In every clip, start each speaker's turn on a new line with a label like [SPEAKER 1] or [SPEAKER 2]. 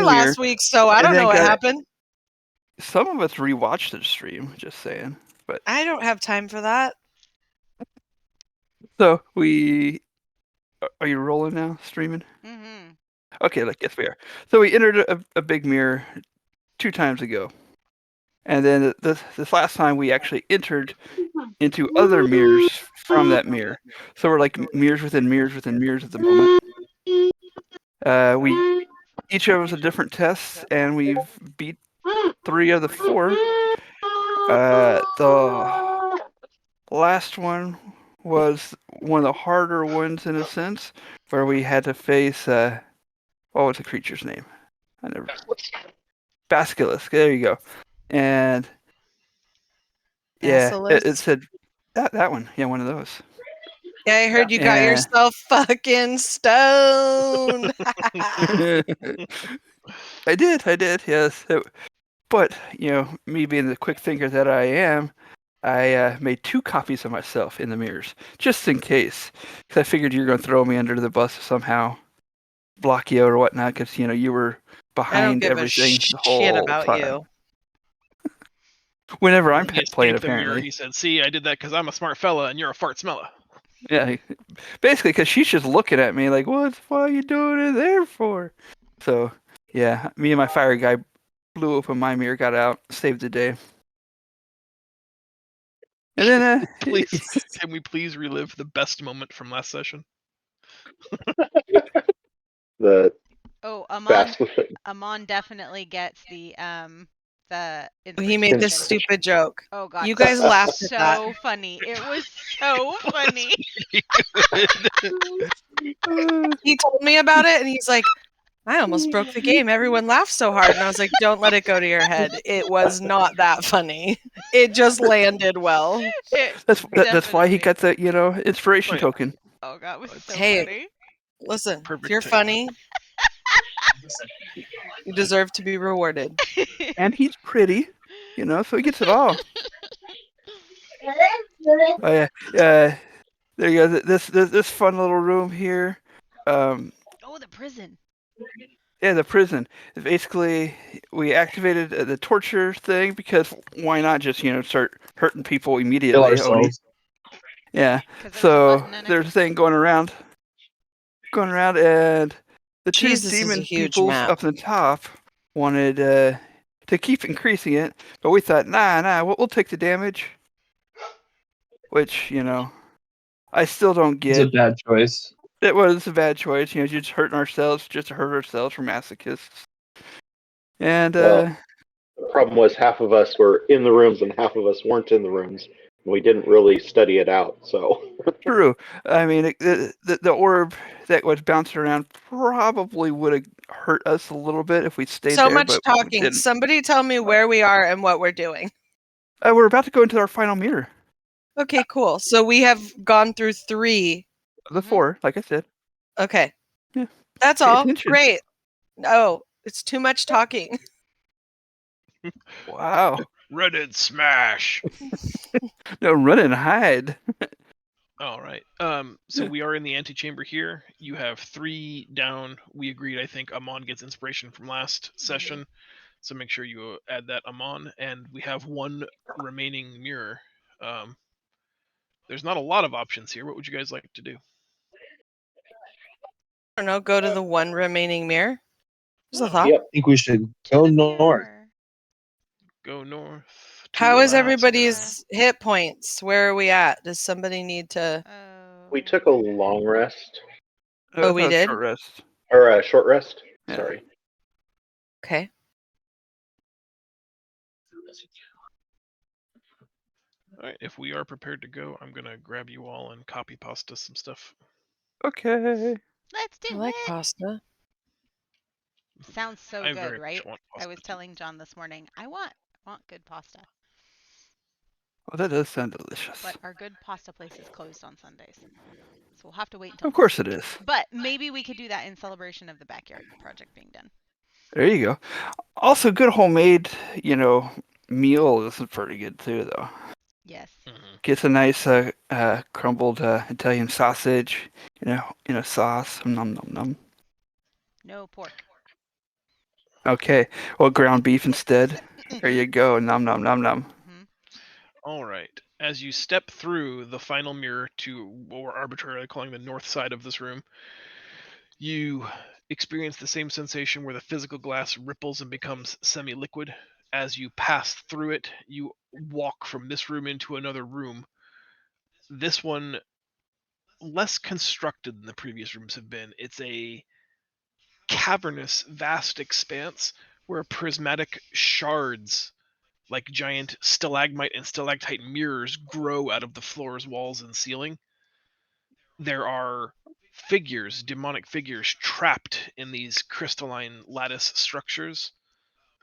[SPEAKER 1] there
[SPEAKER 2] mirror,
[SPEAKER 1] last week, so I
[SPEAKER 2] and
[SPEAKER 1] don't
[SPEAKER 2] then
[SPEAKER 1] know what
[SPEAKER 2] got-
[SPEAKER 1] happened.
[SPEAKER 2] Some of us rewatched the stream, just saying. But
[SPEAKER 1] I don't have time for that.
[SPEAKER 2] so are you rolling now, streaming?
[SPEAKER 3] Mm-hmm.
[SPEAKER 2] Okay, yes we are. So we entered a big mirror 2 times ago, and then this last time we actually entered into other mirrors from that mirror. So we're like mirrors within mirrors within mirrors at the moment. We each of us a different tests, and we've beat 3 of the 4. The last one was one of the harder ones in a sense, where we had to face what was the creature's name? Basilisk. There you go. And yeah, it
[SPEAKER 1] Basilisk?
[SPEAKER 2] said that one. Yeah, one of those.
[SPEAKER 1] Yeah, I heard you got
[SPEAKER 2] Yeah.
[SPEAKER 1] yourself fucking stoned.
[SPEAKER 2] I did, yes. But, me being the quick thinker that I am, I made 2 copies of myself in the mirrors, just in case. Because I figured you were going to throw me under the bus somehow, block you or whatnot, because, you were
[SPEAKER 1] I don't
[SPEAKER 2] behind
[SPEAKER 1] give
[SPEAKER 2] everything
[SPEAKER 1] a
[SPEAKER 2] the
[SPEAKER 1] shit
[SPEAKER 2] whole
[SPEAKER 1] about
[SPEAKER 2] time.
[SPEAKER 1] you.
[SPEAKER 2] Whenever I'm
[SPEAKER 4] He
[SPEAKER 2] playing,
[SPEAKER 4] escaped the mirror.
[SPEAKER 2] apparently.
[SPEAKER 4] He said, "See, I did that because I'm a smart fella, and you're a fart smeller."
[SPEAKER 2] Yeah, basically, because she's just looking at me like, what are you doing in there for? So, yeah, me and my fire guy blew open my mirror, got out, saved the day. And then,
[SPEAKER 4] Please, can we please relive the best moment from last session?
[SPEAKER 5] The
[SPEAKER 3] Oh,
[SPEAKER 5] basilisk.
[SPEAKER 3] Amon definitely gets the
[SPEAKER 1] He made this
[SPEAKER 3] inspiration.
[SPEAKER 1] stupid joke.
[SPEAKER 3] Oh god,
[SPEAKER 1] You guys laughed
[SPEAKER 3] so
[SPEAKER 1] at that.
[SPEAKER 3] funny. It was so funny.
[SPEAKER 1] He told me about it, and he's like, I almost broke the game. Everyone laughed so hard. And I was like, don't let it go to your head. It was not that funny. It just landed well.
[SPEAKER 2] that's why he
[SPEAKER 3] definitely.
[SPEAKER 2] got the, inspiration
[SPEAKER 4] Oh, yeah.
[SPEAKER 2] token.
[SPEAKER 3] Oh god, it was so
[SPEAKER 1] Hey.
[SPEAKER 3] funny.
[SPEAKER 1] Listen,
[SPEAKER 4] Perfect
[SPEAKER 1] if you're
[SPEAKER 4] take.
[SPEAKER 1] funny, you deserve to be rewarded.
[SPEAKER 2] And he's pretty, so he gets it all. Oh, yeah. There you go. This fun little room here.
[SPEAKER 3] Oh, the prison.
[SPEAKER 2] Yeah, the prison. Basically, we activated the torture thing because why not just start hurting people
[SPEAKER 6] Kill
[SPEAKER 2] immediately?
[SPEAKER 6] ourselves.
[SPEAKER 2] Yeah.
[SPEAKER 3] 'Cause there's a
[SPEAKER 2] So
[SPEAKER 3] button in it.
[SPEAKER 2] there's a thing going around, and the 2
[SPEAKER 1] Jesus, this is a
[SPEAKER 2] demon
[SPEAKER 1] huge
[SPEAKER 2] peoples
[SPEAKER 1] map.
[SPEAKER 2] up the top wanted to keep increasing it, but we thought, nah, we'll take the damage. Which I still don't
[SPEAKER 6] It's a
[SPEAKER 2] get.
[SPEAKER 6] bad choice.
[SPEAKER 2] It was a bad choice. Just hurting ourselves just to hurt ourselves. We're masochists. And
[SPEAKER 5] Well, the problem was half of us were in the rooms and half of us weren't in the rooms. We didn't really study it out, so.
[SPEAKER 2] True. I mean, the orb that was bouncing around probably would have hurt us a little bit if we stayed
[SPEAKER 1] So
[SPEAKER 2] there.
[SPEAKER 1] much
[SPEAKER 2] but
[SPEAKER 1] talking.
[SPEAKER 2] didn't.
[SPEAKER 1] Somebody tell me where we are and what we're doing.
[SPEAKER 2] We're about to go into our final mirror.
[SPEAKER 1] Okay, cool. So we have gone through 3.
[SPEAKER 2] The
[SPEAKER 3] Mhm.
[SPEAKER 2] 4, like I said.
[SPEAKER 1] Okay.
[SPEAKER 2] Yeah.
[SPEAKER 1] That's
[SPEAKER 2] Pay
[SPEAKER 1] all.
[SPEAKER 2] attention.
[SPEAKER 1] Great. Oh, it's too much talking.
[SPEAKER 2] Wow.
[SPEAKER 4] Run and smash.
[SPEAKER 2] No, run and hide.
[SPEAKER 4] All right. So we are in the antechamber here. You have 3 down. We agreed. I think Amon gets inspiration from last session, so make sure you add that Amon. And we have 1 remaining mirror. There's not a lot of options here. What would you guys like to do?
[SPEAKER 1] I don't know. Go to the 1 remaining mirror. Just a thought.
[SPEAKER 5] Yep.
[SPEAKER 6] I think we should
[SPEAKER 3] To
[SPEAKER 6] go
[SPEAKER 3] the
[SPEAKER 6] north.
[SPEAKER 3] mirror.
[SPEAKER 4] Go north. to
[SPEAKER 1] How
[SPEAKER 4] the
[SPEAKER 1] is
[SPEAKER 4] last
[SPEAKER 1] everybody's hit points? Where are we at? Does somebody need to?
[SPEAKER 3] Oh.
[SPEAKER 5] We took a long rest,
[SPEAKER 1] Oh, we
[SPEAKER 2] That was
[SPEAKER 1] did?
[SPEAKER 2] Short rest.
[SPEAKER 5] or a short rest.
[SPEAKER 2] Yeah.
[SPEAKER 5] Sorry.
[SPEAKER 1] Okay.
[SPEAKER 4] All right. If we are prepared to go, I'm gonna grab you all and copy pasta some stuff.
[SPEAKER 2] Okay.
[SPEAKER 3] Let's do
[SPEAKER 1] I like
[SPEAKER 3] it.
[SPEAKER 1] pasta.
[SPEAKER 3] Sounds so
[SPEAKER 4] I
[SPEAKER 3] good,
[SPEAKER 4] very
[SPEAKER 3] right?
[SPEAKER 4] much want
[SPEAKER 3] I
[SPEAKER 4] pasta
[SPEAKER 3] was
[SPEAKER 4] too.
[SPEAKER 3] telling John this morning, I want good pasta.
[SPEAKER 2] Well, that does sound delicious.
[SPEAKER 3] But our good pasta place is closed on Sundays. So we'll have to wait until
[SPEAKER 2] Of course
[SPEAKER 3] next
[SPEAKER 2] it
[SPEAKER 3] week.
[SPEAKER 2] is.
[SPEAKER 3] But maybe we could do that in celebration of the backyard project being done.
[SPEAKER 2] There you go. Also, good homemade, meal is pretty good too, though.
[SPEAKER 3] Yes.
[SPEAKER 2] Gets a nice crumbled Italian sausage, in a sauce. Nom nom nom.
[SPEAKER 3] No pork.
[SPEAKER 2] Okay. Well, ground beef instead. There you go. Nom nom nom nom.
[SPEAKER 3] Mhm.
[SPEAKER 4] All right. As you step through the final mirror to what we're arbitrarily calling the north side of this room, you experience the same sensation where the physical glass ripples and becomes semi-liquid. As you pass through it, you walk from this room into another room. This one less constructed than the previous rooms have been. It's a cavernous, vast expanse where prismatic shards, like giant stalagmite and stalactite mirrors, grow out of the floors, walls, and ceiling. There are figures, demonic figures, trapped in these crystalline lattice structures.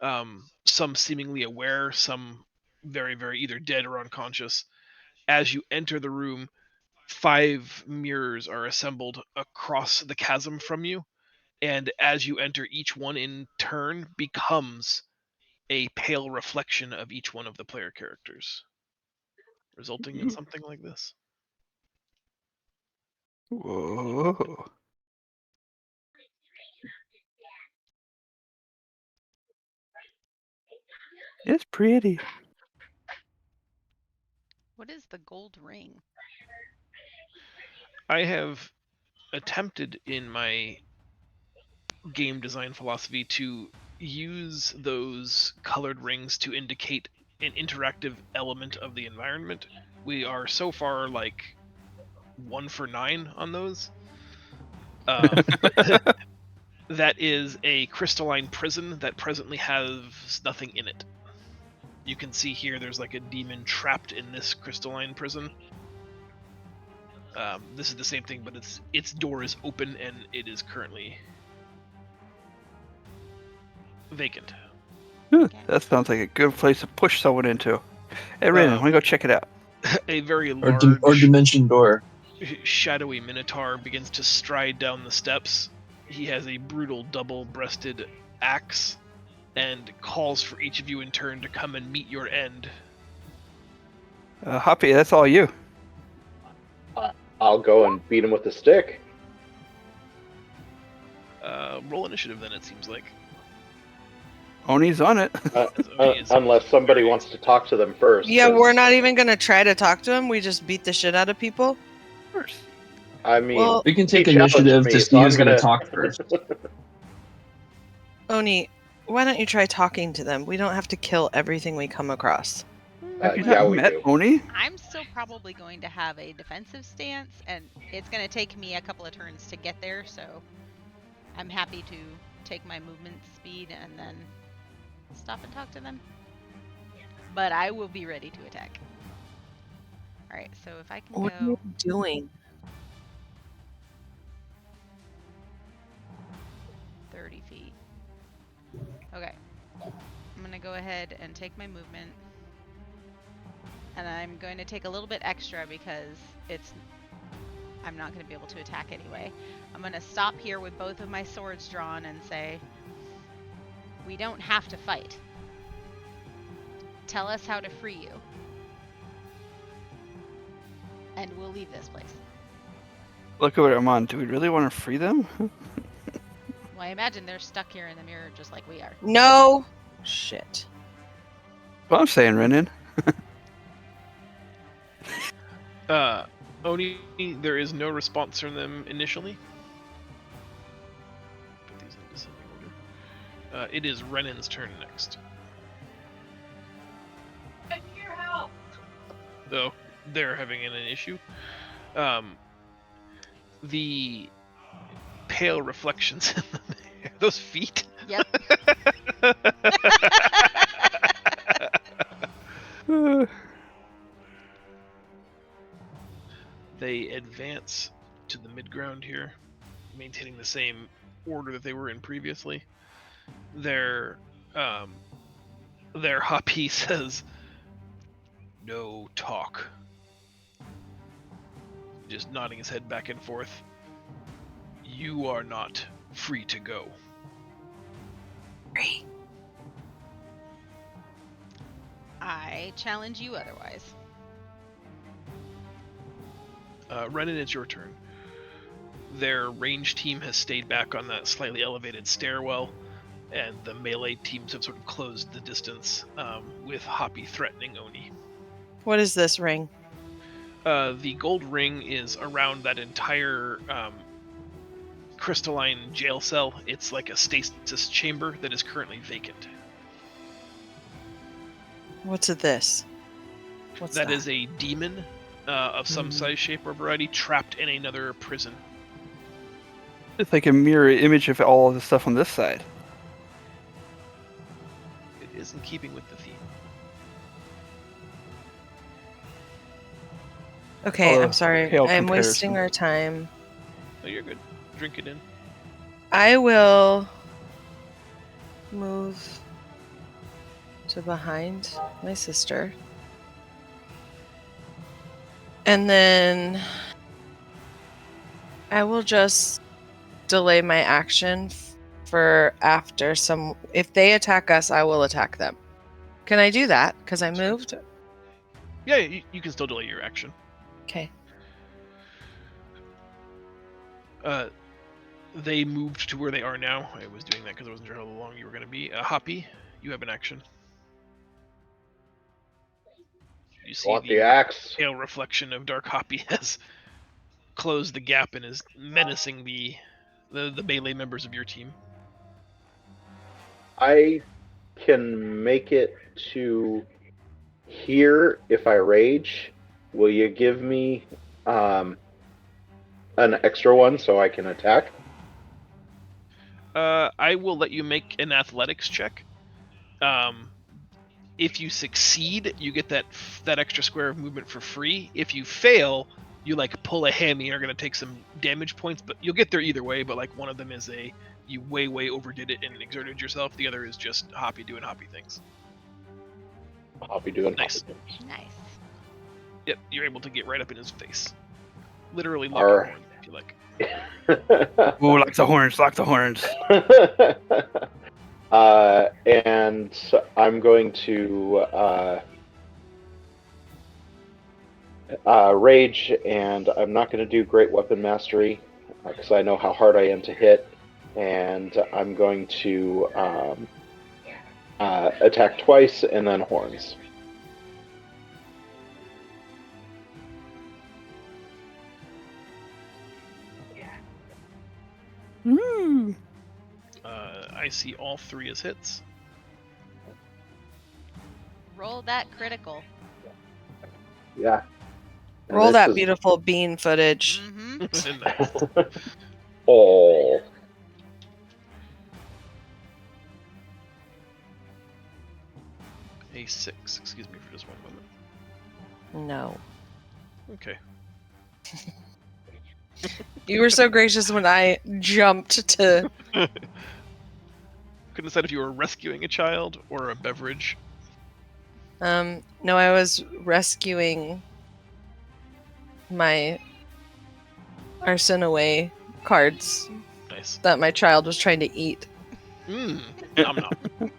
[SPEAKER 4] Some seemingly aware, some very, very either dead or unconscious. As you enter the room, 5 mirrors are assembled across the chasm from you, and as you enter, each one in turn becomes a pale reflection of each one of the player characters, resulting in something like this.
[SPEAKER 2] Whoa. It's pretty.
[SPEAKER 3] What is the gold ring?
[SPEAKER 4] I have attempted in my game design philosophy to use those colored rings to indicate an interactive element of the environment. We are so far like 1 for 9 on those. That is a crystalline prison that presently has nothing in it. You can see here there's like a demon trapped in this crystalline prison. This is the same thing, but its door is open and it is currently vacant.
[SPEAKER 2] That sounds like a good place to push someone into. Hey, Ren, want to go check it out?
[SPEAKER 4] A very
[SPEAKER 6] Or,
[SPEAKER 4] large,
[SPEAKER 6] or dimension door.
[SPEAKER 4] shadowy minotaur begins to stride down the steps. He has a brutal double-breasted axe and calls for each of you in turn to come and meet your end.
[SPEAKER 2] Hoppy, that's all you.
[SPEAKER 5] I'll go and beat him with a stick.
[SPEAKER 4] Roll initiative then, it seems like.
[SPEAKER 2] Oni's on it.
[SPEAKER 5] Unless somebody wants to talk to them first.
[SPEAKER 1] Yeah,
[SPEAKER 5] 'cause,
[SPEAKER 1] we're not even gonna try to talk to him. We just beat the shit out of people.
[SPEAKER 2] Of course.
[SPEAKER 5] I mean,
[SPEAKER 1] Well,
[SPEAKER 6] We can take
[SPEAKER 5] he challenged
[SPEAKER 6] initiative
[SPEAKER 5] me,
[SPEAKER 6] to
[SPEAKER 5] so
[SPEAKER 6] see
[SPEAKER 5] I'm
[SPEAKER 6] who's going to
[SPEAKER 5] gonna-
[SPEAKER 6] talk first.
[SPEAKER 1] Oni, why don't you try talking to them? We don't have to kill everything we come across.
[SPEAKER 2] Have you
[SPEAKER 5] yeah,
[SPEAKER 2] not
[SPEAKER 5] we
[SPEAKER 2] met
[SPEAKER 5] do.
[SPEAKER 2] Oni?
[SPEAKER 3] I'm still probably going to have a defensive stance, and it's going to take me a couple of turns to get there, so I'm happy to take my movement speed and then stop and talk to them. But I will be ready to attack. Alright, so if I can
[SPEAKER 1] What are
[SPEAKER 3] go
[SPEAKER 1] you doing?
[SPEAKER 3] 30 feet. Okay. I'm going to go ahead and take my movement. And I'm going to take a little bit extra because I'm not going to be able to attack anyway. I'm going to stop here with both of my swords drawn and say, we don't have to fight. Tell us how to free you. And we'll leave this place.
[SPEAKER 2] Look over at Amon. Do we really want to free them?
[SPEAKER 3] Well, I imagine they're stuck here in the mirror just like we are.
[SPEAKER 1] No. Shit.
[SPEAKER 2] Well, I'm saying, Renan.
[SPEAKER 4] Oni, there is no response from them initially. Put these in descending order. It is Renan's turn next.
[SPEAKER 1] I need your help.
[SPEAKER 4] Though they're having an issue. The pale reflections in the mirror, those feet.
[SPEAKER 3] Yep.
[SPEAKER 4] They advance to the midground here, maintaining the same order that they were in previously. Their Hoppy says, "No talk." Just nodding his head back and forth. You are not free to go.
[SPEAKER 1] Free.
[SPEAKER 3] I challenge you otherwise.
[SPEAKER 4] Renan, it's your turn. Their range team has stayed back on that slightly elevated stairwell. and the melee teams have sort of closed the distance, with Hoppy threatening Oni.
[SPEAKER 1] What is this ring?
[SPEAKER 4] The gold ring is around that entire crystalline jail cell. It's like a stasis chamber that is currently vacant.
[SPEAKER 1] What's this? What's
[SPEAKER 4] That is a demon of some
[SPEAKER 1] Mhm.
[SPEAKER 4] size, shape, or variety trapped in another prison.
[SPEAKER 2] It's like a mirror image of all of the stuff on this side.
[SPEAKER 4] It is in keeping with the theme.
[SPEAKER 1] Okay,
[SPEAKER 2] Oh,
[SPEAKER 1] I'm sorry.
[SPEAKER 2] pale
[SPEAKER 1] I'm wasting
[SPEAKER 2] comparison.
[SPEAKER 1] our time.
[SPEAKER 4] Oh, you're good. Drink it in.
[SPEAKER 1] I will move to behind my sister. And then I will just delay my action for after some. If they attack us, I will attack them. Can I do that? Because I
[SPEAKER 4] Sure.
[SPEAKER 1] moved?
[SPEAKER 4] Yeah, you can still delay your action.
[SPEAKER 1] Okay.
[SPEAKER 4] They moved to where they are now. I was doing that because I wasn't sure how long you were going to be. Hoppy, you have an action. You see
[SPEAKER 5] Want the axe?
[SPEAKER 4] pale reflection of Dark Hoppy has closed the gap and is menacing the melee members of your team.
[SPEAKER 5] I can make it to here if I rage. Will you give me an extra one so I can attack?
[SPEAKER 4] I will let you make an athletics check. If you succeed, you get that extra square of movement for free. If you fail, you like pull a hammy and are going to take some damage points, but you'll get there either way. But like one of them is you way overdid it and exerted yourself. The other is just Hoppy doing Hoppy things.
[SPEAKER 5] I'll be doing
[SPEAKER 4] Nice.
[SPEAKER 5] hoppy things.
[SPEAKER 3] Nice.
[SPEAKER 4] Yep, you're able to get right up in his face. Literally lock
[SPEAKER 5] Alright.
[SPEAKER 4] your horn if you like.
[SPEAKER 2] Ooh, like the horns, like the horns.
[SPEAKER 5] And I'm going to rage, and I'm not going to do Great Weapon Mastery because I know how hard I am to hit, and I'm going to attack twice and then horns.
[SPEAKER 2] Woo.
[SPEAKER 4] I see all three as hits.
[SPEAKER 3] Roll that critical.
[SPEAKER 5] Yeah. And
[SPEAKER 1] Roll
[SPEAKER 5] this
[SPEAKER 1] that
[SPEAKER 5] is-
[SPEAKER 1] beautiful bean footage.
[SPEAKER 3] Mm-hmm.
[SPEAKER 4] Nice.
[SPEAKER 5] Oh.
[SPEAKER 4] A 6. Excuse me for just one moment.
[SPEAKER 1] No.
[SPEAKER 4] Okay.
[SPEAKER 1] You were so gracious when I jumped to.
[SPEAKER 4] Couldn't decide if you were rescuing a child or a beverage.
[SPEAKER 1] No, I was rescuing my Arsene cards
[SPEAKER 4] Nice.
[SPEAKER 1] that my child was trying to eat.
[SPEAKER 4] Mmm. Nom nom.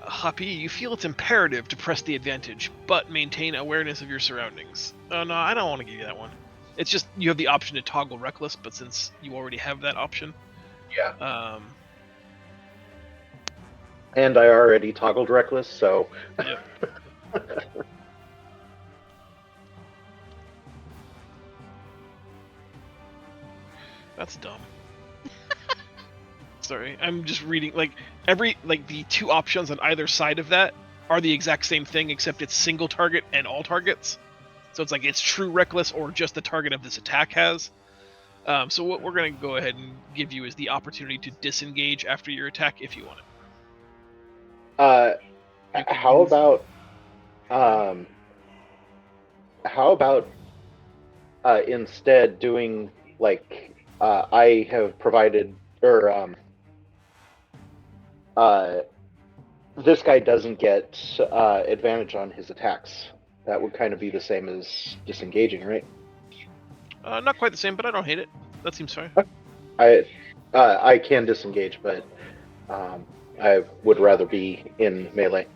[SPEAKER 4] Hoppy, you feel it's imperative to press the advantage, but maintain awareness of your surroundings. Oh no, I don't want to give you that one. It's just you have the option to toggle reckless, but since you already have that option,
[SPEAKER 5] Yeah. And I already toggled reckless, so
[SPEAKER 4] Yep. That's dumb. Sorry, I'm just reading like the two options on either side of that are the exact same thing, except it's single target and all targets. So it's like it's true reckless or just the target of this attack has. So what we're gonna go ahead and give you is the opportunity to disengage after your attack if you want it. You can
[SPEAKER 5] how
[SPEAKER 4] use-
[SPEAKER 5] about instead doing like I have provided or this guy doesn't get advantage on his attacks. That would kind of be the same as disengaging, right?
[SPEAKER 4] Not quite the same, but I don't hate it. That seems fine.
[SPEAKER 5] I can disengage, but I would rather be in melee.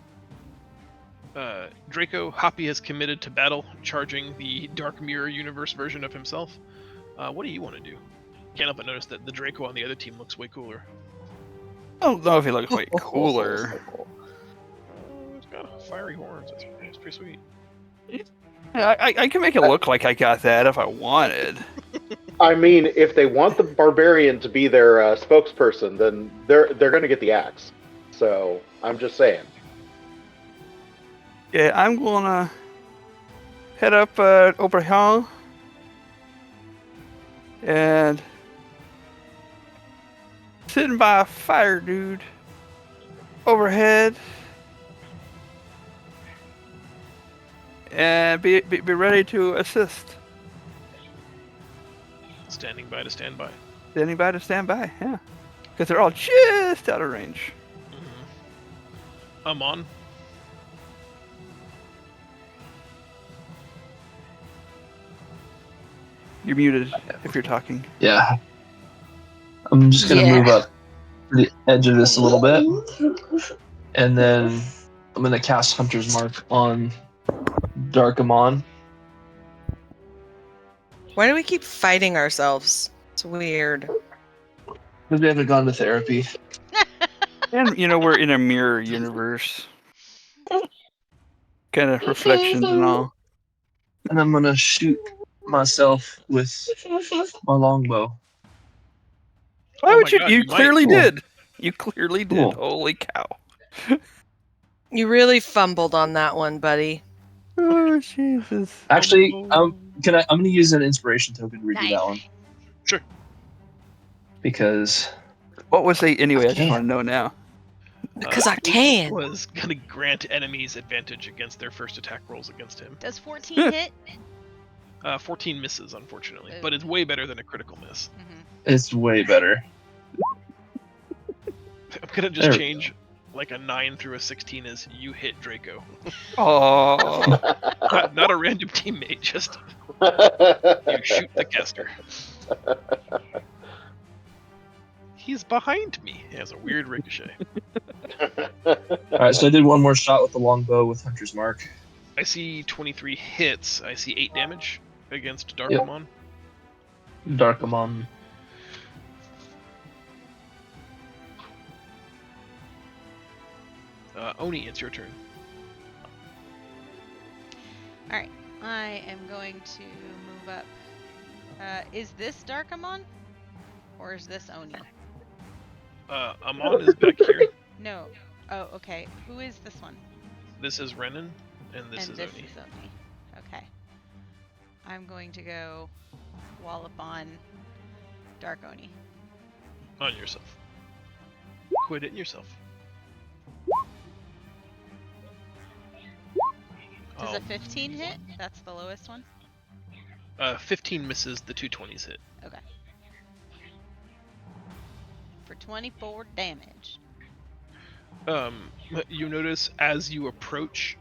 [SPEAKER 4] Draco, Hoppy has committed to battle, charging the Dark Mirror Universe version of himself. What do you want to do? Can't help but notice that the Draco on the other team looks way cooler.
[SPEAKER 2] don't know if he looks way
[SPEAKER 1] Oh,
[SPEAKER 2] cooler.
[SPEAKER 4] Oh, it's got fiery horns. That's pretty sweet.
[SPEAKER 2] I can make it look like I got that if I wanted.
[SPEAKER 5] I mean, if they want the barbarian to be their spokesperson, then they're going to get the axe. So I'm just saying.
[SPEAKER 2] Yeah, I'm gonna head up over here and sitting by a fire, dude, overhead, and be ready to assist.
[SPEAKER 4] Standing by to stand by.
[SPEAKER 2] Anybody to stand by, yeah, because they're all just out of range.
[SPEAKER 4] Amon.
[SPEAKER 2] You're muted if you're talking.
[SPEAKER 6] Yeah. I'm just gonna move up to the edge of this a little bit, and then I'm gonna cast Hunter's Mark on Dark Amon.
[SPEAKER 1] Why do we keep fighting ourselves? It's weird.
[SPEAKER 6] Because we haven't gone to therapy.
[SPEAKER 2] And we're in a mirror universe, kind of reflections and all.
[SPEAKER 6] And I'm gonna shoot myself with my longbow.
[SPEAKER 2] Why
[SPEAKER 4] Oh
[SPEAKER 2] would
[SPEAKER 4] my
[SPEAKER 2] you?
[SPEAKER 4] God,
[SPEAKER 2] You
[SPEAKER 4] you might.
[SPEAKER 2] clearly
[SPEAKER 6] Cool.
[SPEAKER 2] did. You clearly did.
[SPEAKER 6] Cool.
[SPEAKER 2] Holy cow!
[SPEAKER 1] You really fumbled on that one, buddy.
[SPEAKER 2] Oh Jesus!
[SPEAKER 6] Actually, I'm gonna use an inspiration token to redo
[SPEAKER 3] Nice.
[SPEAKER 6] that one.
[SPEAKER 4] Sure.
[SPEAKER 6] Because
[SPEAKER 2] What was they anyway? I just
[SPEAKER 6] Okay.
[SPEAKER 2] want to know now.
[SPEAKER 1] Because I can.
[SPEAKER 4] Was gonna grant enemies advantage against their first attack rolls against him.
[SPEAKER 3] Does 14 hit?
[SPEAKER 4] 14 misses, unfortunately,
[SPEAKER 3] Ooh.
[SPEAKER 4] but it's way better than a critical miss.
[SPEAKER 3] Mm-hmm.
[SPEAKER 6] it's way better.
[SPEAKER 4] I'm gonna just
[SPEAKER 6] There.
[SPEAKER 4] change like a 9 through a 16 as you hit Draco.
[SPEAKER 2] Oh,
[SPEAKER 4] Not a random teammate, just you shoot the caster. He's behind me. He has a weird ricochet.
[SPEAKER 6] Alright, so I did one more shot with the longbow with Hunter's Mark.
[SPEAKER 4] I see 23 hits. I see 8 damage against
[SPEAKER 6] Yep.
[SPEAKER 4] Darkamon.
[SPEAKER 6] Dark Amon.
[SPEAKER 4] Oni, it's your turn.
[SPEAKER 3] Alright. I am going to move up. Is this Darkamon? Or is this Oni?
[SPEAKER 4] Amon is back here.
[SPEAKER 3] No. Oh, okay. Who is this one?
[SPEAKER 4] This is Renan, and this is Oni.
[SPEAKER 3] Oni. Okay. I'm going to go wallop on Dark Oni.
[SPEAKER 4] On yourself. Quit it yourself.
[SPEAKER 3] Does a 15 hit? That's the lowest one?
[SPEAKER 4] 15 misses, the 2 20s hit.
[SPEAKER 3] Okay. For 24 damage.
[SPEAKER 4] You notice as you approach,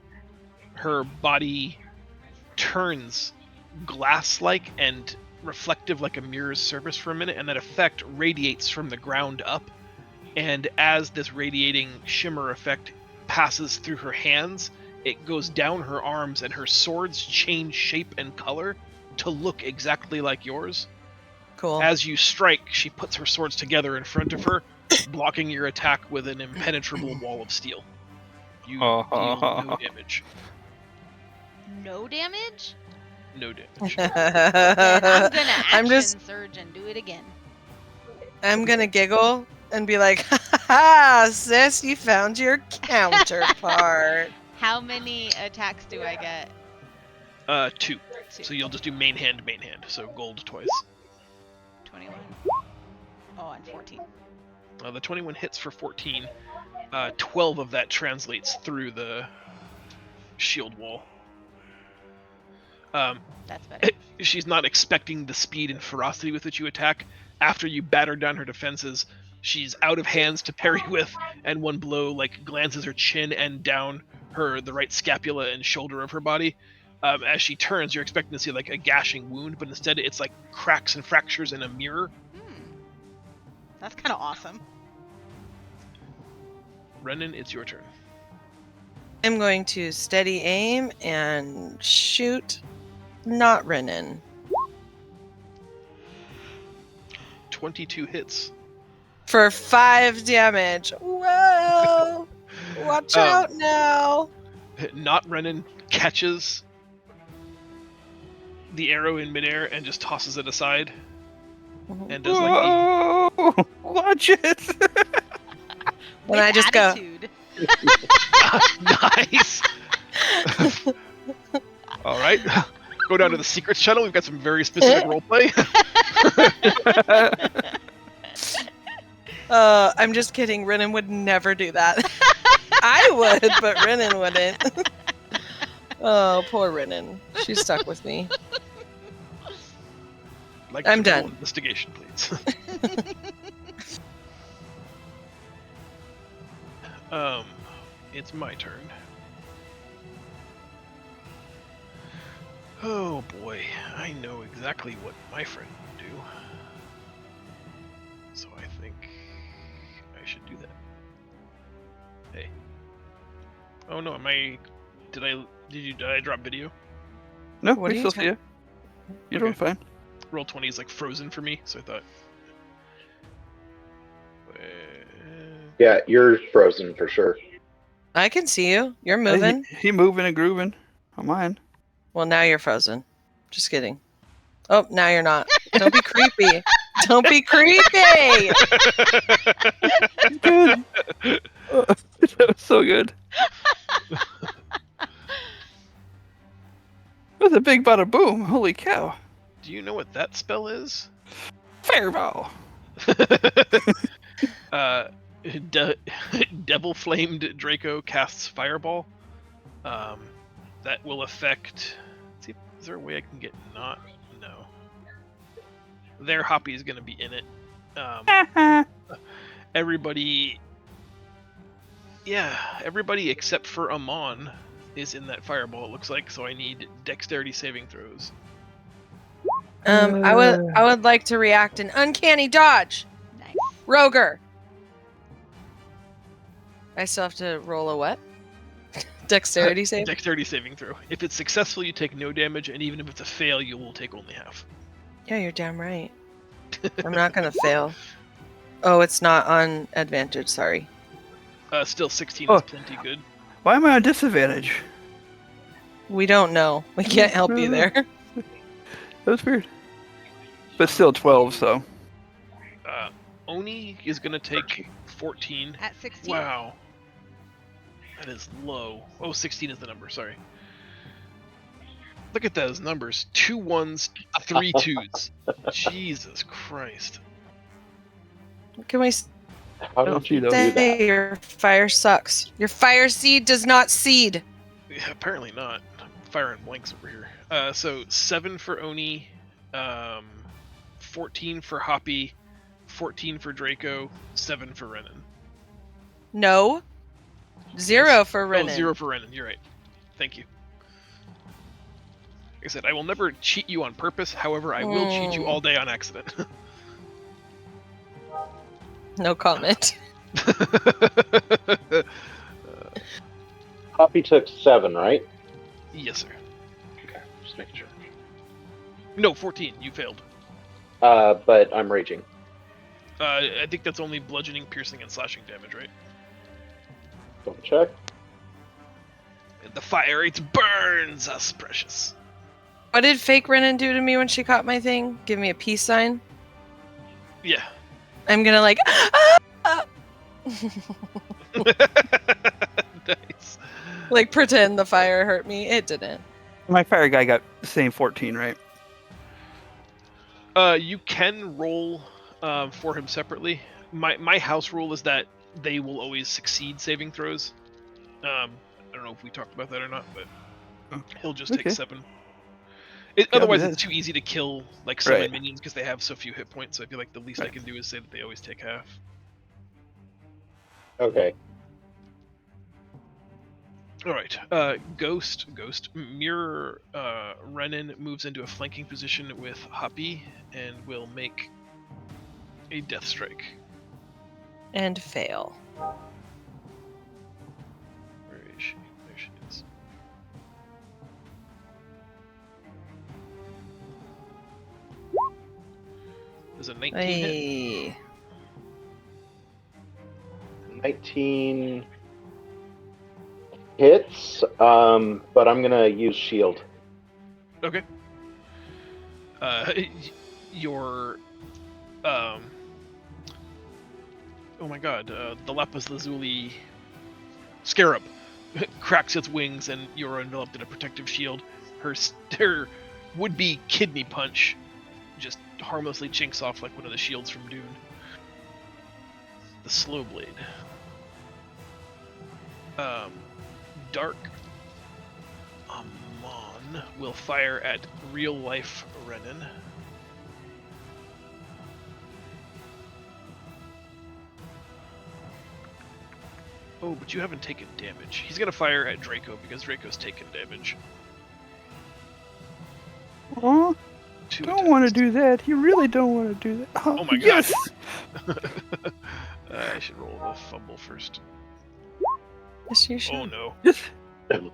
[SPEAKER 4] her body turns glass-like and reflective like a mirror's surface for a minute, and that effect radiates from the ground up. And as this radiating shimmer effect passes through her hands, it goes down her arms, and her swords change shape and color to look exactly like yours.
[SPEAKER 1] Cool.
[SPEAKER 4] As you strike, she puts her swords together in front of her, blocking your attack with an impenetrable wall of steel. You deal no damage.
[SPEAKER 3] No damage?
[SPEAKER 4] No damage.
[SPEAKER 3] Then I'm gonna
[SPEAKER 1] I'm
[SPEAKER 3] action
[SPEAKER 1] just-
[SPEAKER 3] surge and do it again.
[SPEAKER 1] I'm gonna giggle and be like, ha ha ha, sis, you found your counterpart.
[SPEAKER 3] How many attacks do I get?
[SPEAKER 4] 2.
[SPEAKER 3] Two.
[SPEAKER 4] So you'll just do main hand. So gold twice.
[SPEAKER 3] 21. Oh, and 14.
[SPEAKER 4] The 21 hits for 14. 12 of that translates through the shield wall.
[SPEAKER 3] That's better.
[SPEAKER 4] She's not expecting the speed and ferocity with which you attack. After you batter down her defenses, she's out of hands to parry with, and one blow glances her chin and down the right scapula and shoulder of her body. As she turns, you're expecting to see a gashing wound, but instead it's like cracks and fractures in a mirror.
[SPEAKER 3] That's kind of awesome.
[SPEAKER 4] Renan, it's your turn.
[SPEAKER 1] I'm going to steady aim and shoot. Not Renan.
[SPEAKER 4] 22 hits.
[SPEAKER 1] For 5 damage. Whoa! Watch out now.
[SPEAKER 4] Not Renan catches the arrow in midair and just tosses it aside and does like the
[SPEAKER 2] Whoa! Watch it!
[SPEAKER 1] And I just go.
[SPEAKER 3] attitude.
[SPEAKER 4] nice. All right, go down to the secrets channel. We've got some very specific roleplay.
[SPEAKER 1] I'm just kidding. Renan would never do that. I would, but Renan wouldn't. Oh, poor Renan. She's stuck with me.
[SPEAKER 4] Like
[SPEAKER 1] I'm
[SPEAKER 4] to roll
[SPEAKER 1] done.
[SPEAKER 4] Investigation, please. It's my turn. Oh boy, I know exactly what my friend would do. So I think I should do that. Hey. Oh no, did I drop video?
[SPEAKER 2] No,
[SPEAKER 1] What
[SPEAKER 2] we
[SPEAKER 1] are you
[SPEAKER 2] still see you. You're doing
[SPEAKER 4] Okay.
[SPEAKER 2] fine.
[SPEAKER 4] Roll 20 is like frozen for me, so I thought.
[SPEAKER 5] Yeah, you're frozen for sure.
[SPEAKER 1] I can see you. You're moving.
[SPEAKER 2] He moving and grooving on mine.
[SPEAKER 1] Well, now you're frozen. Just kidding. Oh, now you're not. Don't be creepy. Don't be creepy.
[SPEAKER 2] Good. Oh, that was so good. That was a big bada boom. Holy cow.
[SPEAKER 4] Do you know what that spell is?
[SPEAKER 2] Fireball.
[SPEAKER 4] Devil Flamed Draco casts Fireball. That will affect. Let's see, is there a way I can get not? No. Their Hoppy is going to be in it. Everybody. Yeah, everybody except for Amon is in that Fireball. It looks like. So I need Dexterity saving throws.
[SPEAKER 1] I would like to react an uncanny dodge.
[SPEAKER 3] Nice.
[SPEAKER 1] Roger. I still have to roll a what? Dexterity save?
[SPEAKER 4] Dexterity saving throw. If it's successful, you take no damage, and even if it's a fail, you will take only half.
[SPEAKER 1] Yeah, you're damn right. I'm not going to fail. Oh, it's not on advantage. Sorry.
[SPEAKER 4] Still 16
[SPEAKER 2] Oh.
[SPEAKER 4] is plenty good.
[SPEAKER 2] Why am I on disadvantage?
[SPEAKER 1] We don't know. We can't help you there.
[SPEAKER 2] That was weird. But still 12, so.
[SPEAKER 4] Oni is going to take 14.
[SPEAKER 3] At 16.
[SPEAKER 4] Wow. That is low. Oh, 16 is the number, sorry. Look at those numbers. 2 1s, 3 2s. Jesus Christ.
[SPEAKER 1] Can we
[SPEAKER 5] How did you do
[SPEAKER 1] say
[SPEAKER 5] that?
[SPEAKER 1] your fire sucks? Your fire seed does not seed.
[SPEAKER 4] Yeah, apparently not. I'm firing blanks over here. So 7 for Oni, 14 for Hoppy, 14 for Draco, 7 for Renan.
[SPEAKER 1] No. 0 for Renan.
[SPEAKER 4] Oh, 0 for Renan. You're right. Thank you. Like I said, I will never cheat you on purpose. However, I will cheat you all day on accident.
[SPEAKER 1] No comment.
[SPEAKER 5] Hoppy took 7, right?
[SPEAKER 4] Yes, sir.
[SPEAKER 5] Okay, just making sure.
[SPEAKER 4] No, 14. You failed.
[SPEAKER 5] But I'm raging.
[SPEAKER 4] I think that's only bludgeoning, piercing, and slashing damage, right?
[SPEAKER 5] Double check.
[SPEAKER 4] And the fire it burns us, precious.
[SPEAKER 1] What did fake Renan do to me when she caught my thing? Give me a peace sign?
[SPEAKER 4] Yeah.
[SPEAKER 1] I'm gonna like...
[SPEAKER 4] Nice.
[SPEAKER 1] like pretend the fire hurt me. It didn't.
[SPEAKER 2] My fire guy got the same 14, right?
[SPEAKER 4] You can roll for him separately. My house rule is that they will always succeed saving throws. I don't know if we talked about that or not, but
[SPEAKER 2] Oh,
[SPEAKER 4] he'll just
[SPEAKER 2] okay.
[SPEAKER 4] take 7.
[SPEAKER 2] Yeah,
[SPEAKER 4] Otherwise,
[SPEAKER 2] but
[SPEAKER 4] it's too easy to kill like 7
[SPEAKER 2] Right.
[SPEAKER 4] minions because they have so few hit points. So I feel like the least I
[SPEAKER 2] Right.
[SPEAKER 4] can do is say that they always take half.
[SPEAKER 5] Okay.
[SPEAKER 4] All right. Ghost. Mirror. Renan moves into a flanking position with Hoppy and will make a death strike.
[SPEAKER 1] And fail.
[SPEAKER 4] Where is she? There she is. Does a 19 hit?
[SPEAKER 1] Hey.
[SPEAKER 5] 19 hits, but I'm gonna use shield.
[SPEAKER 4] Okay. Your oh my god, the lapis lazuli scarab cracks its wings, and you're enveloped in a protective shield. Her would-be kidney punch just harmlessly chinks off like one of the shields from Dune. The slow blade. Dark Amon will fire at real-life Renan. Oh, but you haven't taken damage. He's gonna fire at Draco because Draco's taken damage.
[SPEAKER 2] Aw,
[SPEAKER 4] Two
[SPEAKER 2] don't want to
[SPEAKER 4] attacks.
[SPEAKER 2] do that. You really don't want to do that.
[SPEAKER 4] Oh my god.
[SPEAKER 2] Yes!
[SPEAKER 4] I should roll the fumble first.
[SPEAKER 1] Yes, you should.
[SPEAKER 4] Oh no.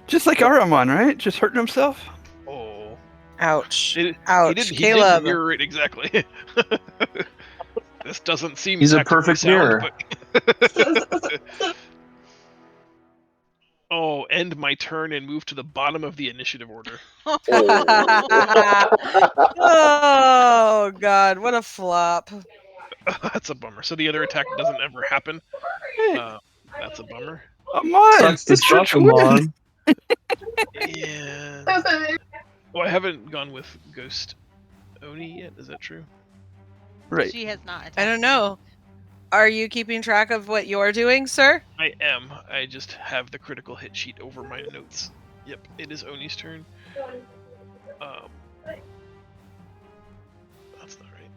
[SPEAKER 2] Just like Aramon, right? Just hurting himself?
[SPEAKER 4] Oh.
[SPEAKER 1] Ouch.
[SPEAKER 4] He
[SPEAKER 1] Ouch.
[SPEAKER 4] didn't
[SPEAKER 1] Caleb.
[SPEAKER 4] mirror it exactly. This doesn't seem
[SPEAKER 6] He's a
[SPEAKER 4] tactically
[SPEAKER 6] perfect
[SPEAKER 4] sound,
[SPEAKER 6] mirror.
[SPEAKER 4] but- Oh, end my turn and move to the bottom of the initiative order.
[SPEAKER 1] Oh, God. What a flop.
[SPEAKER 4] That's a bummer. So the other attack doesn't ever happen. That's a bummer.
[SPEAKER 2] Come on!
[SPEAKER 6] Sucks to
[SPEAKER 2] It's
[SPEAKER 6] suck
[SPEAKER 2] Church
[SPEAKER 6] him
[SPEAKER 2] Wind.
[SPEAKER 6] on.
[SPEAKER 4] Yeah. Oh, I haven't gone with Ghost Oni yet. Is that true?
[SPEAKER 2] Right.
[SPEAKER 3] She has not attacked.
[SPEAKER 1] I don't know. Are you keeping track of what you're doing, sir?
[SPEAKER 4] I am. I just have the critical hit sheet over my notes. Yep, it is Oni's turn. That's not right.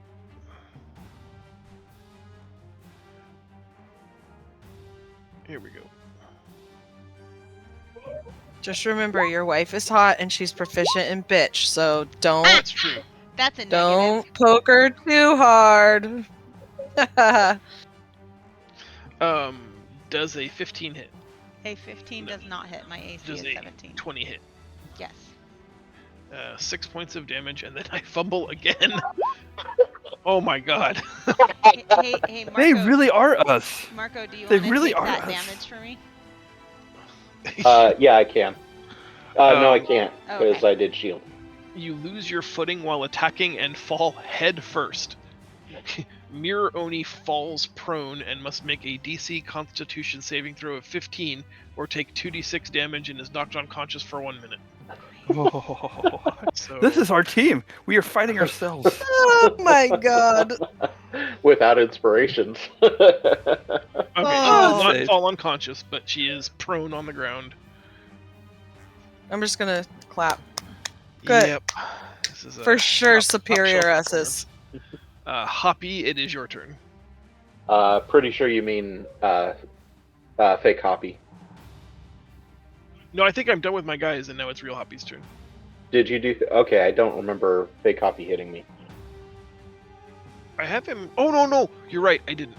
[SPEAKER 4] Here we go.
[SPEAKER 1] Just remember, your wife is hot and she's proficient in bitch, so don't
[SPEAKER 4] That's true.
[SPEAKER 3] That's a negative.
[SPEAKER 1] don't poke her too hard.
[SPEAKER 4] Does a 15 hit?
[SPEAKER 3] A 15 does not hit. My AC
[SPEAKER 4] Does
[SPEAKER 3] is
[SPEAKER 4] a
[SPEAKER 3] 17.
[SPEAKER 4] 20 hit?
[SPEAKER 3] Yes.
[SPEAKER 4] 6 points of damage, and then I fumble again. Oh my god.
[SPEAKER 3] Hey, Marco.
[SPEAKER 2] They really are us.
[SPEAKER 3] Marco, do you
[SPEAKER 2] they
[SPEAKER 3] want to
[SPEAKER 2] really
[SPEAKER 3] take
[SPEAKER 2] are
[SPEAKER 3] that
[SPEAKER 2] us.
[SPEAKER 3] damage for me?
[SPEAKER 5] Yeah, I can. No, I can't because
[SPEAKER 3] okay.
[SPEAKER 5] I did shield.
[SPEAKER 4] You lose your footing while attacking and fall head first. Mirror Oni falls prone and must make a DC Constitution saving throw of 15 or take 2d6 damage and is knocked unconscious for 1 minute.
[SPEAKER 2] Oh,
[SPEAKER 4] So
[SPEAKER 2] this is our team. We are fighting ourselves.
[SPEAKER 1] Oh my god.
[SPEAKER 5] Without inspirations.
[SPEAKER 4] okay. She
[SPEAKER 1] Oh.
[SPEAKER 4] does not fall unconscious, but she is prone on the ground.
[SPEAKER 1] I'm just gonna clap. Good.
[SPEAKER 4] Yep. This is
[SPEAKER 1] For sure,
[SPEAKER 4] top
[SPEAKER 1] superior
[SPEAKER 4] shelf
[SPEAKER 1] S's.
[SPEAKER 4] Hoppy, it is your turn.
[SPEAKER 5] Pretty sure you mean fake Hoppy.
[SPEAKER 4] No, I think I'm done with my guys, and now it's real Hoppy's turn.
[SPEAKER 5] Did you do? Okay, I don't remember fake Hoppy hitting me.
[SPEAKER 4] I have him. Oh no, you're right. I didn't.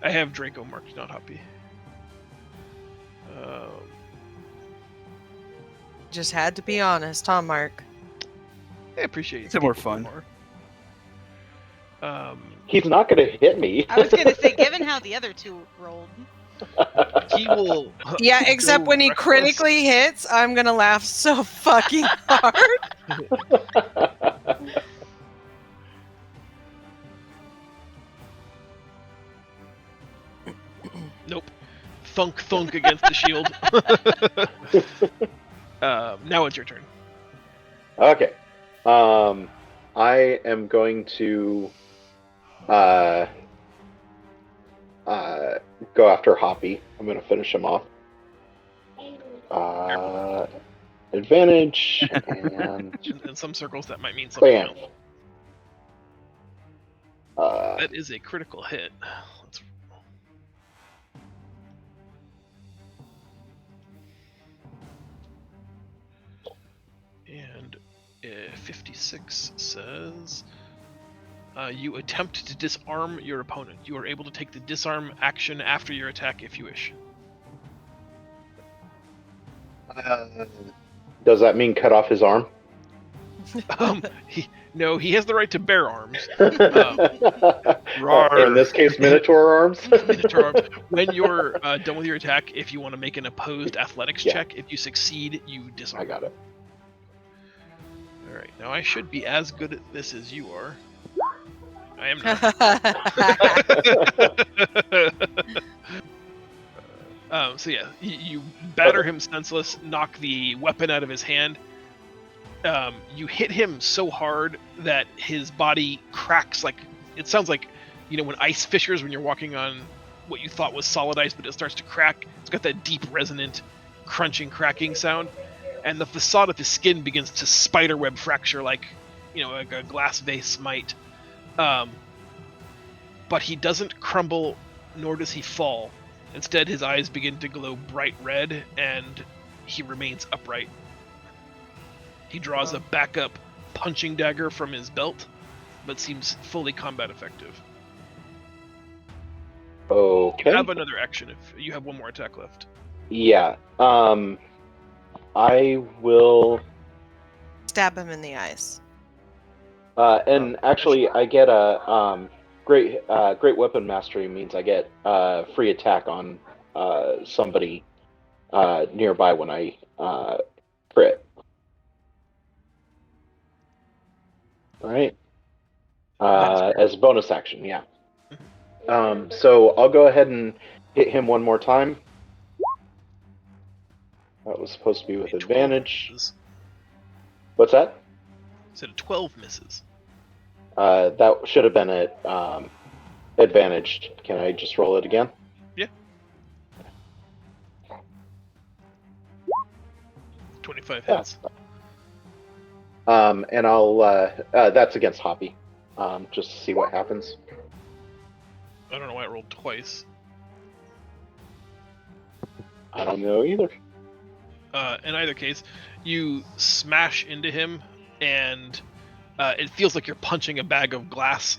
[SPEAKER 4] I have Draco marked, not Hoppy.
[SPEAKER 1] Just had to be honest, huh, Mark?
[SPEAKER 4] I appreciate
[SPEAKER 2] It's more fun.
[SPEAKER 5] He's not going to hit me.
[SPEAKER 3] I was gonna say, given how the other two rolled.
[SPEAKER 4] He will.
[SPEAKER 1] Yeah, except
[SPEAKER 4] go
[SPEAKER 1] when he
[SPEAKER 4] reckless.
[SPEAKER 1] critically hits, I'm gonna laugh so fucking hard.
[SPEAKER 4] Nope. Thunk thunk against the shield. Now it's your turn.
[SPEAKER 5] Okay. I am going to go after Hoppy. I'm going to finish him off. Advantage and
[SPEAKER 4] In some circles, that might mean something
[SPEAKER 5] bam.
[SPEAKER 4] else. That is a critical hit. Let's... And 56 says you attempt to disarm your opponent. You are able to take the disarm action after your attack if you wish.
[SPEAKER 5] Does that mean cut off his arm?
[SPEAKER 4] He has the right to bear arms.
[SPEAKER 5] In this case, Minotaur arms.
[SPEAKER 4] Minotaur arms. When you're done with your attack, if you want to make an opposed athletics
[SPEAKER 5] Yeah.
[SPEAKER 4] check, if you succeed, you disarm.
[SPEAKER 5] I got it.
[SPEAKER 4] All right. Now I should be as good at this as you are. I am not. So yeah, you batter him senseless, knock the weapon out of his hand. You hit him so hard that his body cracks. Like it sounds like, when ice fissures when you're walking on what you thought was solid ice, but it starts to crack. It's got that deep, resonant, crunching, cracking sound, and the facade of his skin begins to spiderweb fracture, like a glass vase might. But he doesn't crumble, nor does he fall. Instead, his eyes begin to glow bright red, and he remains upright. He draws a backup punching dagger from his belt, but seems fully combat effective.
[SPEAKER 5] Okay.
[SPEAKER 4] You have another action if you have one more attack left.
[SPEAKER 5] Yeah. I will.
[SPEAKER 1] Stab him in the eyes.
[SPEAKER 5] And actually, I get a great weapon mastery means I get free attack on somebody nearby when I crit. All right. As a bonus action, yeah. So I'll go ahead and hit him one more time. That was supposed to be with advantage.
[SPEAKER 4] Misses.
[SPEAKER 5] What's that?
[SPEAKER 4] Said 12 misses.
[SPEAKER 5] That should have been at advantaged. Can I just roll it again?
[SPEAKER 4] Yeah. 25 hits.
[SPEAKER 5] And I'll that's against Hoppy. Just to see what happens.
[SPEAKER 4] I don't know why it rolled twice.
[SPEAKER 5] I don't know either.
[SPEAKER 4] In either case, you smash into him, and it feels like you're punching a bag of glass.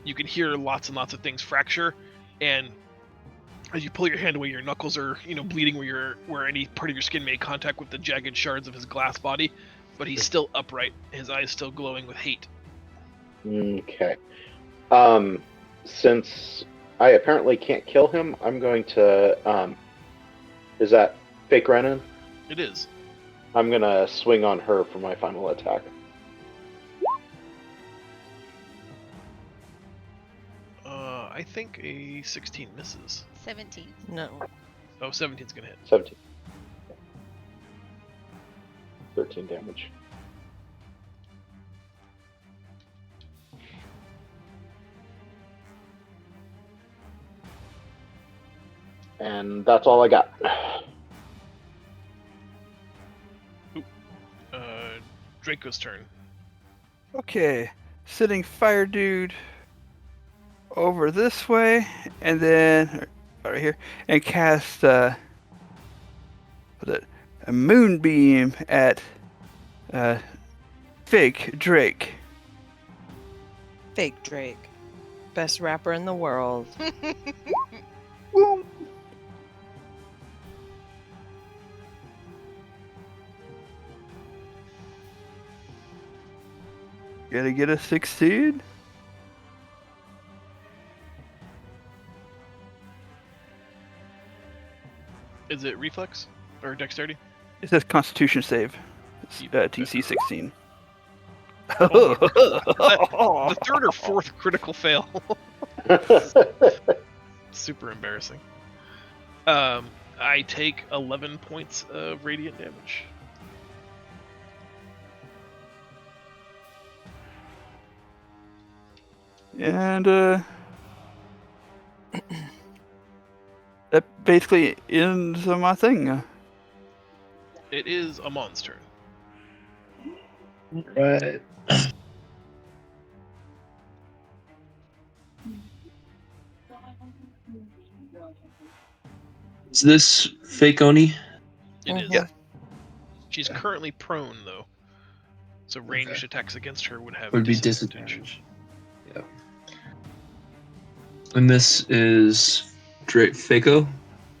[SPEAKER 4] You can hear lots and lots of things fracture, and as you pull your hand away, your knuckles are, bleeding where any part of your skin made contact with the jagged shards of his glass body. But he's still upright. His eyes still glowing with hate.
[SPEAKER 5] Okay. Since I apparently can't kill him, I'm going to. Is that Fake Renin?
[SPEAKER 4] It is.
[SPEAKER 5] I'm gonna swing on her for my final attack.
[SPEAKER 4] I think a 16 misses.
[SPEAKER 3] 17.
[SPEAKER 1] No.
[SPEAKER 4] Oh, 17's gonna hit.
[SPEAKER 5] 17. 13 damage. And that's all I got.
[SPEAKER 4] Draco's turn.
[SPEAKER 2] Okay, sitting fire dude over this way, and then right here, and cast a moonbeam at Fake Drake.
[SPEAKER 1] Fake Drake. Best rapper in the world.
[SPEAKER 2] Boom. Gotta get a 16.
[SPEAKER 4] Is it reflex or dexterity?
[SPEAKER 2] It says Constitution save. It's, TC 16.
[SPEAKER 4] The third or fourth critical fail. Super embarrassing. I take 11 points of radiant damage.
[SPEAKER 2] And that basically ends my thing.
[SPEAKER 4] It is Amon's turn.
[SPEAKER 6] Right. Is this fake Oni?
[SPEAKER 4] It is.
[SPEAKER 2] Yeah.
[SPEAKER 4] She's currently prone, though. So ranged attacks against her would have
[SPEAKER 6] Would be
[SPEAKER 4] disadvantage.
[SPEAKER 6] disadvantage. Yep. And this is Faco?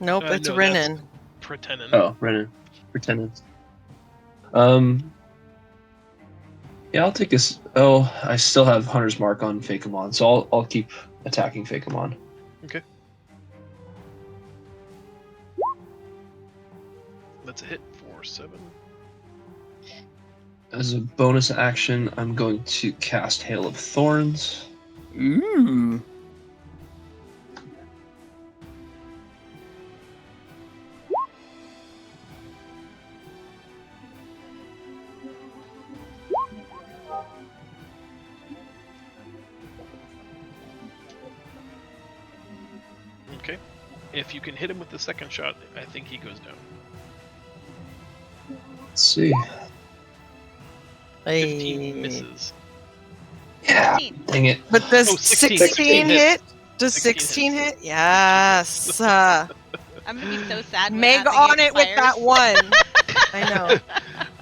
[SPEAKER 1] Nope,
[SPEAKER 4] No,
[SPEAKER 1] it's
[SPEAKER 4] that's-
[SPEAKER 1] Renin.
[SPEAKER 4] Pretending.
[SPEAKER 6] Oh, Renan. Pretendant. Yeah, I'll take this. Oh, I still have Hunter's Mark on Fakeamon, so I'll keep attacking Fakeamon.
[SPEAKER 4] Okay. That's a hit for 7.
[SPEAKER 6] As a bonus action, I'm going to cast Hail of Thorns.
[SPEAKER 2] Ooh.
[SPEAKER 4] Okay. If you can hit him with the second shot, I think he goes down.
[SPEAKER 6] Let's see.
[SPEAKER 4] 15 misses.
[SPEAKER 6] Yeah,
[SPEAKER 3] 16.
[SPEAKER 6] dang it.
[SPEAKER 1] But does
[SPEAKER 4] Oh, 16.
[SPEAKER 1] 16 hit? Does
[SPEAKER 4] 16
[SPEAKER 1] 16
[SPEAKER 4] hits.
[SPEAKER 1] hit? Yes.
[SPEAKER 3] I'm gonna be so sad when
[SPEAKER 1] Meg
[SPEAKER 3] that thing
[SPEAKER 1] on it with that
[SPEAKER 3] expires.
[SPEAKER 1] one. I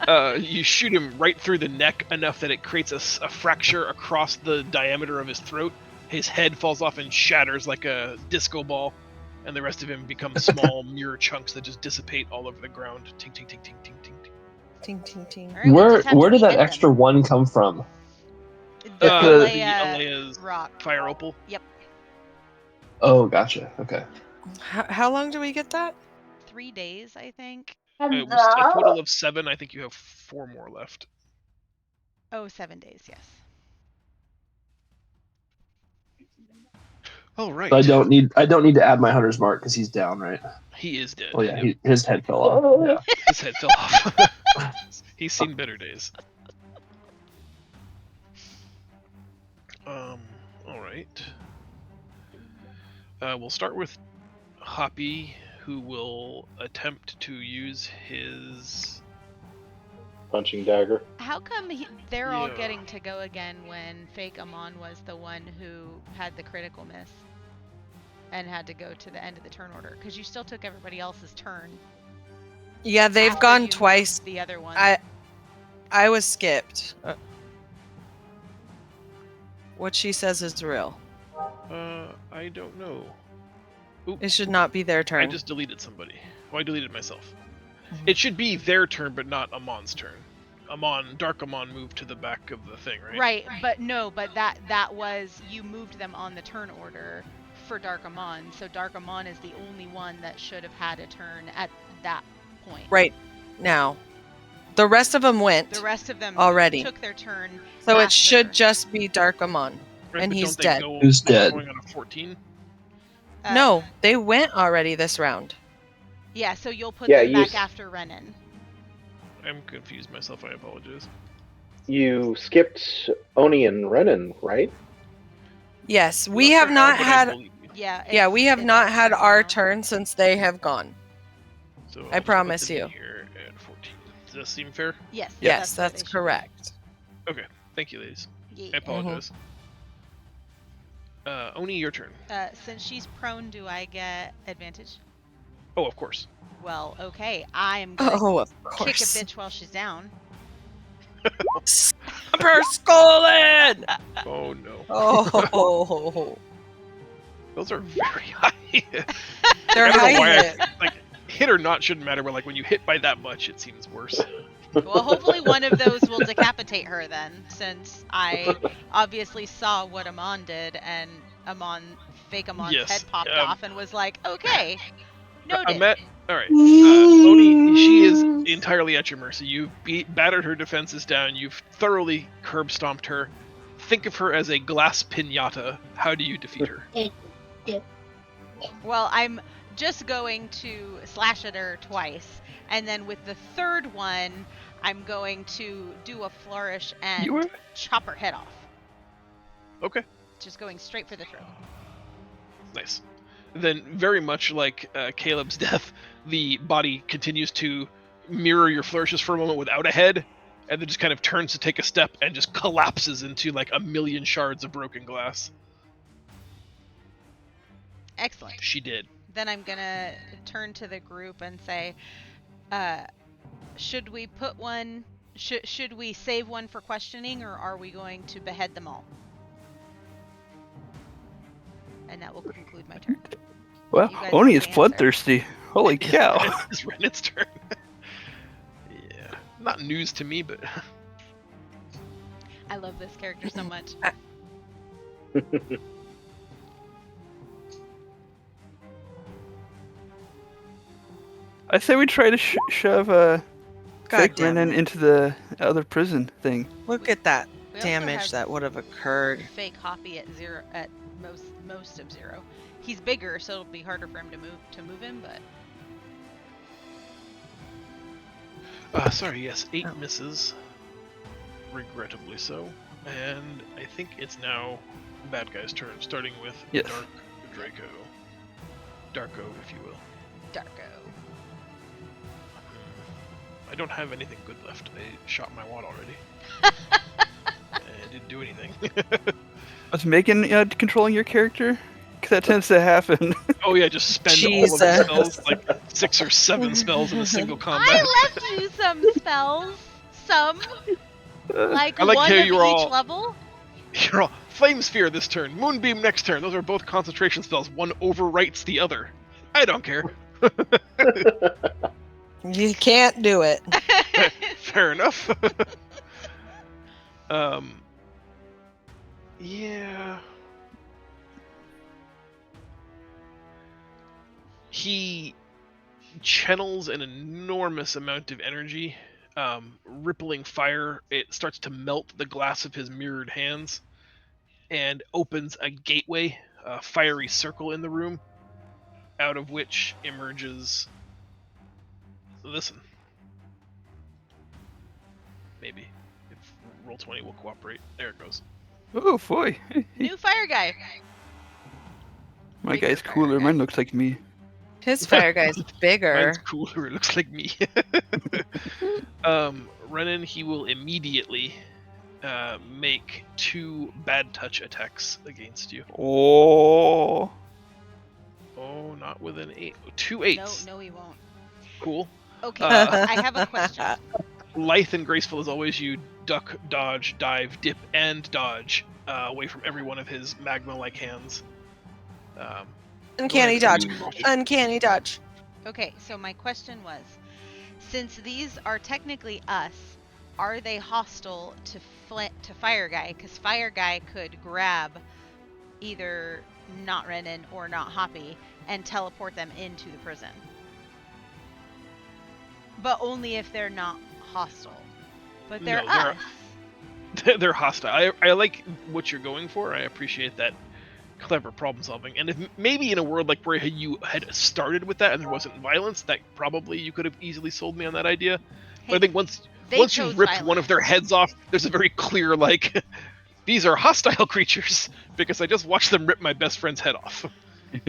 [SPEAKER 1] know.
[SPEAKER 4] You shoot him right through the neck enough that it creates a fracture across the diameter of his throat. His head falls off and shatters like a disco ball, and the rest of him becomes small mirror chunks that just dissipate all over the ground. Ting, ting, ting, ting, ting, ting, ting.
[SPEAKER 1] Ting, ting, ting.
[SPEAKER 3] All right, we'll just have
[SPEAKER 6] Where
[SPEAKER 3] to
[SPEAKER 6] did that
[SPEAKER 3] behead them.
[SPEAKER 6] extra one come from?
[SPEAKER 3] The
[SPEAKER 4] The
[SPEAKER 3] Alea
[SPEAKER 4] Alea's
[SPEAKER 3] rock.
[SPEAKER 4] fire opal.
[SPEAKER 6] Oh, gotcha. Okay.
[SPEAKER 1] How long do we get that?
[SPEAKER 3] 3 days, I think.
[SPEAKER 4] It was a total of 7. I think you have 4 more left.
[SPEAKER 3] Oh, 7 days, yes.
[SPEAKER 4] All right.
[SPEAKER 6] So I don't need to add my Hunter's Mark because he's down, right?
[SPEAKER 4] He is dead.
[SPEAKER 6] Oh yeah,
[SPEAKER 4] Yep.
[SPEAKER 6] his head fell off. Yeah.
[SPEAKER 4] His head fell off. He's seen better days. All right. We'll start with Hoppy, who will attempt to use his.
[SPEAKER 5] Punching dagger.
[SPEAKER 3] How come they're all
[SPEAKER 4] Yeah.
[SPEAKER 3] getting to go again when Fake Amon was the one who had the critical miss and had to go to the end of the turn order? Because you still took everybody else's turn.
[SPEAKER 1] Yeah, they've
[SPEAKER 3] after
[SPEAKER 1] gone
[SPEAKER 3] you
[SPEAKER 1] twice.
[SPEAKER 3] moved the other one.
[SPEAKER 1] I was skipped. What she says is real.
[SPEAKER 4] I don't know.
[SPEAKER 1] It should not be their turn.
[SPEAKER 4] I just deleted somebody. Oh, I deleted myself.
[SPEAKER 1] Mhm.
[SPEAKER 4] It should be their turn, but not Amon's turn. Dark Amon moved to the back of the thing, right?
[SPEAKER 3] Right, but no, but that was you moved them on the turn order for Dark Amon, so Dark Amon is the only one that should have had a turn at that point.
[SPEAKER 1] Right now. The rest of them went.
[SPEAKER 3] The rest of them
[SPEAKER 1] Already.
[SPEAKER 3] took their turn.
[SPEAKER 1] So it
[SPEAKER 3] after.
[SPEAKER 1] should just be Dark Amon.
[SPEAKER 4] Right,
[SPEAKER 1] And
[SPEAKER 4] but
[SPEAKER 1] he's
[SPEAKER 4] don't they
[SPEAKER 1] dead.
[SPEAKER 4] Go,
[SPEAKER 6] Who's
[SPEAKER 4] they're
[SPEAKER 6] dead?
[SPEAKER 4] Going on a 14.
[SPEAKER 1] No, they went already this round.
[SPEAKER 3] Yeah, so you'll put
[SPEAKER 5] Yeah,
[SPEAKER 3] them
[SPEAKER 5] you
[SPEAKER 3] back
[SPEAKER 5] s-
[SPEAKER 3] after Renan.
[SPEAKER 4] I'm confused myself. I apologize.
[SPEAKER 5] You skipped Oni and Renan, right?
[SPEAKER 1] Yes, we
[SPEAKER 4] Not
[SPEAKER 1] have
[SPEAKER 4] sure
[SPEAKER 1] not
[SPEAKER 4] how, but I
[SPEAKER 1] had.
[SPEAKER 4] believe you.
[SPEAKER 3] Yeah.
[SPEAKER 1] Yeah, we have not had
[SPEAKER 3] our
[SPEAKER 1] our turn since they have gone.
[SPEAKER 4] So
[SPEAKER 1] I
[SPEAKER 4] I'll just put
[SPEAKER 1] promise
[SPEAKER 4] them in
[SPEAKER 1] you.
[SPEAKER 4] Here at 14. Does that seem fair?
[SPEAKER 3] Yes.
[SPEAKER 1] Yes,
[SPEAKER 3] where
[SPEAKER 1] that's
[SPEAKER 3] they should
[SPEAKER 1] correct.
[SPEAKER 4] Thank you, ladies.
[SPEAKER 3] be.
[SPEAKER 4] I
[SPEAKER 3] Yeah.
[SPEAKER 4] apologize. Oni, your turn.
[SPEAKER 3] Since she's prone, do I get advantage?
[SPEAKER 4] Oh, of course.
[SPEAKER 3] Well, okay. I am going
[SPEAKER 1] Oh, of
[SPEAKER 3] to kick a
[SPEAKER 1] course.
[SPEAKER 3] bitch while she's down.
[SPEAKER 1] Stab her skull in!
[SPEAKER 4] Oh no.
[SPEAKER 1] Oh,
[SPEAKER 4] Those are very high.
[SPEAKER 1] they're
[SPEAKER 4] I don't know
[SPEAKER 1] high
[SPEAKER 4] why
[SPEAKER 1] hit.
[SPEAKER 4] like hit or not shouldn't matter, but like when you hit by that much, it seems worse.
[SPEAKER 3] Well, hopefully one of those will decapitate her then, since I obviously saw what Amon did, and fake Amon's
[SPEAKER 4] Yes,
[SPEAKER 3] head popped off and was like, okay, noted.
[SPEAKER 4] All right. Oni, she is entirely at your mercy. You've battered her defenses down. You've thoroughly curb stomped her. Think of her as a glass pinata. How do you defeat her?
[SPEAKER 3] Well, I'm just going to slash at her twice, and then with the third one, I'm going to do a flourish and
[SPEAKER 2] You were?
[SPEAKER 3] chop her head off.
[SPEAKER 4] Okay.
[SPEAKER 3] Just going straight for the throat.
[SPEAKER 4] Nice. Then, very much like Caleb's death, the body continues to mirror your flourishes for a moment without a head, and then just kind of turns to take a step and just collapses into like a million shards of broken glass.
[SPEAKER 3] Excellent.
[SPEAKER 4] She did.
[SPEAKER 3] Then I'm gonna turn to the group and say, should we put one? Should we save one for questioning, or are we going to behead them all? And that will conclude my turn.
[SPEAKER 2] Well,
[SPEAKER 3] You guys
[SPEAKER 2] Oni
[SPEAKER 3] have
[SPEAKER 2] is
[SPEAKER 3] to answer.
[SPEAKER 2] bloodthirsty. Holy cow.
[SPEAKER 4] It's Renan's turn. Yeah. Not news to me, but
[SPEAKER 3] I love this character so much.
[SPEAKER 2] I say we try to shove
[SPEAKER 1] God
[SPEAKER 2] fake
[SPEAKER 1] damn
[SPEAKER 2] Renan
[SPEAKER 1] it.
[SPEAKER 2] into the other prison thing.
[SPEAKER 1] Look at that
[SPEAKER 3] We also
[SPEAKER 1] damage
[SPEAKER 3] have
[SPEAKER 1] that would have occurred.
[SPEAKER 3] fake Hoppy at 0 at most of 0. He's bigger, so it'll be harder for him to move him, but
[SPEAKER 4] Sorry, yes, 8
[SPEAKER 1] Oh.
[SPEAKER 4] misses. Regrettably so. And I think it's now bad guy's turn, starting with
[SPEAKER 2] Yes.
[SPEAKER 4] Dark Draco. Darko, if you will.
[SPEAKER 3] Darko.
[SPEAKER 4] I don't have anything good left. I shot my wad already. It didn't do anything.
[SPEAKER 2] Was Megan controlling your character? Because that tends to happen.
[SPEAKER 4] Oh yeah, just spend all of the
[SPEAKER 1] Jesus.
[SPEAKER 4] spells, like 6 or 7 spells in a single combat.
[SPEAKER 3] I left you some spells. Some. Like
[SPEAKER 4] I like
[SPEAKER 3] one
[SPEAKER 4] how
[SPEAKER 3] of
[SPEAKER 4] you're
[SPEAKER 3] each
[SPEAKER 4] all-
[SPEAKER 3] level.
[SPEAKER 4] You're all Flame Sphere this turn, Moonbeam next turn. Those are both concentration spells. One overwrites the other. I don't care.
[SPEAKER 1] You can't do it.
[SPEAKER 4] Fair enough. Yeah. He channels an enormous amount of energy, rippling fire. It starts to melt the glass of his mirrored hands and opens a gateway, a fiery circle in the room, out of which emerges. Listen. Maybe. If Roll20 will cooperate. There it goes.
[SPEAKER 2] Oh boy,
[SPEAKER 3] New fire guy.
[SPEAKER 2] my
[SPEAKER 3] Bigger
[SPEAKER 2] guy's
[SPEAKER 3] fire
[SPEAKER 2] cooler.
[SPEAKER 3] guy.
[SPEAKER 2] Mine looks like me.
[SPEAKER 1] His fire guy's bigger.
[SPEAKER 4] Mine's cooler, it looks like me. Renan, he will immediately make 2 bad touch attacks against you.
[SPEAKER 2] Oh,
[SPEAKER 4] Oh, not with an 8. 2 8s.
[SPEAKER 3] No, he won't.
[SPEAKER 4] Cool.
[SPEAKER 3] Okay,
[SPEAKER 4] Uh,
[SPEAKER 3] I have a question.
[SPEAKER 4] Lithe and graceful as always, you duck, dodge, dive, dip, and dodge away from every one of his magma-like hands.
[SPEAKER 1] Uncanny
[SPEAKER 4] Go ahead,
[SPEAKER 1] dodge.
[SPEAKER 4] please.
[SPEAKER 1] Uncanny dodge.
[SPEAKER 3] Okay, so my question was, since these are technically us, are they hostile to Fire Guy? Because Fire Guy could grab either not Renan or not Hoppy and teleport them into the prison. But only if they're not hostile. But they're
[SPEAKER 4] No, they're-
[SPEAKER 3] us.
[SPEAKER 4] They're hostile. I like what you're going for. I appreciate that clever problem solving. And if maybe in a world like where you had started with that and there wasn't violence, that probably you could have easily sold me on that idea. But I think once
[SPEAKER 3] They
[SPEAKER 4] you
[SPEAKER 3] chose
[SPEAKER 4] ripped one of
[SPEAKER 3] violence.
[SPEAKER 4] their heads off, there's a very clear like these are hostile creatures because I just watched them rip my best friend's head off.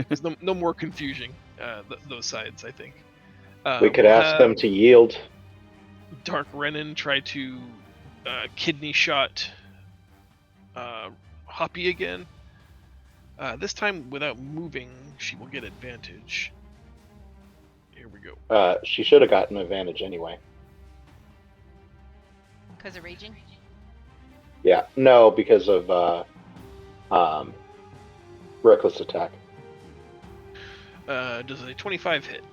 [SPEAKER 4] There's no more confusing those sides, I think.
[SPEAKER 5] We could
[SPEAKER 4] we'll
[SPEAKER 5] ask
[SPEAKER 4] have
[SPEAKER 5] them to yield.
[SPEAKER 4] Dark Renan try to kidney shot Hoppy again. This time without moving, she will get advantage. Here we go.
[SPEAKER 5] She should have gotten advantage anyway.
[SPEAKER 3] Because of raging?
[SPEAKER 5] Yeah, no, because of reckless attack.
[SPEAKER 4] Does a 25 hit?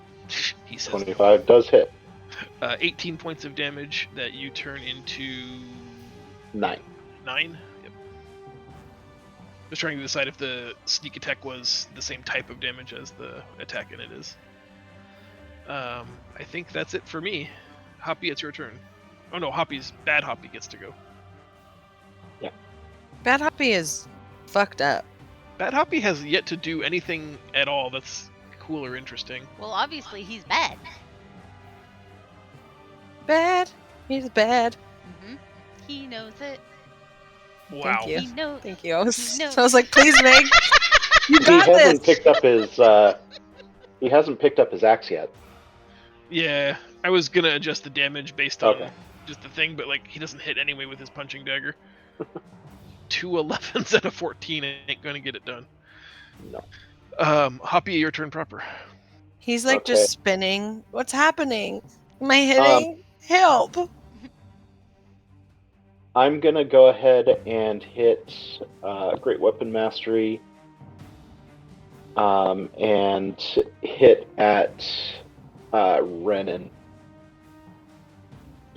[SPEAKER 4] He says.
[SPEAKER 5] 25 does hit.
[SPEAKER 4] 18 points of damage that you turn into
[SPEAKER 5] 9.
[SPEAKER 4] 9. Yep. Just trying to decide if the sneak attack was the same type of damage as the attack, and it is. I think that's it for me. Hoppy, it's your turn. Oh no, Bad Hoppy gets to go.
[SPEAKER 1] Bad Hoppy is fucked up.
[SPEAKER 4] Bad Hoppy has yet to do anything at all that's cool or interesting.
[SPEAKER 3] Well, obviously he's bad.
[SPEAKER 1] Bad. He's bad.
[SPEAKER 3] Hmm. He knows it.
[SPEAKER 4] Wow.
[SPEAKER 1] you.
[SPEAKER 3] He knows.
[SPEAKER 1] Thank you. I was,
[SPEAKER 3] No.
[SPEAKER 1] I was like, please, Meg. You
[SPEAKER 5] He
[SPEAKER 1] got
[SPEAKER 5] hasn't
[SPEAKER 1] this.
[SPEAKER 5] picked up his. He hasn't picked up his axe yet.
[SPEAKER 4] Yeah, I was gonna adjust the damage based on
[SPEAKER 5] Okay.
[SPEAKER 4] just the thing, but like he doesn't hit anyway with his punching dagger. 2 11s and a 14 ain't gonna get it done.
[SPEAKER 5] No.
[SPEAKER 4] Hoppy, your turn proper.
[SPEAKER 1] He's like
[SPEAKER 5] Okay.
[SPEAKER 1] just spinning. What's happening? Am I hitting? Help.
[SPEAKER 5] I'm gonna go ahead and hit Great Weapon Mastery, and hit at Renan.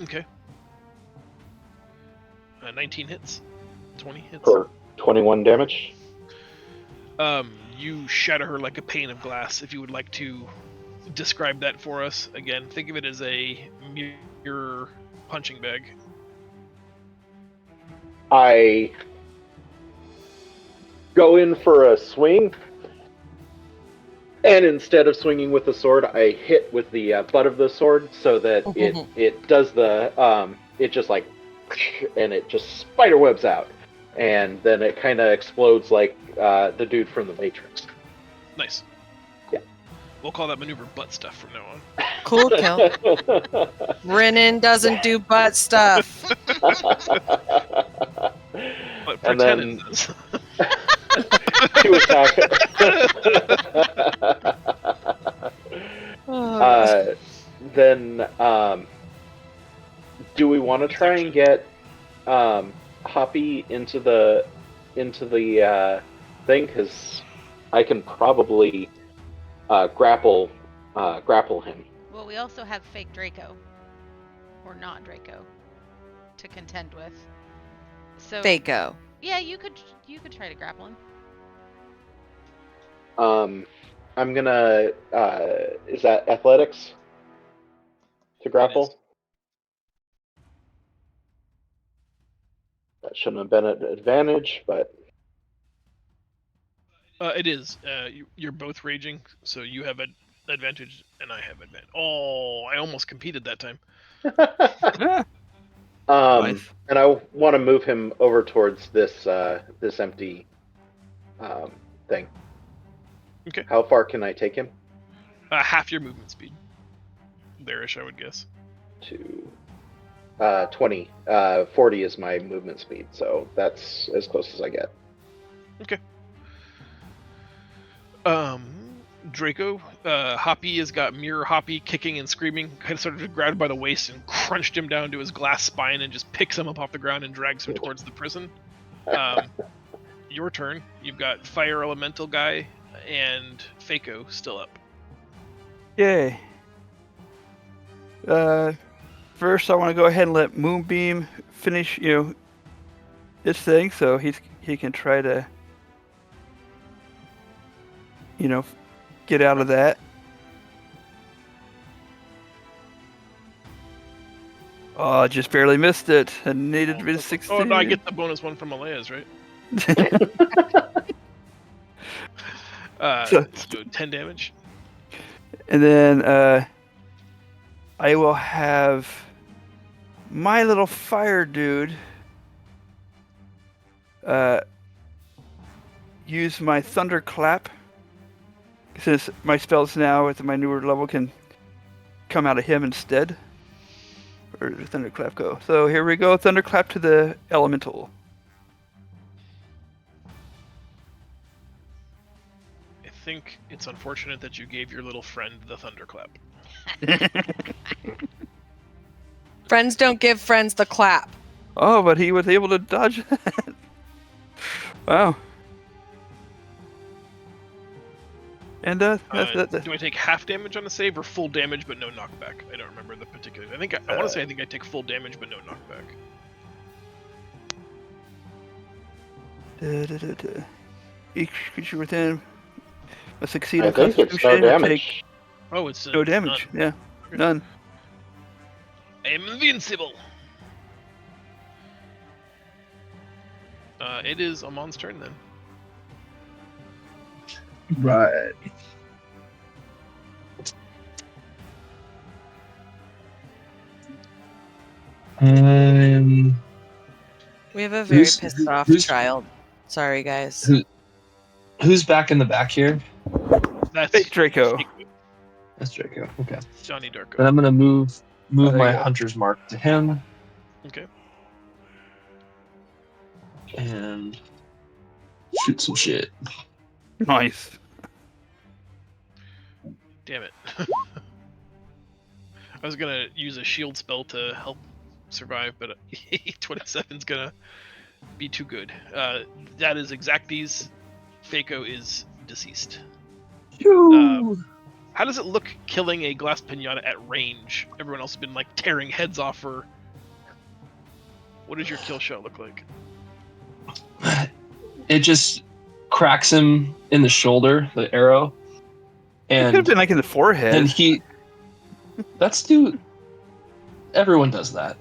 [SPEAKER 4] Okay. 19 hits. 20 hits.
[SPEAKER 5] For 21 damage.
[SPEAKER 4] You shatter her like a pane of glass. If you would like to describe that for us again, think of it as a mirror punching bag.
[SPEAKER 5] I go in for a swing, and instead of swinging with the sword, I hit with the butt of the sword so that it does the it just like, and it just spider webs out, and then it kind of explodes like the dude from the Matrix.
[SPEAKER 4] Nice.
[SPEAKER 5] Yeah.
[SPEAKER 4] We'll call that maneuver butt stuff from now on.
[SPEAKER 1] Cool kill. Renan doesn't do butt stuff.
[SPEAKER 4] But
[SPEAKER 5] And
[SPEAKER 4] pretend
[SPEAKER 5] then-
[SPEAKER 4] it does.
[SPEAKER 5] To attack. Then, do we want to try and get Hoppy into the thing? Because I can probably grapple him.
[SPEAKER 3] Well, we also have fake Draco, or not Draco, to contend with. So
[SPEAKER 1] Fako.
[SPEAKER 3] yeah, you could try to grapple him.
[SPEAKER 5] I'm gonna. Is that athletics to grapple? That shouldn't have been an advantage, but
[SPEAKER 4] It is. You're both raging, so you have an advantage, and I have advantage. Oh, I almost competed that time.
[SPEAKER 2] Nice.
[SPEAKER 5] and I want to move him over towards this empty thing.
[SPEAKER 4] Okay.
[SPEAKER 5] How far can I take him?
[SPEAKER 4] Half your movement speed. There-ish, I would guess.
[SPEAKER 5] To 20. 40 is my movement speed, so that's as close as I get.
[SPEAKER 4] Draco, Hoppy has got Mirror Hoppy kicking and screaming, kind of sort of grabbed by the waist and crunched him down to his glass spine and just picks him up off the ground and drags him towards the prison. Your turn. You've got Fire Elemental guy and Fako still up.
[SPEAKER 2] Yay. First, I want to go ahead and let Moonbeam finish, his thing, so he can try to, get out of that. Oh, I just barely missed it. I needed to be 16.
[SPEAKER 4] Oh, no, I get the bonus one from Alea's, right? So 10 damage.
[SPEAKER 2] And then I will have my little fire dude use my thunderclap, since my spells now at my newer level can come out of him instead. Where did the thunderclap go? So here we go, thunderclap to the elemental.
[SPEAKER 4] I think it's unfortunate that you gave your little friend the thunderclap.
[SPEAKER 1] Friends don't give friends the clap.
[SPEAKER 2] Oh, but he was able to dodge that. Wow. And
[SPEAKER 4] Do I take half damage on a save or full damage but no knockback? I don't remember the particulars. I think I want to say I think I take full damage but no knockback.
[SPEAKER 2] Each creature within a succeed
[SPEAKER 5] I
[SPEAKER 2] on
[SPEAKER 5] think it's no
[SPEAKER 2] Constitution
[SPEAKER 5] damage.
[SPEAKER 2] take
[SPEAKER 4] Oh, it's
[SPEAKER 2] no damage.
[SPEAKER 4] None.
[SPEAKER 2] Yeah, none.
[SPEAKER 4] I am invincible. It is Amon's turn then.
[SPEAKER 6] Right.
[SPEAKER 1] We have a very
[SPEAKER 6] Who's-
[SPEAKER 1] pissed off
[SPEAKER 6] who's-
[SPEAKER 1] child. Sorry, guys.
[SPEAKER 6] Who's back in the back here?
[SPEAKER 4] That's
[SPEAKER 2] Hey, Draco.
[SPEAKER 6] That's Draco. Okay.
[SPEAKER 4] Johnny Darko.
[SPEAKER 6] Then I'm gonna move
[SPEAKER 2] there
[SPEAKER 6] my
[SPEAKER 2] you go.
[SPEAKER 6] hunter's mark to him
[SPEAKER 4] Okay.
[SPEAKER 6] and shoot some shit.
[SPEAKER 2] Nice.
[SPEAKER 4] Damn it. I was gonna use a shield spell to help survive, but 27's gonna be too good. That is Exacties. Fako is deceased. How does it look killing a glass pinata at range? Everyone else has been like tearing heads off her. What does your kill shot look like?
[SPEAKER 6] It just cracks him in the shoulder, the arrow,
[SPEAKER 2] It could have
[SPEAKER 6] and
[SPEAKER 2] been like in the forehead.
[SPEAKER 6] then he. That's too. Everyone does that.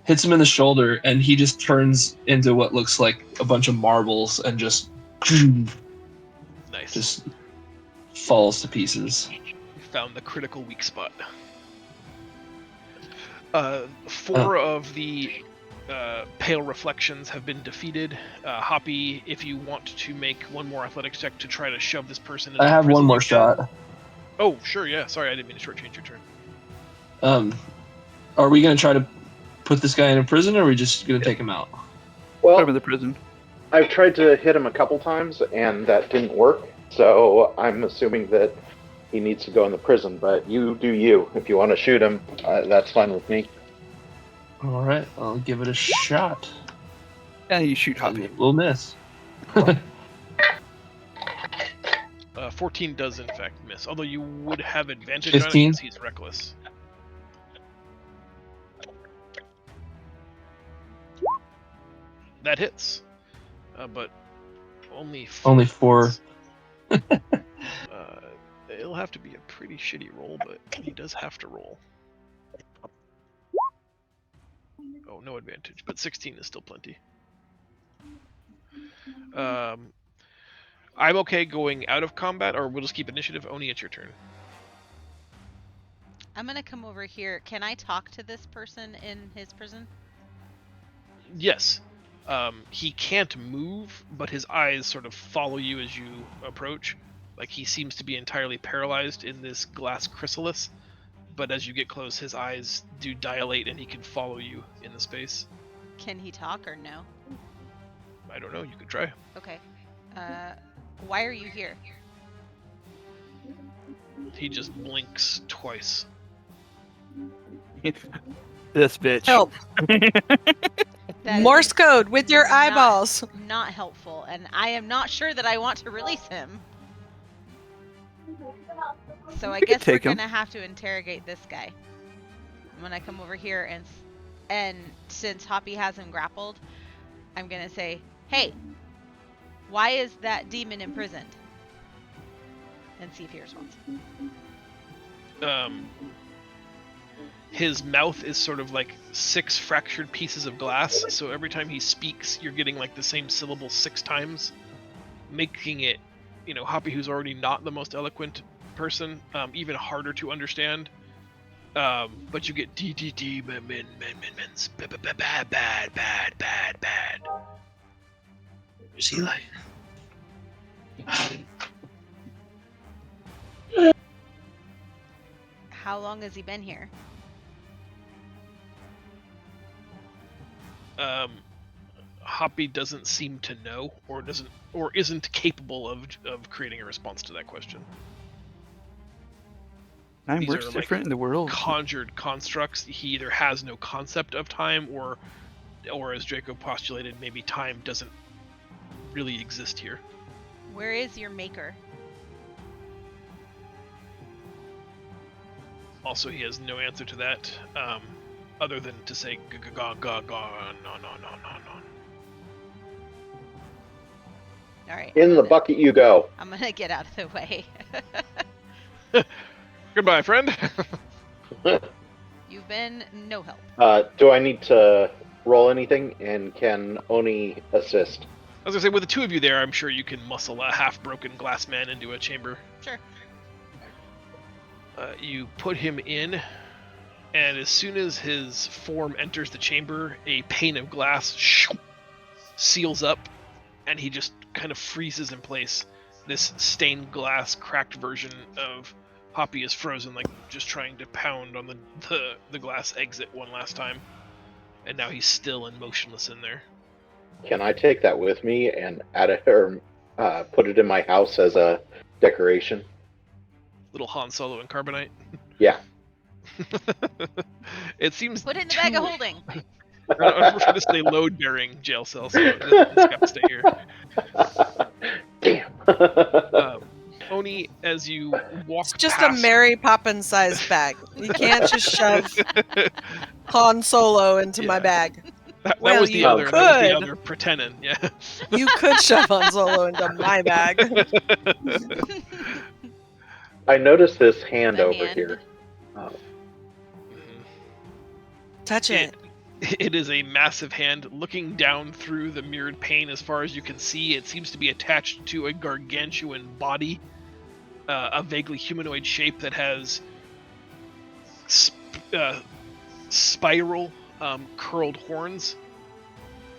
[SPEAKER 6] Hits him in the shoulder, and he just turns into what looks like a bunch of marbles, and just
[SPEAKER 4] Nice.
[SPEAKER 6] falls to pieces.
[SPEAKER 4] You found the critical weak spot. 4 of the pale reflections have been defeated. Hoppy, if you want to make one more athletics check to try to shove this person into
[SPEAKER 6] I
[SPEAKER 4] the
[SPEAKER 6] have
[SPEAKER 4] prison,
[SPEAKER 6] one more
[SPEAKER 4] you can.
[SPEAKER 6] shot.
[SPEAKER 4] Oh, sure, yeah. Sorry, I didn't mean to shortchange your turn.
[SPEAKER 6] Are we gonna try to put this guy in a prison, or are we just gonna take him out?
[SPEAKER 2] Put him
[SPEAKER 5] Well,
[SPEAKER 2] in the prison.
[SPEAKER 5] I've tried to hit him a couple times, and that didn't work. So I'm assuming that he needs to go in the prison. But you do you. If you want to shoot him, that's fine with me.
[SPEAKER 6] All right, I'll give it a shot.
[SPEAKER 2] And you shoot Hoppy.
[SPEAKER 6] We'll miss.
[SPEAKER 4] 14 does in fact miss, although you would have advantage on it
[SPEAKER 6] 15?
[SPEAKER 4] because he's reckless. That hits, but only 4.
[SPEAKER 6] Only 4.
[SPEAKER 4] It'll have to be a pretty shitty roll, but he does have to roll. Oh, no advantage, but 16 is still plenty. I'm okay going out of combat, or we'll just keep initiative. Oni, it's your turn.
[SPEAKER 3] I'm gonna come over here. Can I talk to this person in his prison?
[SPEAKER 4] Yes. He can't move, but his eyes sort of follow you as you approach. Like he seems to be entirely paralyzed in this glass chrysalis, but as you get close, his eyes do dilate and he can follow you in the space.
[SPEAKER 3] Can he talk or no?
[SPEAKER 4] I don't know, you could try.
[SPEAKER 3] Okay. Why are you here?
[SPEAKER 4] He just blinks twice.
[SPEAKER 2] This bitch.
[SPEAKER 1] Help.
[SPEAKER 3] That
[SPEAKER 1] Morse
[SPEAKER 3] is
[SPEAKER 1] code with your
[SPEAKER 3] not-
[SPEAKER 1] eyeballs.
[SPEAKER 3] Not helpful, and I am not sure that I want to release him. So I
[SPEAKER 2] could
[SPEAKER 3] guess we're
[SPEAKER 2] take him.
[SPEAKER 3] gonna have to interrogate this guy. I'm gonna come over here and since Hoppy has him grappled, I'm gonna say, "Hey, why is that demon imprisoned?" And see if he responds.
[SPEAKER 4] His mouth is sort of like 6 fractured pieces of glass, so every time he speaks, you're getting like the same syllable 6 times, making it, Hoppy, who's already not the most eloquent person, even harder to understand. But you get D, men's, bad.
[SPEAKER 6] Where's Eli?
[SPEAKER 3] How long has he been here?
[SPEAKER 4] Hoppy doesn't seem to know, or isn't capable of creating a response to that question.
[SPEAKER 2] Time
[SPEAKER 4] These
[SPEAKER 2] works
[SPEAKER 4] are,
[SPEAKER 2] different in the world.
[SPEAKER 4] Conjured constructs. He either has no concept of time, or as Draco postulated, maybe time doesn't really exist here.
[SPEAKER 3] Where is your maker?
[SPEAKER 4] Also, he has no answer to that, other than to say no.
[SPEAKER 3] All right.
[SPEAKER 5] In the bucket you go.
[SPEAKER 3] I'm gonna get out of the way.
[SPEAKER 4] Goodbye, friend.
[SPEAKER 3] You've been no help.
[SPEAKER 5] Do I need to roll anything? And can Oni assist?
[SPEAKER 4] I was gonna say, with the 2 of you there, I'm sure you can muscle a half-broken glass man into a chamber.
[SPEAKER 3] Sure.
[SPEAKER 4] You put him in, and as soon as his form enters the chamber, a pane of glass seals up, and he just kind of freezes in place. This stained glass, cracked version of Hoppy is frozen, like just trying to pound on the glass exit one last time. And now he's still and motionless in there.
[SPEAKER 5] Can I take that with me and add it or put it in my house as a decoration?
[SPEAKER 4] Little Han Solo and Carbonite.
[SPEAKER 5] Yeah.
[SPEAKER 4] It seems
[SPEAKER 3] Put it in the bag of holding.
[SPEAKER 4] I'm trying to stay load-bearing jail cell, so it's got to stay here.
[SPEAKER 5] Damn.
[SPEAKER 4] Oni, as you walk
[SPEAKER 1] It's just
[SPEAKER 4] past...
[SPEAKER 1] a Mary Poppins sized bag. You can't just shove. Han Solo into my
[SPEAKER 4] Yeah.
[SPEAKER 1] bag.
[SPEAKER 4] That
[SPEAKER 1] Well,
[SPEAKER 4] was the
[SPEAKER 1] you
[SPEAKER 4] other. That was the
[SPEAKER 1] could.
[SPEAKER 4] other pretending. Yeah.
[SPEAKER 1] You could shove Han Solo into my bag.
[SPEAKER 5] I noticed this hand
[SPEAKER 3] The
[SPEAKER 5] over
[SPEAKER 3] hand.
[SPEAKER 5] here.
[SPEAKER 4] Mhm.
[SPEAKER 1] Touch it.
[SPEAKER 4] It is a massive hand looking down through the mirrored pane as far as you can see. It seems to be attached to a gargantuan body, a vaguely humanoid shape that has spiral curled horns,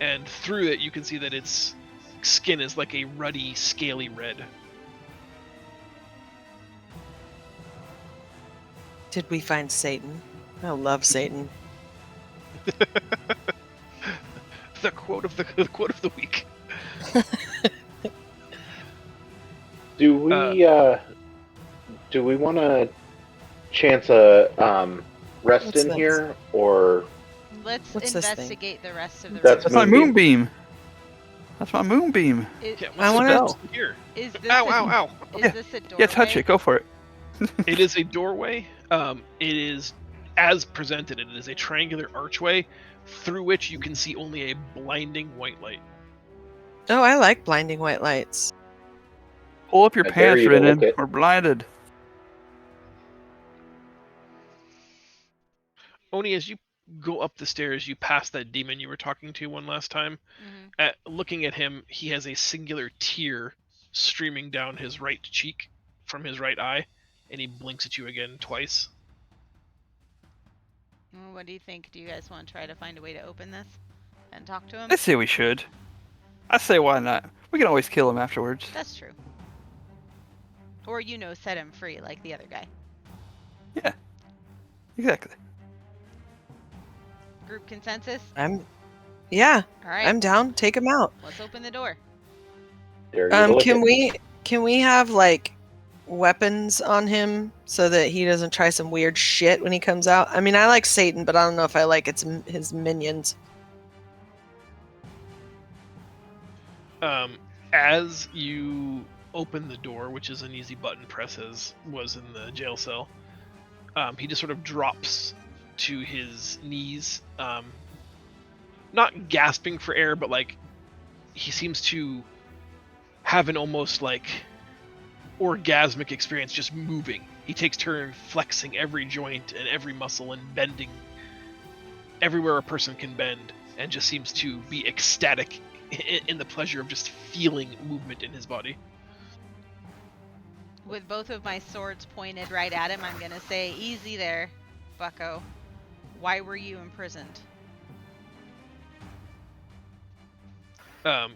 [SPEAKER 4] and through it you can see that its skin is like a ruddy, scaly red.
[SPEAKER 1] Did we find Satan? I love Satan.
[SPEAKER 4] The quote of the week.
[SPEAKER 5] Do we want to chance a rest
[SPEAKER 1] What's
[SPEAKER 5] in
[SPEAKER 1] this?
[SPEAKER 5] here, or
[SPEAKER 3] Let's
[SPEAKER 1] What's this thing?
[SPEAKER 3] investigate the rest of the
[SPEAKER 5] That's
[SPEAKER 2] That's
[SPEAKER 3] room.
[SPEAKER 2] my moonbeam. That's my moonbeam.
[SPEAKER 3] Is,
[SPEAKER 4] Yeah,
[SPEAKER 1] I
[SPEAKER 4] what's
[SPEAKER 1] wanna-
[SPEAKER 4] the spell here?
[SPEAKER 3] is this
[SPEAKER 4] Ow!
[SPEAKER 3] a,
[SPEAKER 4] Ow! Ow!
[SPEAKER 3] Is this a doorway?
[SPEAKER 2] Yeah, touch it. Go for it.
[SPEAKER 4] It is a doorway. It is, as presented, it is a triangular archway through which you can see only a blinding white light.
[SPEAKER 1] Oh, I like blinding white lights.
[SPEAKER 2] Pull up your
[SPEAKER 5] I dare
[SPEAKER 2] pants,
[SPEAKER 5] you to
[SPEAKER 2] Renan.
[SPEAKER 5] look it.
[SPEAKER 2] We're blinded.
[SPEAKER 4] Oni, as you go up the stairs, you pass that demon you were talking to one last time.
[SPEAKER 3] Mhm.
[SPEAKER 4] Looking at him, he has a singular tear streaming down his right cheek from his right eye, and he blinks at you again twice.
[SPEAKER 3] Well, what do you think? Do you guys want to try to find a way to open this and talk to him?
[SPEAKER 2] I say we should. I say why not? We can always kill him afterwards.
[SPEAKER 3] That's true. Or set him free like the other guy.
[SPEAKER 2] Exactly.
[SPEAKER 3] Group consensus.
[SPEAKER 1] Yeah,
[SPEAKER 3] All right.
[SPEAKER 1] I'm down. Take him out.
[SPEAKER 3] Let's open the door.
[SPEAKER 5] dare you to look
[SPEAKER 1] Can
[SPEAKER 5] it?
[SPEAKER 1] we have like weapons on him so that he doesn't try some weird shit when he comes out? I mean, I like Satan, but I don't know if I like his minions.
[SPEAKER 4] As you open the door, which is an easy button press as was in the jail cell, he just sort of drops to his knees, not gasping for air, but like he seems to have an almost like orgasmic experience just moving. He takes turn flexing every joint and every muscle and bending everywhere a person can bend, and just seems to be ecstatic in the pleasure of just feeling movement in his body.
[SPEAKER 3] With both of my swords pointed right at him, I'm going to say, easy there, bucko. Why were you imprisoned?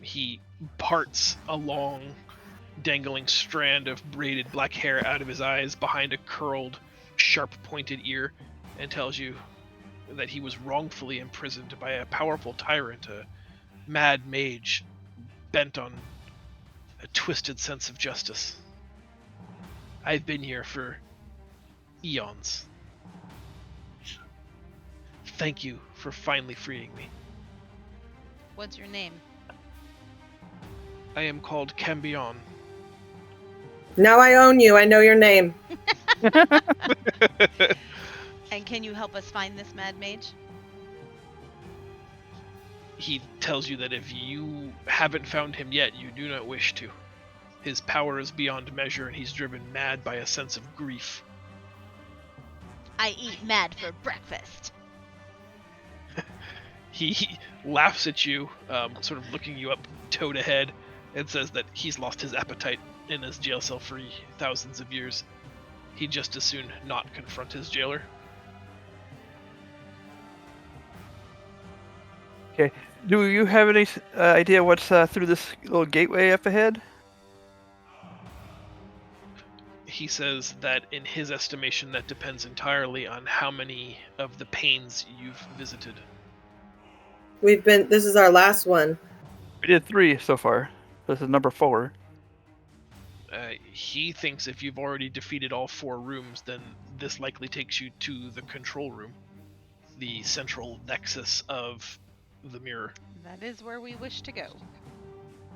[SPEAKER 4] He parts a long, dangling strand of braided black hair out of his eyes behind a curled, sharp-pointed ear, and tells you that he was wrongfully imprisoned by a powerful tyrant, a mad mage bent on a twisted sense of justice. I've been here for eons. Thank you for finally freeing me.
[SPEAKER 3] What's your name?
[SPEAKER 4] I am called Cambion.
[SPEAKER 1] Now I own you. I know your name.
[SPEAKER 3] And can you help us find this mad mage?
[SPEAKER 4] He tells you that if you haven't found him yet, you do not wish to. His power is beyond measure, and he's driven mad by a sense of grief.
[SPEAKER 3] I eat mad for breakfast.
[SPEAKER 4] He laughs at you, sort of looking you up toe to head, and says that he's lost his appetite in his jail cell for thousands of years. He'd just as soon not confront his jailer.
[SPEAKER 2] Do you have any idea what's through this little gateway up ahead?
[SPEAKER 4] He says that in his estimation that depends entirely on how many of the panes you've visited.
[SPEAKER 1] This is our last one.
[SPEAKER 2] We did 3 so far. This is number 4.
[SPEAKER 4] He thinks if you've already defeated all 4 rooms, then this likely takes you to the control room, the central nexus of the mirror.
[SPEAKER 3] That is where we wish to go.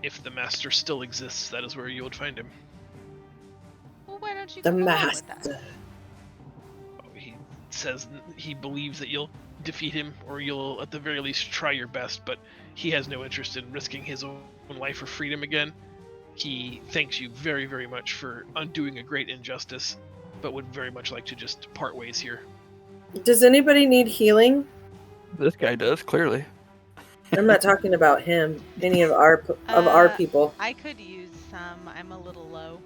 [SPEAKER 4] If the master still exists, that is where you would find him.
[SPEAKER 3] Well, why don't you
[SPEAKER 1] The
[SPEAKER 3] come along with
[SPEAKER 1] master.
[SPEAKER 3] that?
[SPEAKER 4] He says he believes that you'll defeat him, or you'll at the very least try your best, but he has no interest in risking his own life for freedom again. He thanks you very, very much for undoing a great injustice, but would very much like to just part ways here.
[SPEAKER 7] Does anybody need healing?
[SPEAKER 2] This guy does, clearly.
[SPEAKER 7] I'm not talking about him. Any of our people.
[SPEAKER 3] I could use some. I'm a little low.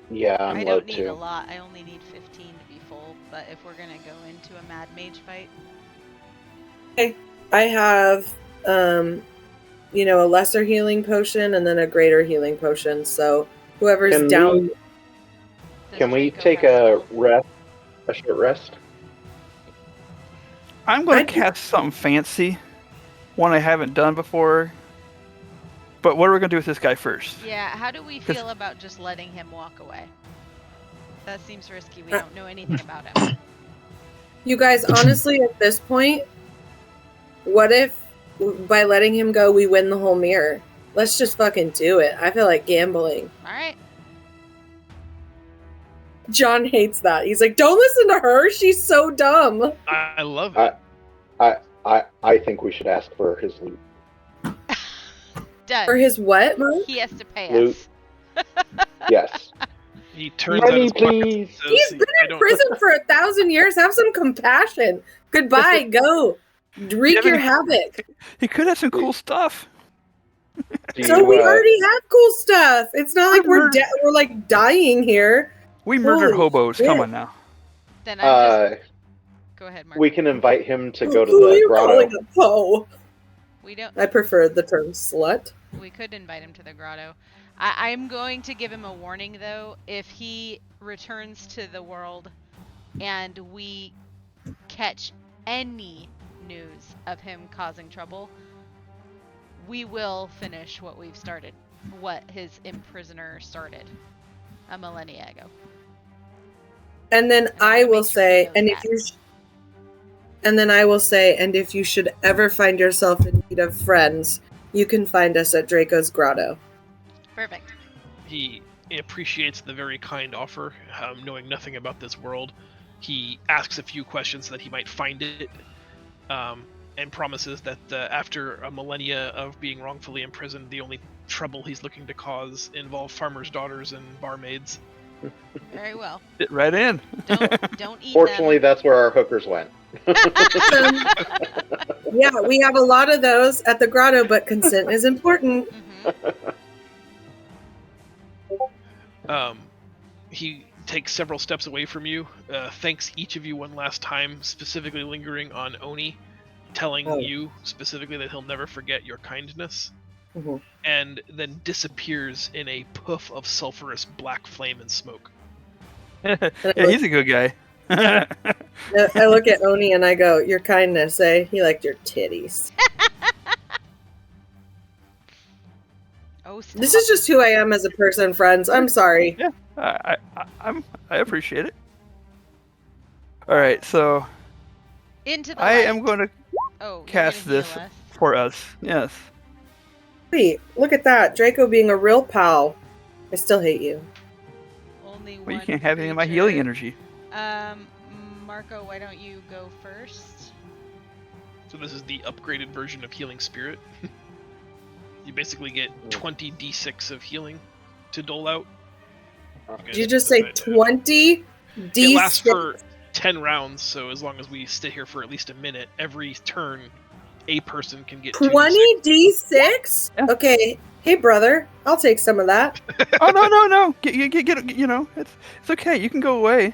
[SPEAKER 5] Yeah,
[SPEAKER 3] I
[SPEAKER 5] I'm low
[SPEAKER 3] don't need a
[SPEAKER 5] too.
[SPEAKER 3] lot. I only need 15 to be full. But if we're gonna go into a mad mage fight,
[SPEAKER 7] I have, a lesser healing potion and then a greater healing potion. So whoever's
[SPEAKER 5] Can
[SPEAKER 7] down.
[SPEAKER 5] we-
[SPEAKER 3] does
[SPEAKER 5] Can we
[SPEAKER 3] Draco
[SPEAKER 5] take
[SPEAKER 3] have
[SPEAKER 5] a
[SPEAKER 3] both?
[SPEAKER 5] rest? A short rest?
[SPEAKER 2] I'm going
[SPEAKER 7] I-
[SPEAKER 2] to cast something fancy, one I haven't done before. But what are we going to do with this guy first?
[SPEAKER 3] Yeah. How do we
[SPEAKER 2] 'Cause-
[SPEAKER 3] feel about just letting him walk away? That seems risky. We
[SPEAKER 7] Uh,
[SPEAKER 3] don't know anything about him.
[SPEAKER 7] You guys, honestly, at this point, what if by letting him go, we win the whole mirror? Let's just fucking do it. I feel like gambling.
[SPEAKER 3] All right.
[SPEAKER 7] John hates that. He's like, don't listen to her. She's so dumb.
[SPEAKER 4] I love it.
[SPEAKER 5] I think we should ask for his loot.
[SPEAKER 3] Done.
[SPEAKER 7] For his what, Mom?
[SPEAKER 3] He has to pay
[SPEAKER 5] Loot.
[SPEAKER 3] us.
[SPEAKER 5] Yes.
[SPEAKER 4] He turns out
[SPEAKER 5] Money,
[SPEAKER 4] his pockets and
[SPEAKER 5] please.
[SPEAKER 4] says,
[SPEAKER 7] He's been
[SPEAKER 4] "I
[SPEAKER 7] in
[SPEAKER 4] don't-
[SPEAKER 7] prison for 1,000 years. Have some compassion. Goodbye. Go. Wreak
[SPEAKER 2] Devin-
[SPEAKER 7] your havoc.
[SPEAKER 2] He could have some cool stuff.
[SPEAKER 5] Do
[SPEAKER 7] So
[SPEAKER 5] you,
[SPEAKER 7] we already have cool stuff. It's not like we're like dying here.
[SPEAKER 2] We murdered
[SPEAKER 7] Holy
[SPEAKER 2] hobos.
[SPEAKER 7] shit.
[SPEAKER 2] Come on now.
[SPEAKER 3] Then I'm just. Go ahead, Mark.
[SPEAKER 5] we can invite him to go to
[SPEAKER 7] Who are
[SPEAKER 5] the
[SPEAKER 7] you
[SPEAKER 5] grotto.
[SPEAKER 7] calling a Poe?
[SPEAKER 3] We don't.
[SPEAKER 7] I prefer the term slut.
[SPEAKER 3] We could invite him to the grotto. I'm going to give him a warning, though. If he returns to the world and we catch any news of him causing trouble, we will finish what we've started, what his imprisoner started a millennia ago.
[SPEAKER 7] And then
[SPEAKER 3] I
[SPEAKER 7] I
[SPEAKER 3] wanna
[SPEAKER 7] will
[SPEAKER 3] make sure
[SPEAKER 7] say,
[SPEAKER 3] he knows
[SPEAKER 7] and if
[SPEAKER 3] that.
[SPEAKER 7] you, and then I will say, and if you should ever find yourself in need of friends, you can find us at Draco's Grotto.
[SPEAKER 3] Perfect.
[SPEAKER 4] He appreciates the very kind offer, knowing nothing about this world. He asks a few questions so that he might find it, and promises that after a millennia of being wrongfully imprisoned, the only trouble he's looking to cause involve farmers' daughters and barmaids.
[SPEAKER 3] Very well.
[SPEAKER 2] Fit right in.
[SPEAKER 3] Don't eat
[SPEAKER 5] Fortunately,
[SPEAKER 3] them.
[SPEAKER 5] that's where our hookers went.
[SPEAKER 7] Yeah, we have a lot of those at the grotto, but consent is important.
[SPEAKER 4] He takes several steps away from you, thanks each of you one last time, specifically lingering on Oni, telling
[SPEAKER 7] Oh.
[SPEAKER 4] you specifically that he'll never forget your kindness,
[SPEAKER 7] Mhm.
[SPEAKER 4] and then disappears in a puff of sulfurous black flame and smoke.
[SPEAKER 2] Yeah, he's a good guy.
[SPEAKER 7] I look at Oni and I go, your kindness, eh? He liked your titties.
[SPEAKER 3] Oh, stop.
[SPEAKER 7] This is just who I am as a person, friends. I'm sorry.
[SPEAKER 2] I appreciate it. All right, so
[SPEAKER 3] Into the
[SPEAKER 2] I
[SPEAKER 3] light.
[SPEAKER 2] am going to
[SPEAKER 3] Oh, you're
[SPEAKER 2] cast
[SPEAKER 3] gonna heal
[SPEAKER 2] this
[SPEAKER 3] us.
[SPEAKER 2] for us. Yes.
[SPEAKER 7] Wait, look at that. Draco being a real pal. I still hate you.
[SPEAKER 3] Only
[SPEAKER 2] Well, you
[SPEAKER 3] one
[SPEAKER 2] can't have any of my healing
[SPEAKER 3] creature.
[SPEAKER 2] energy.
[SPEAKER 3] Marco, why don't you go first?
[SPEAKER 4] So this is the upgraded version of Healing Spirit. You basically get 20 d6 of healing to dole out.
[SPEAKER 7] Did you just say 20
[SPEAKER 4] It lasts
[SPEAKER 7] D6?
[SPEAKER 4] for 10 rounds, so as long as we sit here for at least a minute, every turn a person can get
[SPEAKER 7] 20 D6?
[SPEAKER 2] Yeah.
[SPEAKER 7] Okay. Hey, brother. I'll take some of that.
[SPEAKER 2] Oh no! Get you know, it's okay. You can go away.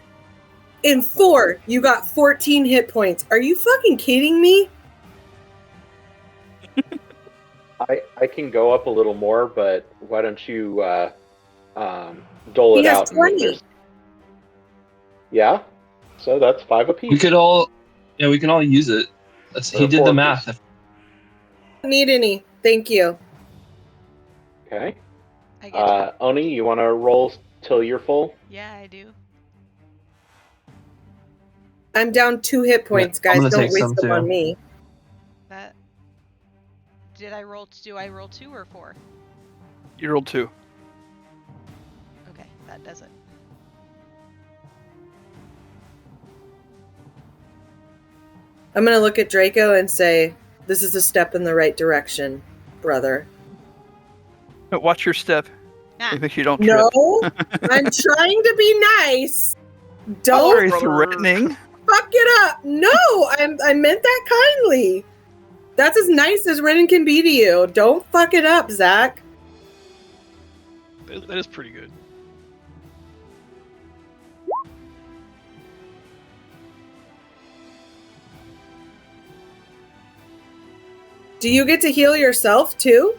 [SPEAKER 7] In 4, you got 14 hit points. Are you fucking kidding me?
[SPEAKER 5] I can go up a little more, but why don't you dole
[SPEAKER 7] He
[SPEAKER 5] it
[SPEAKER 7] has
[SPEAKER 5] out?
[SPEAKER 7] 20.
[SPEAKER 5] Yeah, so that's 5 apiece.
[SPEAKER 6] We can all use it. He did the
[SPEAKER 5] Four
[SPEAKER 6] math.
[SPEAKER 7] Don't need any. Thank you.
[SPEAKER 5] Okay.
[SPEAKER 3] I get
[SPEAKER 5] Oni, you want to roll till you're full?
[SPEAKER 3] Yeah, I do.
[SPEAKER 7] I'm down 2 hit points,
[SPEAKER 6] I'm
[SPEAKER 7] guys.
[SPEAKER 6] gonna
[SPEAKER 7] Don't
[SPEAKER 6] take
[SPEAKER 7] waste
[SPEAKER 6] some,
[SPEAKER 7] them
[SPEAKER 6] too.
[SPEAKER 7] on me.
[SPEAKER 3] That. Do I roll 2 or 4?
[SPEAKER 2] You rolled 2.
[SPEAKER 3] Okay, that does it.
[SPEAKER 7] I'm gonna look at Draco and say, "This is a step in the right direction, brother."
[SPEAKER 2] But watch your step.
[SPEAKER 3] Ah.
[SPEAKER 2] Make sure you don't trip.
[SPEAKER 7] No, I'm trying to be nice. Don't
[SPEAKER 2] Very
[SPEAKER 4] brother.
[SPEAKER 2] threatening.
[SPEAKER 7] fuck it up. No, I meant that kindly. That's as nice as Renan can be to you. Don't fuck it up, Zach.
[SPEAKER 4] That is pretty good.
[SPEAKER 7] Do you get to heal yourself too?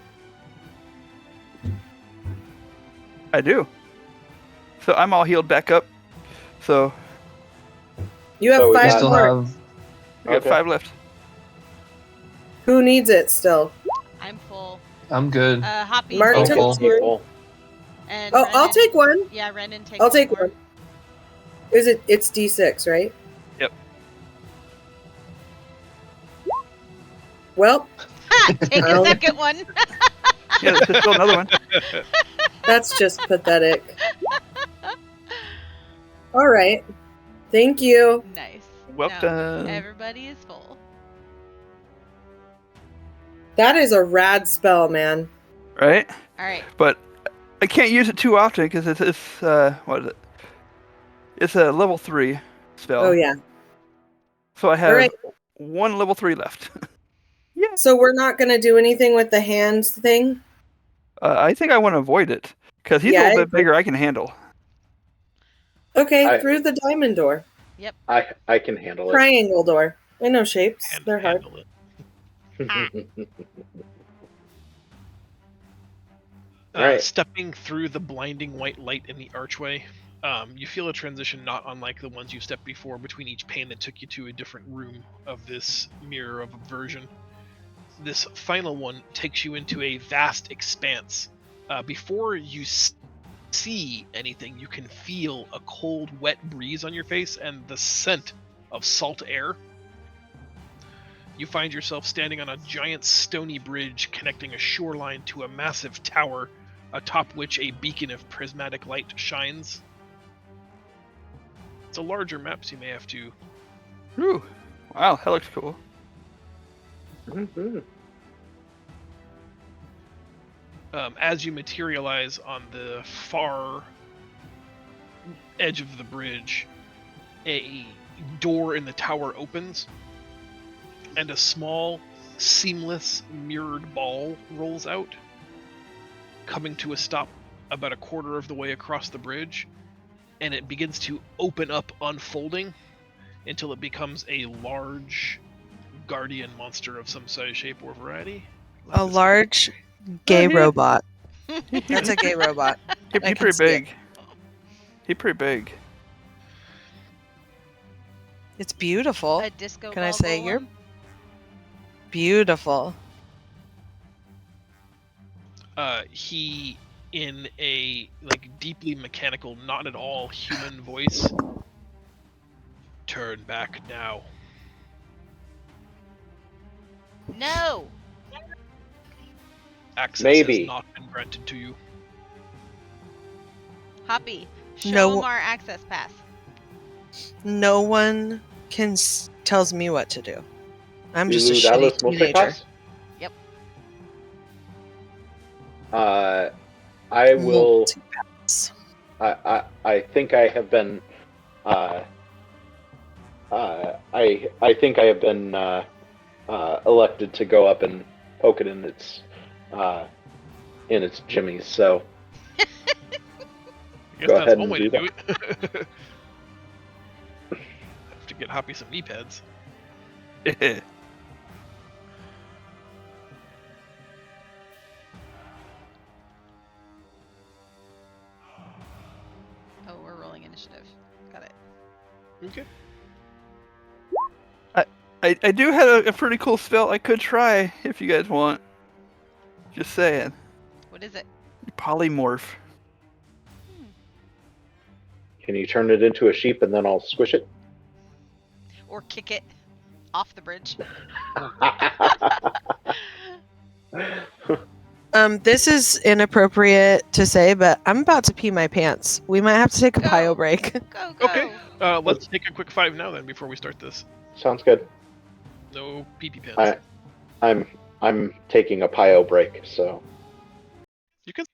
[SPEAKER 2] I do. So I'm all healed back up. So
[SPEAKER 7] You have
[SPEAKER 5] So we
[SPEAKER 6] I
[SPEAKER 7] 5
[SPEAKER 6] still
[SPEAKER 7] more.
[SPEAKER 6] have.
[SPEAKER 2] I got
[SPEAKER 5] Okay.
[SPEAKER 2] 5 left.
[SPEAKER 7] Who needs it still?
[SPEAKER 3] I'm full.
[SPEAKER 6] I'm good.
[SPEAKER 3] Hoppy.
[SPEAKER 7] Mark
[SPEAKER 6] Oh,
[SPEAKER 3] take
[SPEAKER 6] cool.
[SPEAKER 3] one,
[SPEAKER 5] Beautiful.
[SPEAKER 3] and
[SPEAKER 7] Oh, I'll
[SPEAKER 3] Renan-
[SPEAKER 7] take one.
[SPEAKER 3] Yeah, Renan take.
[SPEAKER 7] I'll take
[SPEAKER 3] more.
[SPEAKER 7] one. It's D6, right?
[SPEAKER 2] Yep.
[SPEAKER 7] Well,
[SPEAKER 3] Ha! Take a
[SPEAKER 7] Oh.
[SPEAKER 3] second one.
[SPEAKER 2] Yeah, there's still another one.
[SPEAKER 7] that's just pathetic. All right. Thank you.
[SPEAKER 3] Nice.
[SPEAKER 2] Well
[SPEAKER 3] Now,
[SPEAKER 2] done.
[SPEAKER 3] Everybody is full.
[SPEAKER 7] That is a rad spell, man.
[SPEAKER 2] Right?
[SPEAKER 3] All right.
[SPEAKER 2] But I can't use it too often because it's what is it? It's a level 3 spell.
[SPEAKER 7] Oh yeah.
[SPEAKER 2] So I have
[SPEAKER 7] All right.
[SPEAKER 2] 1 level 3 left.
[SPEAKER 7] So we're not gonna do anything with the hands thing.
[SPEAKER 2] I think I want to avoid it because he's
[SPEAKER 7] Yeah,
[SPEAKER 2] a
[SPEAKER 7] I
[SPEAKER 2] little bit
[SPEAKER 7] agree.
[SPEAKER 2] bigger. I can handle.
[SPEAKER 7] Okay,
[SPEAKER 5] I-
[SPEAKER 7] through the diamond door,
[SPEAKER 5] I can handle it.
[SPEAKER 7] triangle door. I know shapes.
[SPEAKER 4] And
[SPEAKER 7] They're hard.
[SPEAKER 4] handle it.
[SPEAKER 5] Alright.
[SPEAKER 4] Stepping through the blinding white light in the archway, you feel a transition not unlike the ones you stepped before between each pane that took you to a different room of this mirror of aversion. This final one takes you into a vast expanse. Before you see anything, you can feel a cold, wet breeze on your face and the scent of salt air. You find yourself standing on a giant stony bridge connecting a shoreline to a massive tower, atop which a beacon of prismatic light shines. It's a larger map, so you may have to.
[SPEAKER 2] Ooh. Wow, that looks cool.
[SPEAKER 5] Mhm.
[SPEAKER 4] As you materialize on the far edge of the bridge, a door in the tower opens, and a small, seamless, mirrored ball rolls out, coming to a stop about a quarter of the way across the bridge, and it begins to open up, unfolding, until it becomes a large guardian monster of some size, shape, or variety.
[SPEAKER 1] A large gay
[SPEAKER 2] Oh, yeah.
[SPEAKER 1] robot. That's a gay robot.
[SPEAKER 2] He
[SPEAKER 1] I can
[SPEAKER 2] pretty
[SPEAKER 1] see it.
[SPEAKER 2] big. He pretty big.
[SPEAKER 1] It's beautiful.
[SPEAKER 3] A disco
[SPEAKER 1] Can I
[SPEAKER 3] ball
[SPEAKER 1] say you're-
[SPEAKER 3] golem?
[SPEAKER 1] Beautiful.
[SPEAKER 4] He, in a deeply mechanical, not at all human voice, turn back now.
[SPEAKER 3] No.
[SPEAKER 4] Access
[SPEAKER 5] Maybe.
[SPEAKER 4] has not been granted to you.
[SPEAKER 3] Hoppy. Show
[SPEAKER 1] No.
[SPEAKER 3] him our access pass.
[SPEAKER 1] No one tells me what to do. I'm just a
[SPEAKER 5] Do
[SPEAKER 1] shitty
[SPEAKER 5] Dallas
[SPEAKER 1] teenager.
[SPEAKER 5] Multipass?
[SPEAKER 3] Yep.
[SPEAKER 5] I will.
[SPEAKER 1] Multipass.
[SPEAKER 5] I think I have been. I think I have been elected to go up and poke it in its jimmies. So
[SPEAKER 4] I guess
[SPEAKER 5] Go
[SPEAKER 4] that's
[SPEAKER 5] ahead
[SPEAKER 4] one
[SPEAKER 5] and
[SPEAKER 4] way
[SPEAKER 5] do
[SPEAKER 4] to do it. Have to get Hoppy some knee pads.
[SPEAKER 3] Oh, we're rolling initiative. Got it.
[SPEAKER 4] Okay.
[SPEAKER 2] I do have a pretty cool spell I could try if you guys want. Just saying.
[SPEAKER 3] What is it?
[SPEAKER 2] Polymorph.
[SPEAKER 5] can you turn it into a sheep and then I'll squish it?
[SPEAKER 3] Or kick it off the bridge?
[SPEAKER 1] This is inappropriate to say, but I'm about to pee my pants. We might have to take a
[SPEAKER 3] Go.
[SPEAKER 1] bio break.
[SPEAKER 3] Go, go.
[SPEAKER 4] Okay. Let's take a quick 5 now then before we start this.
[SPEAKER 5] Sounds good.
[SPEAKER 4] No pee-pee pins.
[SPEAKER 5] I'm taking a pio break, so
[SPEAKER 4] You can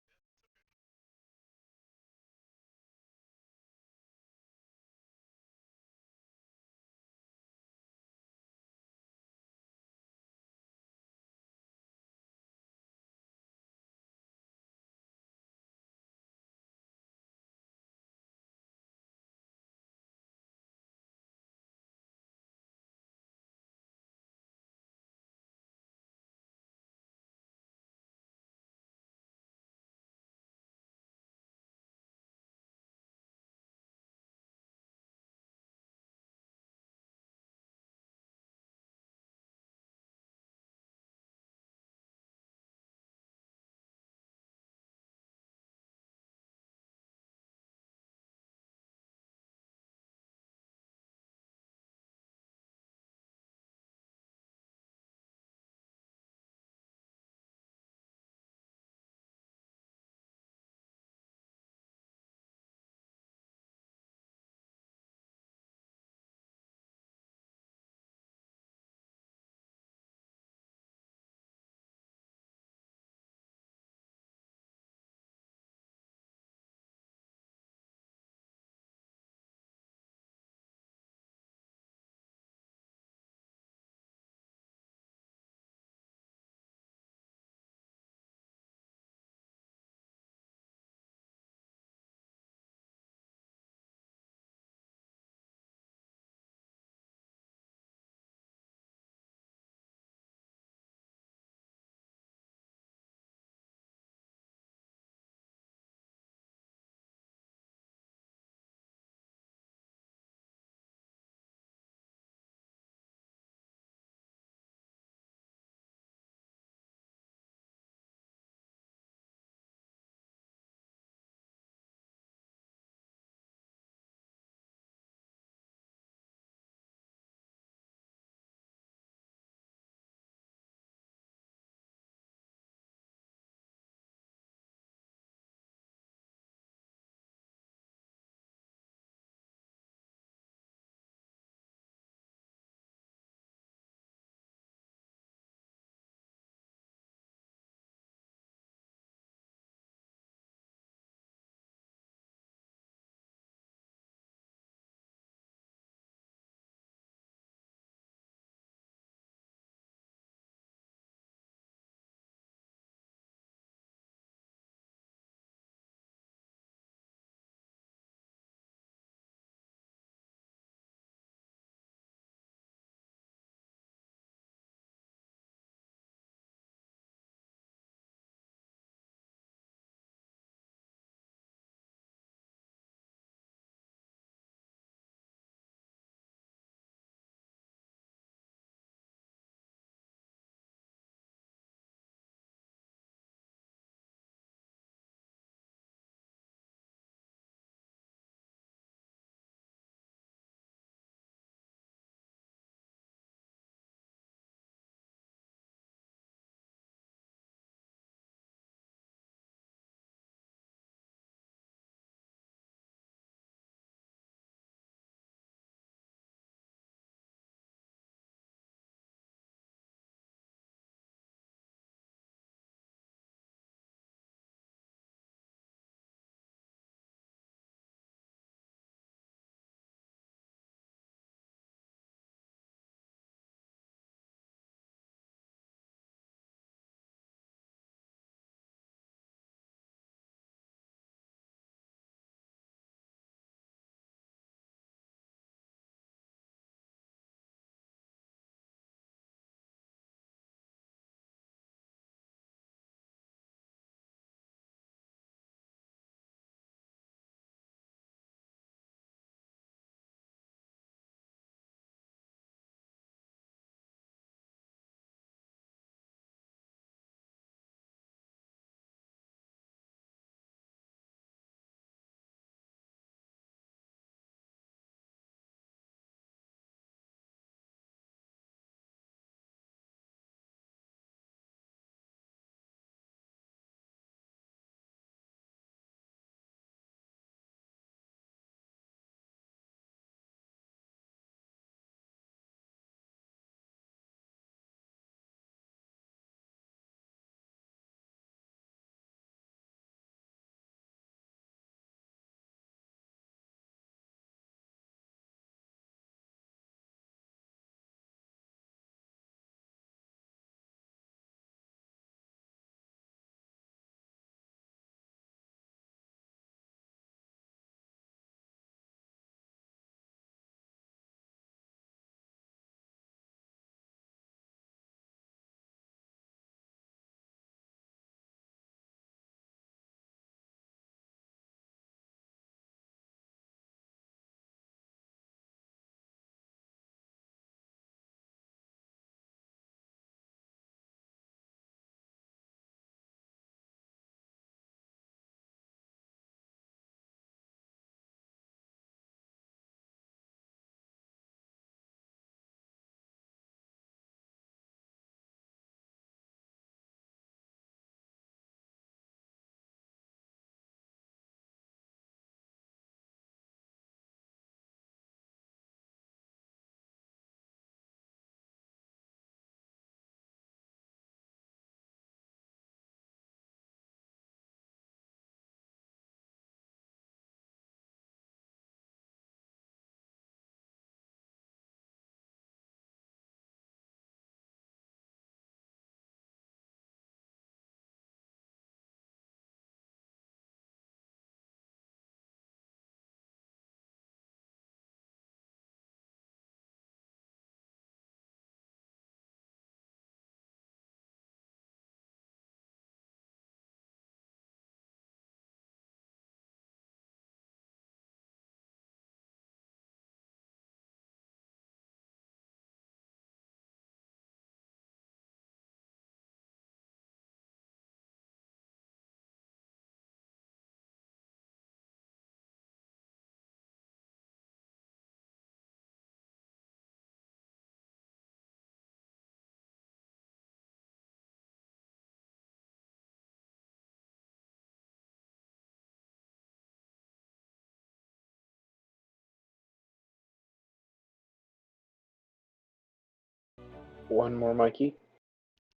[SPEAKER 5] One more Mikey.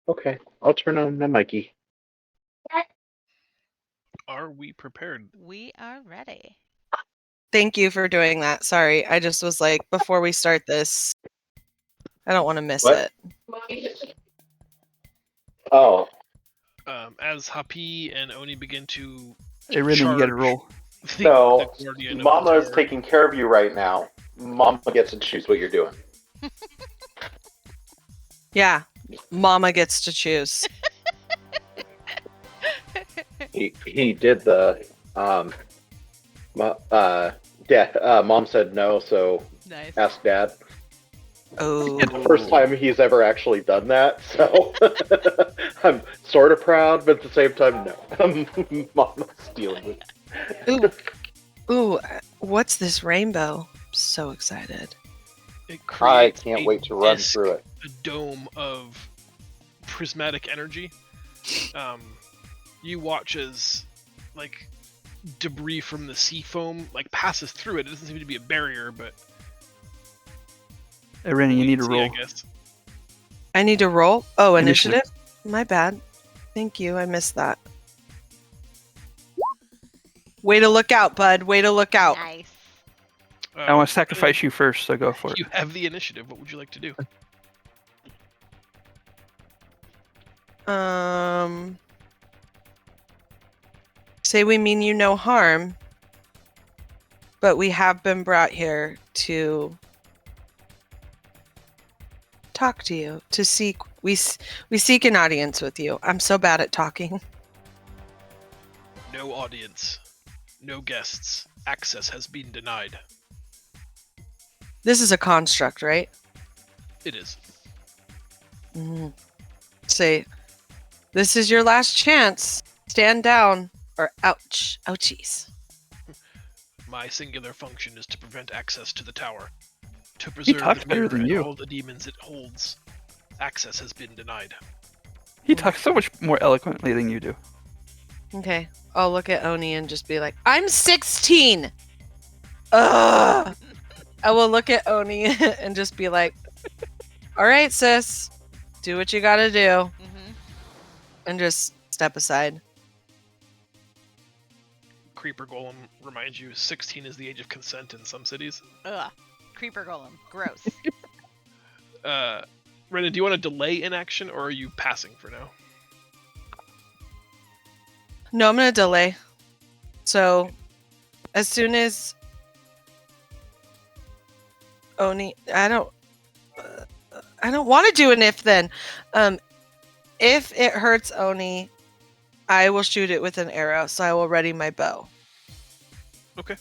[SPEAKER 5] Okay, I'll turn on the Mikey.
[SPEAKER 4] Are we prepared?
[SPEAKER 3] We are ready.
[SPEAKER 1] Thank you for doing that. Sorry, I just was like, before we start this, I don't want to miss
[SPEAKER 5] What?
[SPEAKER 1] it.
[SPEAKER 5] Oh,
[SPEAKER 4] As Hapi and Oni begin to
[SPEAKER 2] Hey, Renan, you got to
[SPEAKER 4] charge
[SPEAKER 2] roll.
[SPEAKER 4] the
[SPEAKER 5] no.
[SPEAKER 4] guardian of the
[SPEAKER 5] Mama is
[SPEAKER 4] tower,
[SPEAKER 5] taking care of you right now. Mama gets to choose what you're doing.
[SPEAKER 1] Yeah, Mama gets to choose.
[SPEAKER 5] He did the Mom said no, so
[SPEAKER 3] Nice.
[SPEAKER 5] ask Dad.
[SPEAKER 1] Oh,
[SPEAKER 5] It's the first time he's ever actually done that, so I'm sort of proud, but at the same time, no. Mama's stealing it.
[SPEAKER 1] Ooh, ooh, what's this rainbow? I'm so excited.
[SPEAKER 4] it
[SPEAKER 5] I
[SPEAKER 4] creates
[SPEAKER 5] can't
[SPEAKER 4] a
[SPEAKER 5] wait to run
[SPEAKER 4] disc,
[SPEAKER 5] through it.
[SPEAKER 4] a dome of prismatic energy. You watch as like debris from the sea foam like passes through it. It doesn't seem to be a barrier, but
[SPEAKER 2] Hey, Renan, you
[SPEAKER 4] wait
[SPEAKER 2] need
[SPEAKER 4] and
[SPEAKER 2] to
[SPEAKER 4] see, I
[SPEAKER 2] roll.
[SPEAKER 4] guess.
[SPEAKER 1] I need to roll. Oh,
[SPEAKER 2] Initiative.
[SPEAKER 1] initiative? My bad. Thank you. I missed that. Way to look out, bud. Way to look out.
[SPEAKER 3] Nice.
[SPEAKER 2] I want to sacrifice you first, so go for it.
[SPEAKER 4] You have the initiative. What would you like to do?
[SPEAKER 1] Say we mean you no harm, but we have been brought here to talk to you, to seek. We seek an audience with you. I'm so bad at talking.
[SPEAKER 4] No audience. No guests. Access has been denied.
[SPEAKER 1] This is a construct, right?
[SPEAKER 4] It is.
[SPEAKER 1] Say, this is your last chance. Stand down, or ouch, ouchies.
[SPEAKER 4] My singular function is to prevent access to the tower. To
[SPEAKER 2] He
[SPEAKER 4] preserve
[SPEAKER 2] talks
[SPEAKER 4] the
[SPEAKER 2] better
[SPEAKER 4] mirror
[SPEAKER 2] than
[SPEAKER 4] and
[SPEAKER 2] you.
[SPEAKER 4] all the demons it holds. Access has been denied.
[SPEAKER 2] He talks so much more eloquently than you do.
[SPEAKER 1] Okay, I'll look at Oni and just be like, I'm 16! Ugh! I will look at Oni and just be like, alright, sis. Do what you gotta do.
[SPEAKER 3] Mm-hmm.
[SPEAKER 1] And just step aside.
[SPEAKER 4] Creeper Golem reminds you 16 is the age of consent in some cities.
[SPEAKER 3] Ugh. Creeper golem. Gross.
[SPEAKER 4] Renan, do you want to delay inaction or are you passing for now?
[SPEAKER 1] No, I'm gonna delay. So, as soon as Oni, I don't want to do an if then. If it hurts Oni, I will shoot it with an arrow. So I will ready my bow.
[SPEAKER 4] Okay.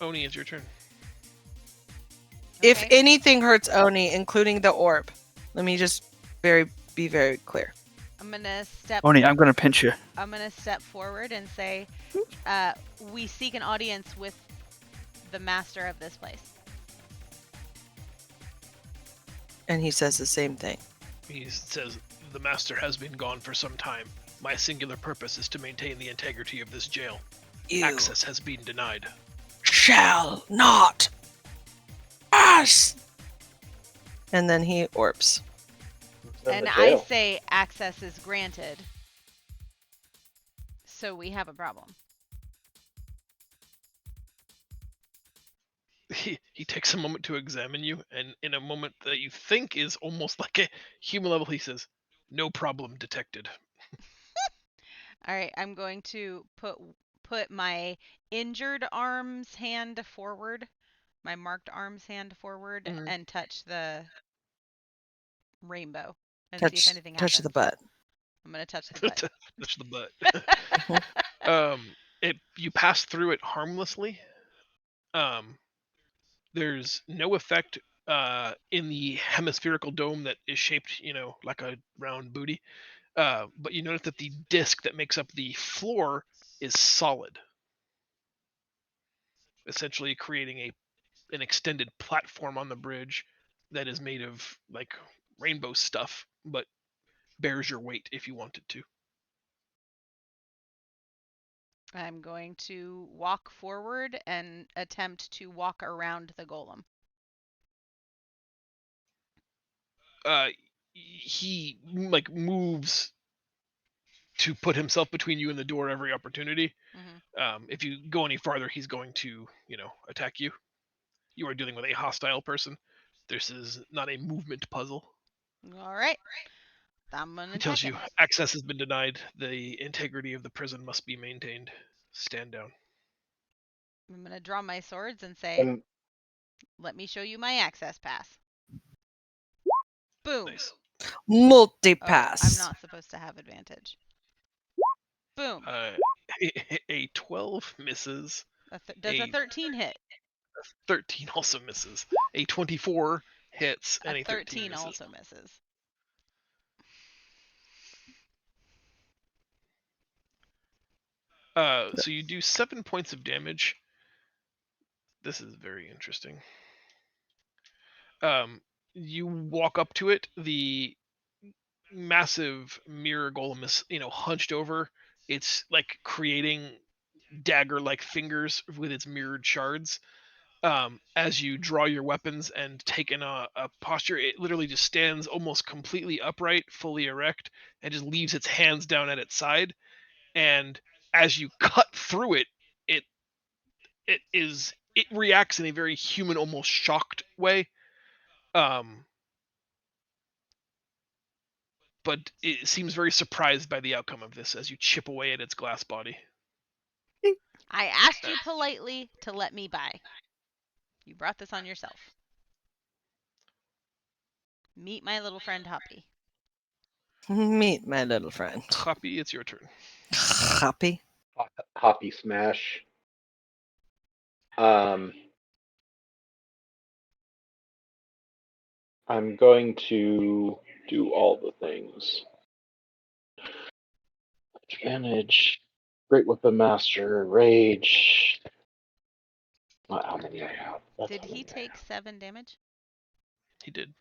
[SPEAKER 4] Oni, it's your turn.
[SPEAKER 1] If
[SPEAKER 3] Okay.
[SPEAKER 1] anything hurts Oni, including the orb, let me just be very clear.
[SPEAKER 3] I'm gonna step.
[SPEAKER 2] Oni, I'm going to pinch you.
[SPEAKER 3] I'm gonna step forward and say, we seek an audience with the master of this place.
[SPEAKER 1] And he says the same thing.
[SPEAKER 4] He says, the master has been gone for some time. My singular purpose is to maintain the integrity of this jail.
[SPEAKER 1] You
[SPEAKER 4] Access has been denied.
[SPEAKER 1] shall not pass. And then he orbs.
[SPEAKER 5] In
[SPEAKER 3] And
[SPEAKER 5] the
[SPEAKER 3] I
[SPEAKER 5] jail.
[SPEAKER 3] say access is granted. So we have a problem.
[SPEAKER 4] He takes a moment to examine you, and in a moment that you think is almost like a human level, he says, no problem detected.
[SPEAKER 3] All right, I'm going to put my injured arm's hand forward, my marked arm's hand forward,
[SPEAKER 1] Mhm.
[SPEAKER 3] and touch the rainbow and see if anything
[SPEAKER 1] Touch
[SPEAKER 3] happens.
[SPEAKER 1] the butt.
[SPEAKER 3] I'm gonna touch the butt.
[SPEAKER 4] Touch the butt. You pass through it harmlessly. There's no effect in the hemispherical dome that is shaped, like a round booty. But you notice that the disc that makes up the floor is solid, essentially creating an extended platform on the bridge that is made of like rainbow stuff, but bears your weight if you wanted to.
[SPEAKER 3] I'm going to walk forward and attempt to walk around the golem.
[SPEAKER 4] he like moves to put himself between you and the door every opportunity.
[SPEAKER 3] Hmm.
[SPEAKER 4] If you go any farther, he's going to, attack you. You are dealing with a hostile person. This is not a movement puzzle.
[SPEAKER 3] All right. I'm gonna
[SPEAKER 4] It tells
[SPEAKER 3] attack
[SPEAKER 4] you
[SPEAKER 3] him.
[SPEAKER 4] access has been denied. The integrity of the prison must be maintained. Stand down.
[SPEAKER 3] I'm gonna draw my swords and say,
[SPEAKER 5] Um,
[SPEAKER 3] "Let me show you my access pass." Boom.
[SPEAKER 4] Nice.
[SPEAKER 1] Multi-pass.
[SPEAKER 3] Oh, I'm not supposed to have advantage. Boom.
[SPEAKER 4] A 12 misses.
[SPEAKER 3] Does a 13 hit?
[SPEAKER 4] 13 also misses. A 24 hits, and
[SPEAKER 3] A
[SPEAKER 4] a 13
[SPEAKER 3] 13
[SPEAKER 4] misses.
[SPEAKER 3] also misses.
[SPEAKER 4] So you do 7 points of damage. This is very interesting. You walk up to it. The massive mirror golem is, hunched over. It's like creating dagger-like fingers with its mirrored shards. As you draw your weapons and take in a posture, it literally just stands almost completely upright, fully erect, and just leaves its hands down at its side. And as you cut through it, it reacts in a very human, almost shocked way. But it seems very surprised by the outcome of this as you chip away at its glass body.
[SPEAKER 3] I asked you politely to let me by. You brought this on yourself. Meet my little friend Hoppy.
[SPEAKER 1] Meet my little friend.
[SPEAKER 4] Hoppy, it's your turn.
[SPEAKER 1] Hoppy.
[SPEAKER 5] Hoppy smash. I'm going to do all the things. Advantage, Great Weapon Master, Rage. Not how many I have. That's
[SPEAKER 3] Did
[SPEAKER 5] how
[SPEAKER 3] he
[SPEAKER 5] many I
[SPEAKER 3] take 7 damage?
[SPEAKER 4] He did.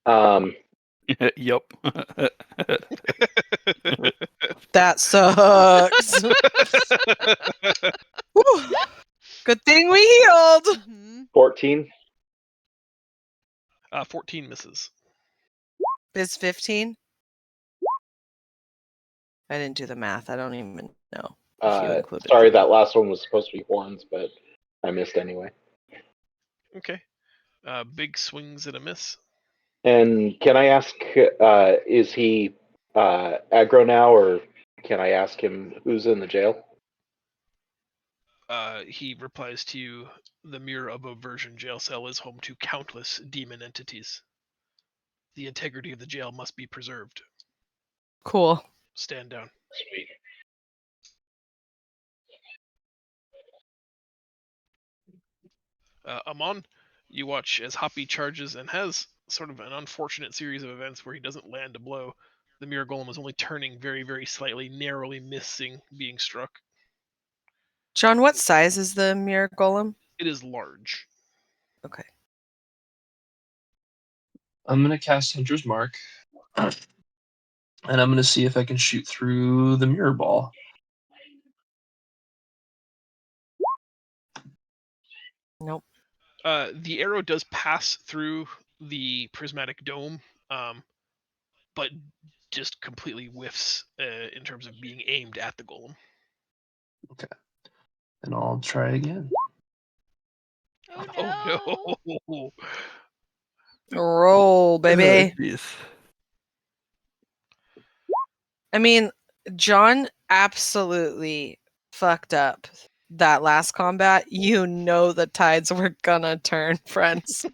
[SPEAKER 5] have.
[SPEAKER 2] Yup.
[SPEAKER 1] That sucks. Whew. Good thing we healed.
[SPEAKER 3] Mm-hmm.
[SPEAKER 5] 14.
[SPEAKER 4] 14 misses.
[SPEAKER 1] Is 15? I didn't do the math. I don't even know if you included.
[SPEAKER 5] Sorry,
[SPEAKER 1] the-
[SPEAKER 5] that last one was supposed to be horns, but I missed anyway.
[SPEAKER 4] Okay. Big swings and a miss.
[SPEAKER 5] And can I ask, is he aggro now, or can I ask him who's in the jail?
[SPEAKER 4] He replies to you, the Mirror of Aversion jail cell is home to countless demon entities. The integrity of the jail must be preserved.
[SPEAKER 1] Cool.
[SPEAKER 4] Stand down.
[SPEAKER 5] Sweet.
[SPEAKER 4] Amon, you watch as Hoppy charges and has sort of an unfortunate series of events where he doesn't land a blow. The Mirror Golem is only turning very, very slightly, narrowly missing being struck.
[SPEAKER 1] John, what size is the mirror golem?
[SPEAKER 4] It is large.
[SPEAKER 1] Okay.
[SPEAKER 6] I'm gonna cast Hunter's Mark, and I'm gonna see if I can shoot through the mirror ball.
[SPEAKER 1] Nope.
[SPEAKER 4] The arrow does pass through the prismatic dome, but just completely whiffs in terms of being aimed at the golem.
[SPEAKER 6] And I'll try again.
[SPEAKER 3] Oh no!
[SPEAKER 4] Oh no!
[SPEAKER 1] Roll, baby.
[SPEAKER 2] Oh, jeez.
[SPEAKER 1] I mean, John absolutely fucked up that last combat. You know the tides were gonna turn, friends.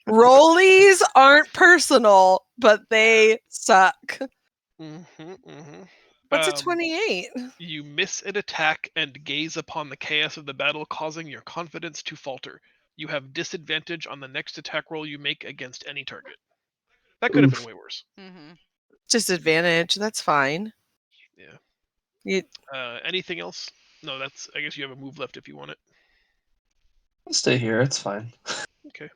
[SPEAKER 1] Rollies aren't personal, but they suck. What's a 28?
[SPEAKER 4] You miss an attack and gaze upon the chaos of the battle, causing your confidence to falter. You have disadvantage on the next attack roll you make against any target. That could have been way worse.
[SPEAKER 3] Mm-hmm.
[SPEAKER 1] Disadvantage. That's fine.
[SPEAKER 4] Yeah.
[SPEAKER 1] You,
[SPEAKER 4] Anything else? No, that's. I guess you have a move left if you want it.
[SPEAKER 6] I'll stay here. It's fine.
[SPEAKER 4] Okay.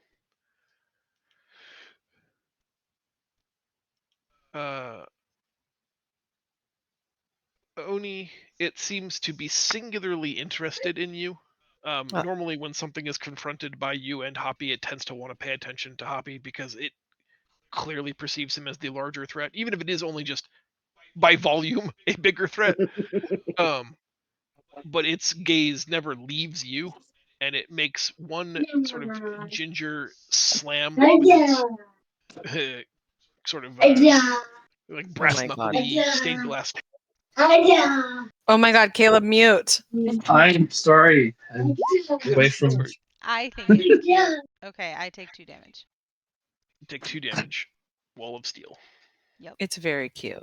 [SPEAKER 4] Oni, it seems to be singularly interested in you. Normally, when something is confronted by you and Hoppy, it tends to want to pay attention to Hoppy because it clearly perceives him as the larger threat, even if it is only just by volume a bigger threat. But its gaze never leaves you, and it makes one sort of ginger slam with its sort of like brass
[SPEAKER 1] my God.
[SPEAKER 4] knuckly stained glass.
[SPEAKER 1] Oh my God, Caleb, mute.
[SPEAKER 6] I'm sorry. I'm away from.
[SPEAKER 3] I think it's cute. Okay, I take 2 damage.
[SPEAKER 4] Take 2 damage. Wall of steel.
[SPEAKER 1] It's very cute.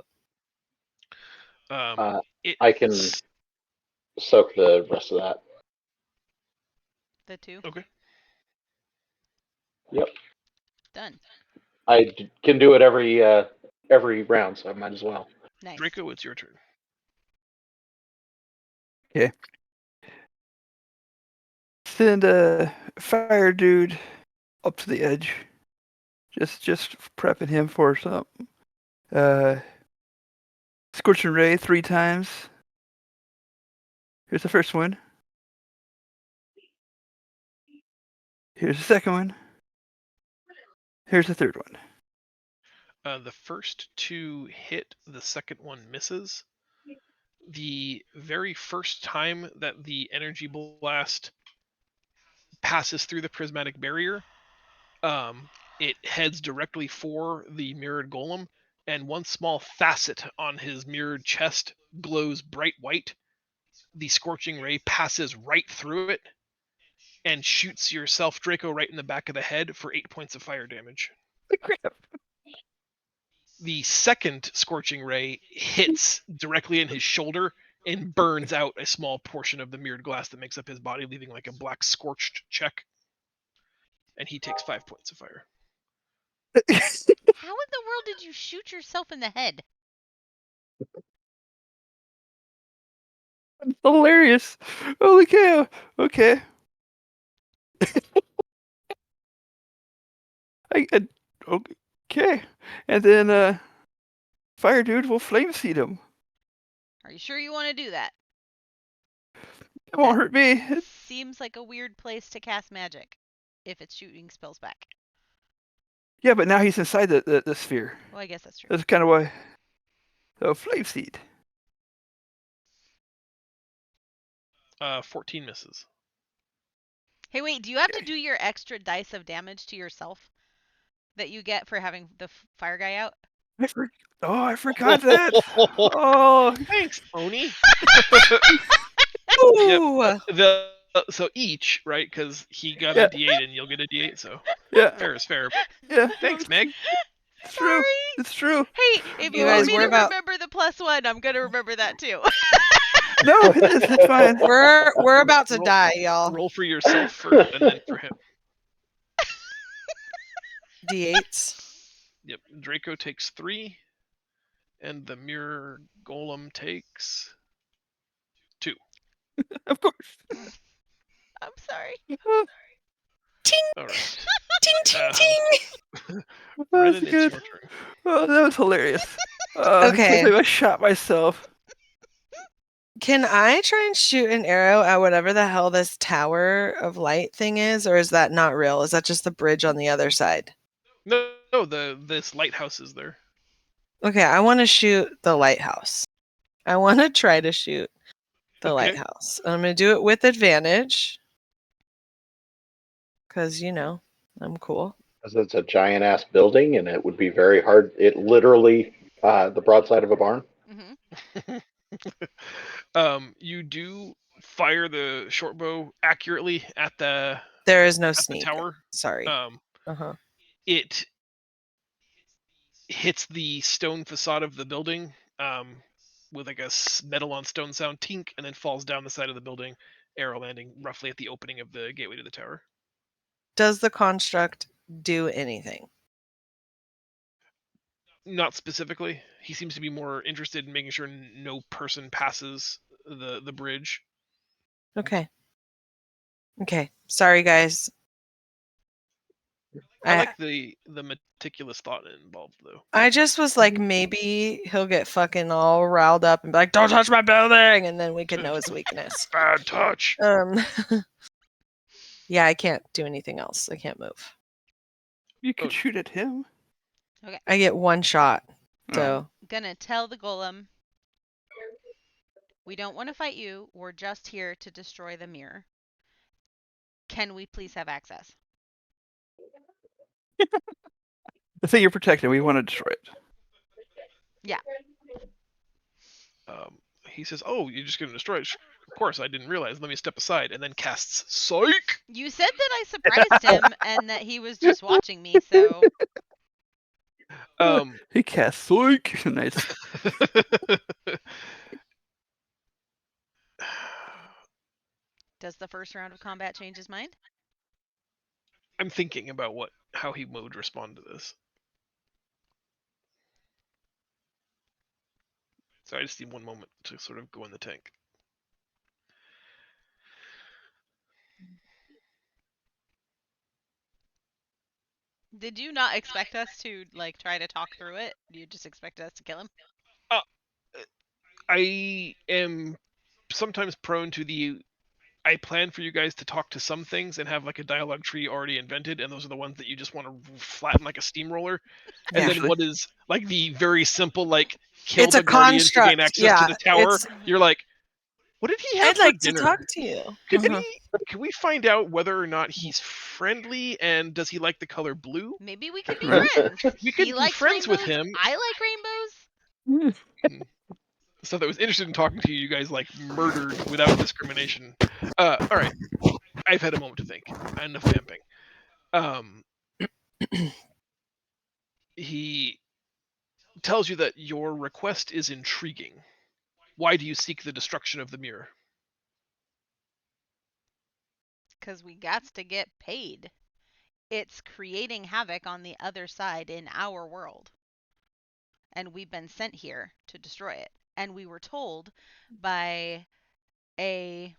[SPEAKER 5] I can soak the rest of that.
[SPEAKER 3] The 2?
[SPEAKER 4] Okay.
[SPEAKER 5] Yep.
[SPEAKER 3] Done.
[SPEAKER 5] I can do it every round, so I might as well.
[SPEAKER 3] Nice.
[SPEAKER 4] Draco, it's your turn.
[SPEAKER 2] Send a fire dude up to the edge. Just prepping him for something. Scorching Ray 3 times. Here's the first one. Here's the second one. Here's the third one.
[SPEAKER 4] The first 2 hit, the second one misses. The very first time that the energy blast passes through the prismatic barrier, it heads directly for the mirrored golem, and one small facet on his mirrored chest glows bright white. The scorching ray passes right through it and shoots yourself, Draco, right in the back of the head for 8 points of fire damage.
[SPEAKER 2] Crap.
[SPEAKER 4] The second scorching ray hits directly in his shoulder and burns out a small portion of the mirrored glass that makes up his body, leaving like a black scorched check. And he takes 5 points of fire.
[SPEAKER 3] How in the world did you shoot yourself in the head?
[SPEAKER 2] That's hilarious. Holy cow. Okay. Okay. And then fire dude will flame seed him.
[SPEAKER 3] Are you sure you want to do that?
[SPEAKER 2] It won't hurt me.
[SPEAKER 3] Seems like a weird place to cast magic if it's shooting spells back.
[SPEAKER 2] Yeah, but now he's inside the sphere.
[SPEAKER 3] Well, I guess that's true.
[SPEAKER 2] That's kind of why. So flame seed.
[SPEAKER 4] 14 misses.
[SPEAKER 3] Hey, wait, do you have to do your extra dice of damage to yourself that you get for having the fire guy out?
[SPEAKER 2] I forgot that. Oh,
[SPEAKER 4] Thanks, Oni.
[SPEAKER 1] Ooh.
[SPEAKER 4] So each, right? Because he got a D8 and you'll get a D8. So
[SPEAKER 2] yeah,
[SPEAKER 4] fair is fair.
[SPEAKER 2] yeah.
[SPEAKER 4] Thanks, Meg.
[SPEAKER 2] It's true. It's true.
[SPEAKER 3] Hey, if you
[SPEAKER 1] You
[SPEAKER 3] want
[SPEAKER 1] guys,
[SPEAKER 3] me
[SPEAKER 1] we're
[SPEAKER 3] to
[SPEAKER 1] about-
[SPEAKER 3] remember the +1, I'm gonna remember that too.
[SPEAKER 2] No, it's fine.
[SPEAKER 1] We're about to
[SPEAKER 4] Roll-
[SPEAKER 1] die, y'all.
[SPEAKER 4] Roll for yourself first, and then for him.
[SPEAKER 1] D8s.
[SPEAKER 4] Yep. Draco takes 3, and the mirror golem takes 2.
[SPEAKER 2] Of course.
[SPEAKER 3] I'm sorry.
[SPEAKER 4] All right.
[SPEAKER 1] Ting ting
[SPEAKER 4] Uh,
[SPEAKER 1] ting.
[SPEAKER 2] That was
[SPEAKER 4] Brennan, it's
[SPEAKER 2] good.
[SPEAKER 4] your turn.
[SPEAKER 2] Oh, that was hilarious.
[SPEAKER 1] Okay.
[SPEAKER 2] I can't believe I shot myself.
[SPEAKER 1] Can I try and shoot an arrow at whatever the hell this tower of light thing is, or is that not real? Is that just the bridge on the other side?
[SPEAKER 4] No, this lighthouse is there.
[SPEAKER 1] Okay, I want to shoot the lighthouse. I want to try to shoot the
[SPEAKER 4] Okay.
[SPEAKER 1] lighthouse. I'm going to do it with advantage. Because, I'm cool.
[SPEAKER 5] Because it's a giant ass building, and it would be very hard. It literally the broadside of a barn.
[SPEAKER 4] You do fire the short bow accurately at the
[SPEAKER 1] There is no
[SPEAKER 4] at the
[SPEAKER 1] sneak.
[SPEAKER 4] tower.
[SPEAKER 1] Sorry.
[SPEAKER 4] Uh-huh. It hits the stone facade of the building with like a metal on stone sound tink, and then falls down the side of the building, arrow landing roughly at the opening of the gateway to the tower.
[SPEAKER 1] Does the construct do anything?
[SPEAKER 4] Not specifically. He seems to be more interested in making sure no person passes the bridge.
[SPEAKER 1] Okay. Sorry, guys.
[SPEAKER 4] I like the meticulous thought involved, though.
[SPEAKER 1] I just was like, maybe he'll get fucking all riled up and be like, "Don't touch my building," and then we could know his weakness.
[SPEAKER 4] Bad touch.
[SPEAKER 1] Yeah, I can't do anything else. I can't move.
[SPEAKER 2] You could
[SPEAKER 4] Oh.
[SPEAKER 2] shoot at him.
[SPEAKER 1] I get one shot. So
[SPEAKER 3] Gonna tell the golem, we don't want to fight you. We're just here to destroy the mirror. Can we please have access?
[SPEAKER 2] The thing you're protecting, we want to destroy it.
[SPEAKER 4] He says, "Oh, you're just gonna destroy it? Of course, I didn't realize. Let me step aside," and then casts Psych.
[SPEAKER 3] You said that I surprised him and that he was just watching me, so
[SPEAKER 2] He casts Psych. Nice.
[SPEAKER 3] does the first round of combat change his mind?
[SPEAKER 4] I'm thinking about how he would respond to this. So I just need one moment to sort of go in the tank.
[SPEAKER 3] Did you not expect us to like try to talk through it? Do you just expect us to kill him?
[SPEAKER 4] I am sometimes prone to I plan for you guys to talk to some things and have like a dialogue tree already invented, and those are the ones that you just want to flatten like a steamroller. And then
[SPEAKER 2] Actually.
[SPEAKER 4] what is like the very simple like kill
[SPEAKER 1] It's
[SPEAKER 4] the
[SPEAKER 1] a
[SPEAKER 4] guardian to gain
[SPEAKER 1] construct,
[SPEAKER 4] access
[SPEAKER 1] yeah,
[SPEAKER 4] to the tower?
[SPEAKER 1] it's-
[SPEAKER 4] You're like, what did he have
[SPEAKER 1] I'd
[SPEAKER 4] for
[SPEAKER 1] like
[SPEAKER 4] dinner?
[SPEAKER 1] to talk to you.
[SPEAKER 4] Can we find out whether or not he's friendly, and does he like the color blue?
[SPEAKER 3] Maybe we could be
[SPEAKER 2] Right.
[SPEAKER 3] friends.
[SPEAKER 4] We could
[SPEAKER 3] He
[SPEAKER 4] be
[SPEAKER 3] likes
[SPEAKER 4] friends with
[SPEAKER 3] rainbows,
[SPEAKER 4] him.
[SPEAKER 3] I like rainbows.
[SPEAKER 4] So that was interested in talking to you. You guys like murdered without discrimination. All right, I've had a moment to think. Enough vamping. He tells you that your request is intriguing. Why do you seek the destruction of the mirror?
[SPEAKER 3] Because we got to get paid. It's creating havoc on the other side in our world. And we've been sent here to destroy it. And we were told by a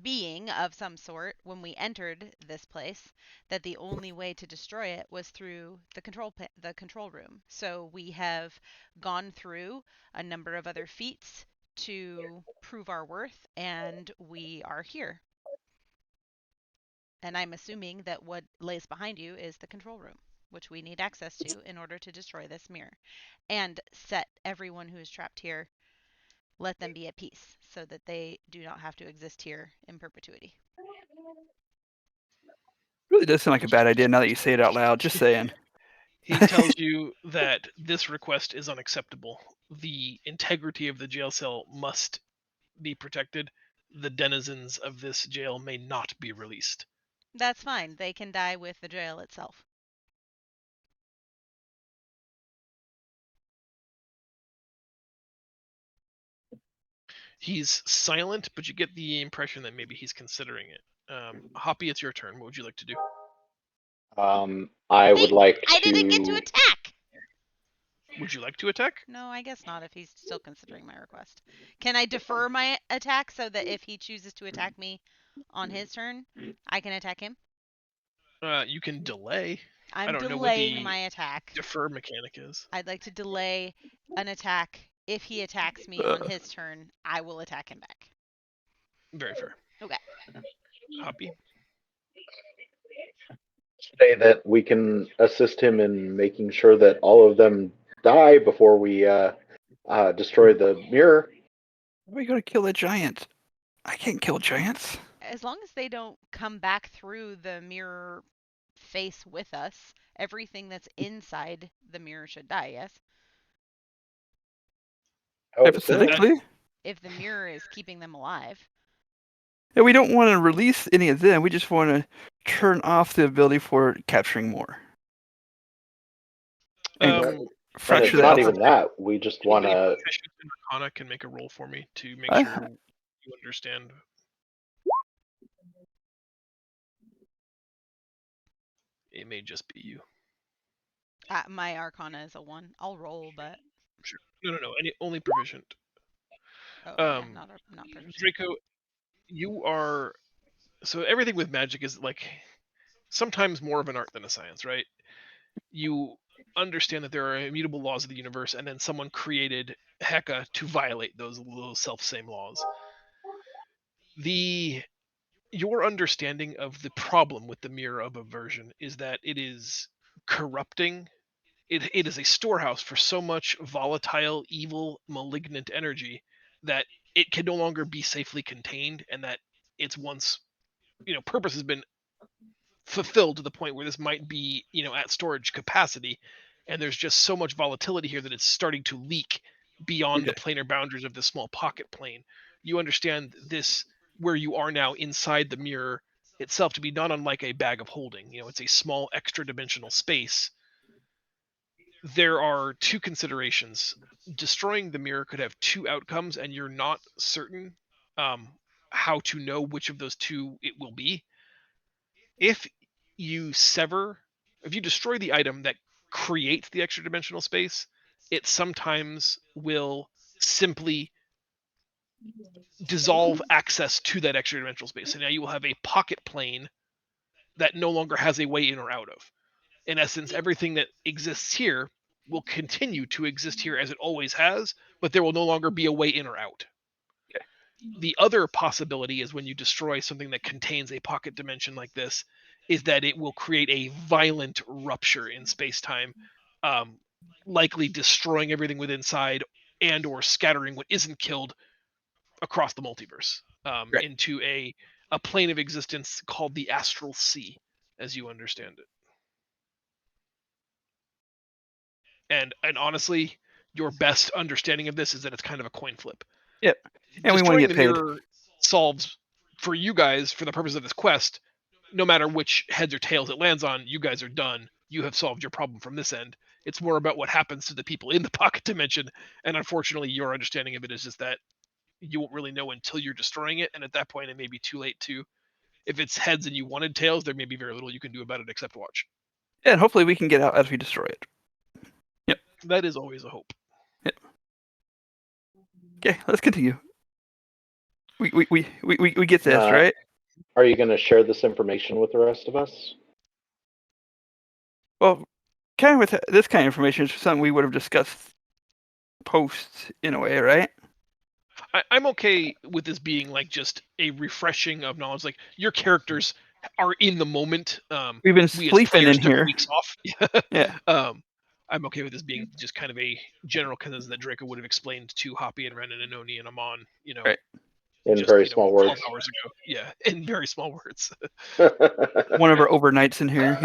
[SPEAKER 3] being of some sort when we entered this place that the only way to destroy it was through the control room. So we have gone through a number of other feats to prove our worth, and we are here. And I'm assuming that what lays behind you is the control room, which we need access to in order to destroy this mirror and set everyone who is trapped here, let them be at peace so that they do not have to exist here in perpetuity.
[SPEAKER 2] Really does sound like a bad idea now that you say it out loud. Just saying.
[SPEAKER 4] He tells you that this request is unacceptable. The integrity of the jail cell must be protected. The denizens of this jail may not be released.
[SPEAKER 3] That's fine. They can die with the jail itself.
[SPEAKER 4] He's silent, but you get the impression that maybe he's considering it. Hoppy, it's your turn. What would you like to do?
[SPEAKER 5] I would like to.
[SPEAKER 3] I didn't get to attack!
[SPEAKER 4] Would you like to attack?
[SPEAKER 3] No, I guess not if he's still considering my request. Can I defer my attack so that if he chooses to attack me on his turn, I can attack him?
[SPEAKER 4] You can delay.
[SPEAKER 3] I'm
[SPEAKER 4] I don't know what
[SPEAKER 3] delaying
[SPEAKER 4] the
[SPEAKER 3] my attack.
[SPEAKER 4] defer mechanic is.
[SPEAKER 3] I'd like to delay an attack. If he attacks me on his turn, I will attack him back.
[SPEAKER 4] Very fair.
[SPEAKER 3] Okay.
[SPEAKER 4] Hoppy?
[SPEAKER 5] Say that we can assist him in making sure that all of them die before we destroy the mirror.
[SPEAKER 2] Why are you going to kill a giant? I can't kill giants.
[SPEAKER 3] As long as they don't come back through the mirror face with us, everything that's inside the mirror should die, yes?
[SPEAKER 5] Oh,
[SPEAKER 2] Hypothetically?
[SPEAKER 3] If the mirror is keeping them alive.
[SPEAKER 2] Yeah, we don't want to release any of them. We just want to turn off the ability for capturing more. And
[SPEAKER 5] and
[SPEAKER 2] fracture
[SPEAKER 5] it's
[SPEAKER 2] that
[SPEAKER 5] not
[SPEAKER 2] up.
[SPEAKER 5] even that. We just want
[SPEAKER 4] Anybody
[SPEAKER 5] to.
[SPEAKER 4] proficient in Arcana can make a roll for me to make
[SPEAKER 2] I-
[SPEAKER 4] sure you understand. It may just be you.
[SPEAKER 3] My Arcana is a 1. I'll roll, but
[SPEAKER 4] Sure. No. Only proficient.
[SPEAKER 3] not proficient.
[SPEAKER 4] Draco, you are So everything with magic is like sometimes more of an art than a science, right? You understand that there are immutable laws of the universe, and then someone created Heka to violate those self same laws. Your understanding of the problem with the mirror of aversion is that it is corrupting. It is a storehouse for so much volatile, evil, malignant energy that it can no longer be safely contained, and that its once purpose has been fulfilled to the point where this might be at storage capacity, and there's just so much volatility here that it's starting to leak beyond the
[SPEAKER 2] Okay.
[SPEAKER 4] planar boundaries of this small pocket plane. You understand this, where you are now inside the mirror itself, to be not unlike a bag of holding. It's a small extra dimensional space. There are two considerations. Destroying the mirror could have two outcomes, and you're not certain um, how to know which of those two it will be. If you sever, if you destroy the item that creates the extra dimensional space, it sometimes will simply dissolve access to that extra dimensional space. And now you will have a pocket plane that no longer has a way in or out of. In essence, everything that exists here will continue to exist here as it always has, but there will no longer be a way in or out.
[SPEAKER 2] Okay.
[SPEAKER 4] The other possibility is when you destroy something that contains a pocket dimension like this, is that it will create a violent rupture in space-time, likely destroying everything within inside and or scattering what isn't killed across the multiverse,
[SPEAKER 2] Right.
[SPEAKER 4] into a plane of existence called the astral sea, as you understand it. And honestly, your best understanding of this is that it's kind of a coin flip.
[SPEAKER 2] Yep. And we want to
[SPEAKER 4] Destroying
[SPEAKER 2] get
[SPEAKER 4] the
[SPEAKER 2] paid.
[SPEAKER 4] mirror solves, for you guys, for the purpose of this quest, no matter which heads or tails it lands on, you guys are done. You have solved your problem from this end. It's more about what happens to the people in the pocket dimension, and unfortunately, your understanding of it is just that you won't really know until you're destroying it, and at that point, it may be too late to. If it's heads and you wanted tails, there may be very little you can do about it except watch.
[SPEAKER 2] Yeah, and hopefully we can get out as we destroy it. Yep.
[SPEAKER 4] That is always a hope.
[SPEAKER 2] Yep. Okay, let's continue. We get this, right?
[SPEAKER 5] Are you going to share this information with the rest of us?
[SPEAKER 2] Well, kind of with this kind of information is something we would have discussed post in a way, right?
[SPEAKER 4] I'm okay with this being like just a refreshing of knowledge. Like, your characters are in the moment.
[SPEAKER 2] We've been
[SPEAKER 4] We as
[SPEAKER 2] sleeping
[SPEAKER 4] players
[SPEAKER 2] in
[SPEAKER 4] took
[SPEAKER 2] here.
[SPEAKER 4] weeks off.
[SPEAKER 2] Yeah.
[SPEAKER 4] I'm okay with this being just kind of a general consensus that Draco would have explained to Hoppy and Renan and Oni and Amon,
[SPEAKER 2] Right.
[SPEAKER 5] In
[SPEAKER 4] just,
[SPEAKER 5] very small
[SPEAKER 4] 12
[SPEAKER 5] words.
[SPEAKER 4] hours ago. Yeah, in very small words.
[SPEAKER 2] One of our overnights in here,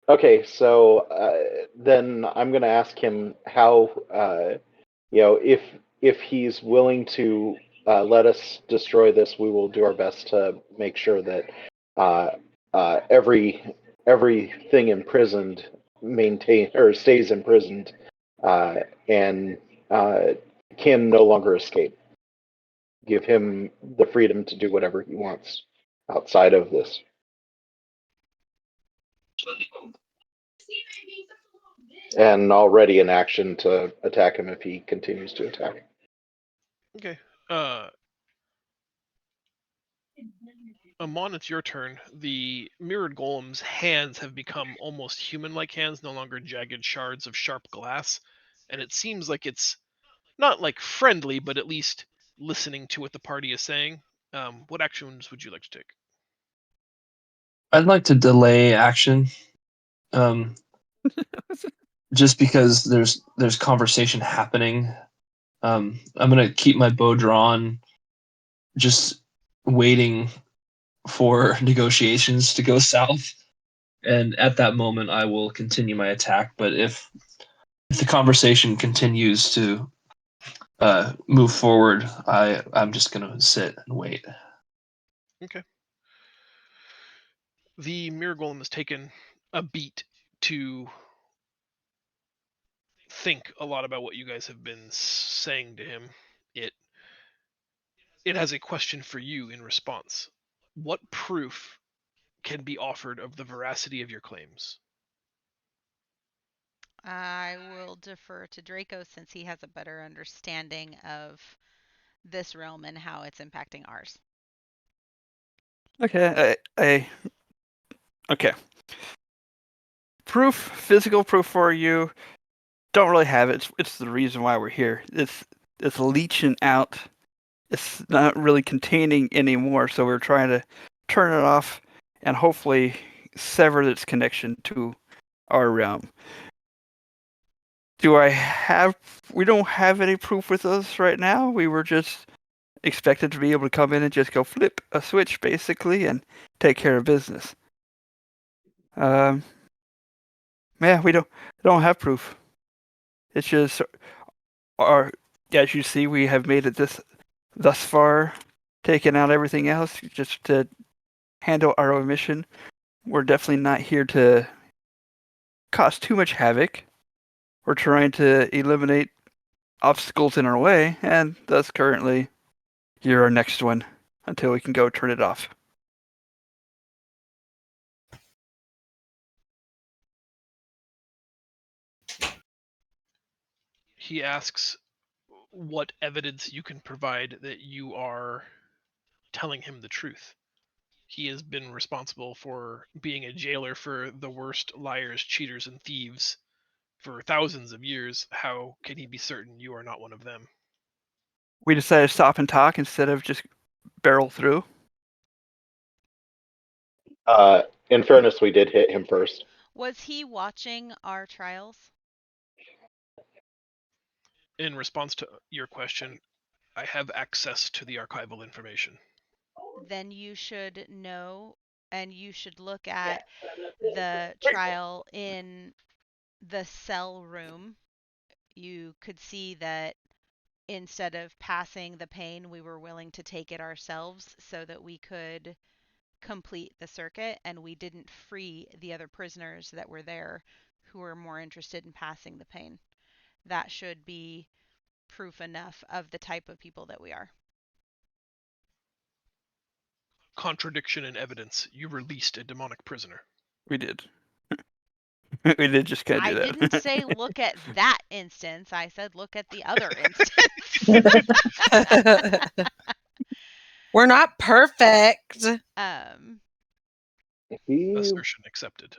[SPEAKER 5] Okay, so then I'm going to ask him how, if he's willing to let us destroy this, we will do our best to make sure that everything imprisoned stays imprisoned, and can no longer escape. Give him the freedom to do whatever he wants outside of this. And already in action to attack him if he continues to attack.
[SPEAKER 4] Okay. Amon, it's your turn. The mirrored golem's hands have become almost human-like hands, no longer jagged shards of sharp glass, and it seems like it's not like friendly, but at least listening to what the party is saying. What actions would you like to take?
[SPEAKER 6] I'd like to delay action, just because there's conversation happening. I'm gonna keep my bow drawn, just waiting for negotiations to go south, and at that moment I will continue my attack. But if the conversation continues to move forward, I'm just gonna sit and wait.
[SPEAKER 4] Okay. The mirror golem has taken a beat to think a lot about what you guys have been saying to him. It has a question for you in response. What proof can be offered of the veracity of your claims?
[SPEAKER 3] I will defer to Draco since he has a better understanding of this realm and how it's impacting ours.
[SPEAKER 2] Okay, okay. Proof, physical proof for you. Don't really have it. It's the reason why we're here. It's leaching out. It's not really containing anymore, so we're trying to turn it off and hopefully sever its connection to our realm. We don't have any proof with us right now. We were just expected to be able to come in and just go flip a switch basically and take care of business. Yeah, we don't have proof. It's just as you see, we have made it thus far, taken out everything else just to handle our own mission. We're definitely not here to cause too much havoc. We're trying to eliminate obstacles in our way, and thus currently, you're our next one until we can go turn it off.
[SPEAKER 4] He asks what evidence you can provide that you are telling him the truth. He has been responsible for being a jailer for the worst liars, cheaters, and thieves for thousands of years. How can he be certain you are not one of them?
[SPEAKER 2] We decided to stop and talk instead of just barrel through.
[SPEAKER 5] In fairness, we did hit him first.
[SPEAKER 3] Was he watching our trials?
[SPEAKER 4] In response to your question, I have access to the archival information.
[SPEAKER 3] Then you should know, and you should look at the trial in the cell room. You could see that instead of passing the pain, we were willing to take it ourselves so that we could complete the circuit, and we didn't free the other prisoners that were there who were more interested in passing the pain. That should be proof enough of the type of people that we are.
[SPEAKER 4] Contradiction in evidence. You released a demonic prisoner.
[SPEAKER 2] We did. We did just kind of do
[SPEAKER 3] I
[SPEAKER 2] that.
[SPEAKER 3] didn't say look at that instance. I said look at the other instance.
[SPEAKER 1] We're not perfect.
[SPEAKER 4] Assertion accepted.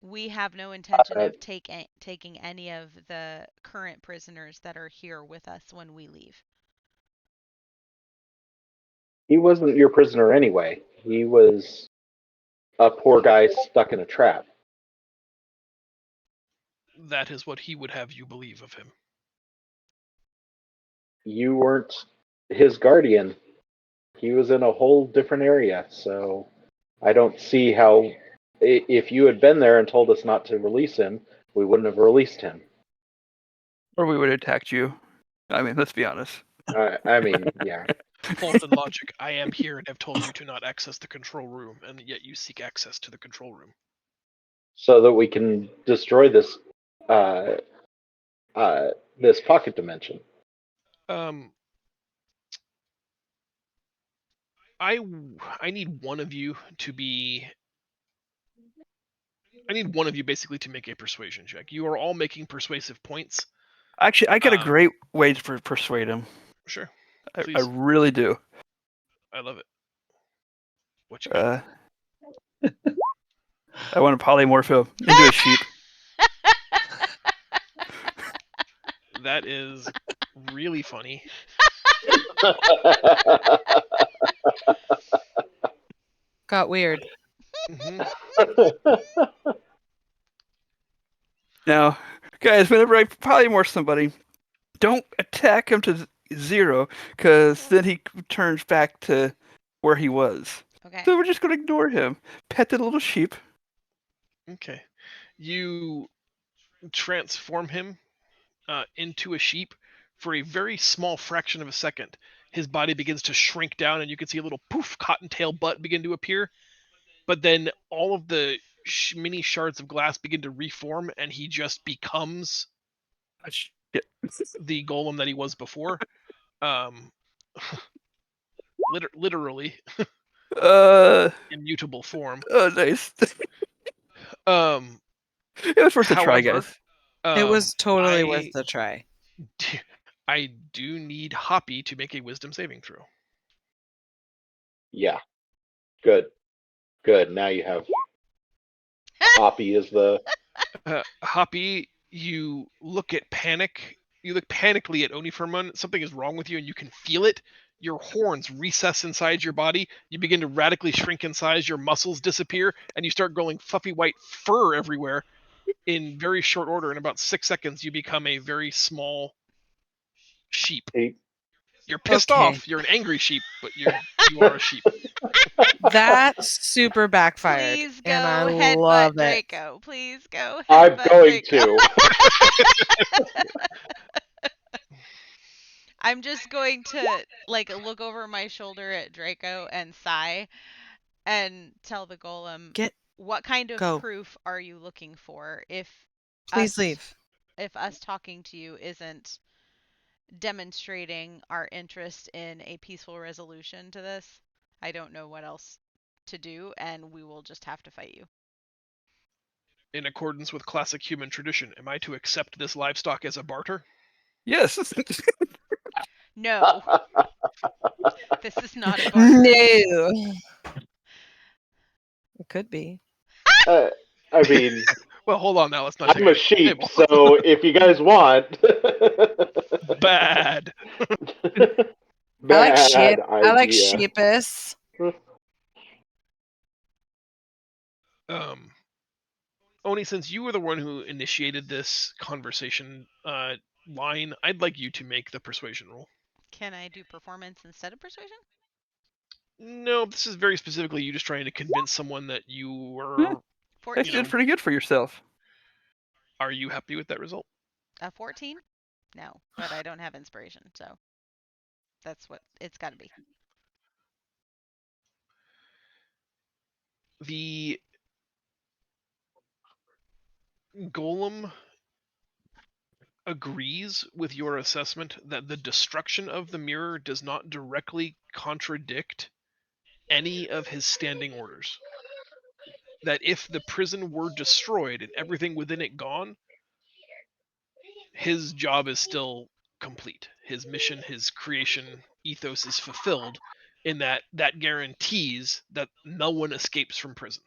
[SPEAKER 3] We have no intention of taking any of the current prisoners that are here with us when we leave.
[SPEAKER 5] He wasn't your prisoner anyway. He was a poor guy stuck in a trap.
[SPEAKER 4] That is what he would have you believe of him.
[SPEAKER 5] You weren't his guardian. He was in a whole different area, so I don't see how, if you had been there and told us not to release him, we wouldn't have released him.
[SPEAKER 2] Or we would have attacked you. I mean, let's be honest.
[SPEAKER 5] I mean, yeah.
[SPEAKER 4] Fulton logic. I am here and have told you to not access the control room, and yet you seek access to the control room.
[SPEAKER 5] So that we can destroy this this pocket dimension.
[SPEAKER 4] I need one of you to be. I need one of you basically to make a persuasion check. You are all making persuasive points.
[SPEAKER 2] Actually, I got a great way to persuade him.
[SPEAKER 4] Sure.
[SPEAKER 2] I really do.
[SPEAKER 4] I love it. What you got?
[SPEAKER 2] I want to polymorph him into a sheep.
[SPEAKER 4] That is really funny.
[SPEAKER 1] Got weird.
[SPEAKER 4] Mm-hmm.
[SPEAKER 2] Now, guys, whenever I polymorph somebody, don't attack him to 0, because then he turns back to where he was.
[SPEAKER 3] Okay.
[SPEAKER 2] So we're just going to ignore him. Pet the little sheep.
[SPEAKER 4] Okay. You transform him into a sheep for a very small fraction of a second. His body begins to shrink down, and you can see a little poof cottontail butt begin to appear. But then all of the mini shards of glass begin to reform, and he just becomes the golem that he was before. Literally. Immutable form.
[SPEAKER 2] Oh, nice. It was worth a try, guys.
[SPEAKER 1] It was totally worth the try.
[SPEAKER 4] I do need Hoppy to make a wisdom saving throw.
[SPEAKER 5] Yeah. Good. Good. Now you have Hoppy as the.
[SPEAKER 4] Hoppy, you look at panic. You look panically at Oni for a moment. Something is wrong with you, and you can feel it. Your horns recess inside your body. You begin to radically shrink in size. Your muscles disappear, and you start growing fluffy white fur everywhere. In very short order, in about 6 seconds, you become a very small sheep.
[SPEAKER 5] Hey,
[SPEAKER 4] You're pissed
[SPEAKER 1] Okay.
[SPEAKER 4] off. You're an angry sheep, but you are a sheep.
[SPEAKER 1] That super backfired.
[SPEAKER 3] Please go
[SPEAKER 1] and I
[SPEAKER 3] headbutt
[SPEAKER 1] love it.
[SPEAKER 3] Draco. Please go
[SPEAKER 5] I'm
[SPEAKER 3] headbutt
[SPEAKER 5] going
[SPEAKER 3] Draco.
[SPEAKER 5] to.
[SPEAKER 3] I'm just going to like look over my shoulder at Draco and sigh and tell the golem,
[SPEAKER 1] Get
[SPEAKER 3] what kind of
[SPEAKER 1] go.
[SPEAKER 3] proof are you looking for if
[SPEAKER 1] Please
[SPEAKER 3] us
[SPEAKER 1] leave.
[SPEAKER 3] if us talking to you isn't demonstrating our interest in a peaceful resolution to this? I don't know what else to do, and we will just have to fight you.
[SPEAKER 4] In accordance with classic human tradition, am I to accept this livestock as a barter?
[SPEAKER 2] Yes.
[SPEAKER 3] No, this is not a barter.
[SPEAKER 1] No. It could be.
[SPEAKER 5] I mean,
[SPEAKER 4] Well, hold on now. Let's not take
[SPEAKER 5] I'm a
[SPEAKER 4] it off the
[SPEAKER 5] sheep,
[SPEAKER 4] table.
[SPEAKER 5] so if you guys want.
[SPEAKER 4] Bad.
[SPEAKER 1] I like sheep.
[SPEAKER 5] Bad
[SPEAKER 1] I like
[SPEAKER 5] idea.
[SPEAKER 1] sheepus.
[SPEAKER 4] Oni, since you were the one who initiated this conversation line, I'd like you to make the persuasion roll.
[SPEAKER 3] Can I do performance instead of persuasion?
[SPEAKER 4] No, this is very specifically you just trying to convince someone that you were.
[SPEAKER 2] You
[SPEAKER 3] 14.
[SPEAKER 2] did pretty good for yourself.
[SPEAKER 4] Are you happy with that result?
[SPEAKER 3] A 14? No, but I don't have inspiration, so that's what it's got to be.
[SPEAKER 4] The golem agrees with your assessment that the destruction of the mirror does not directly contradict any of his standing orders. That if the prison were destroyed and everything within it gone, his job is still complete. His mission, his creation ethos is fulfilled, in that guarantees that no one escapes from prison.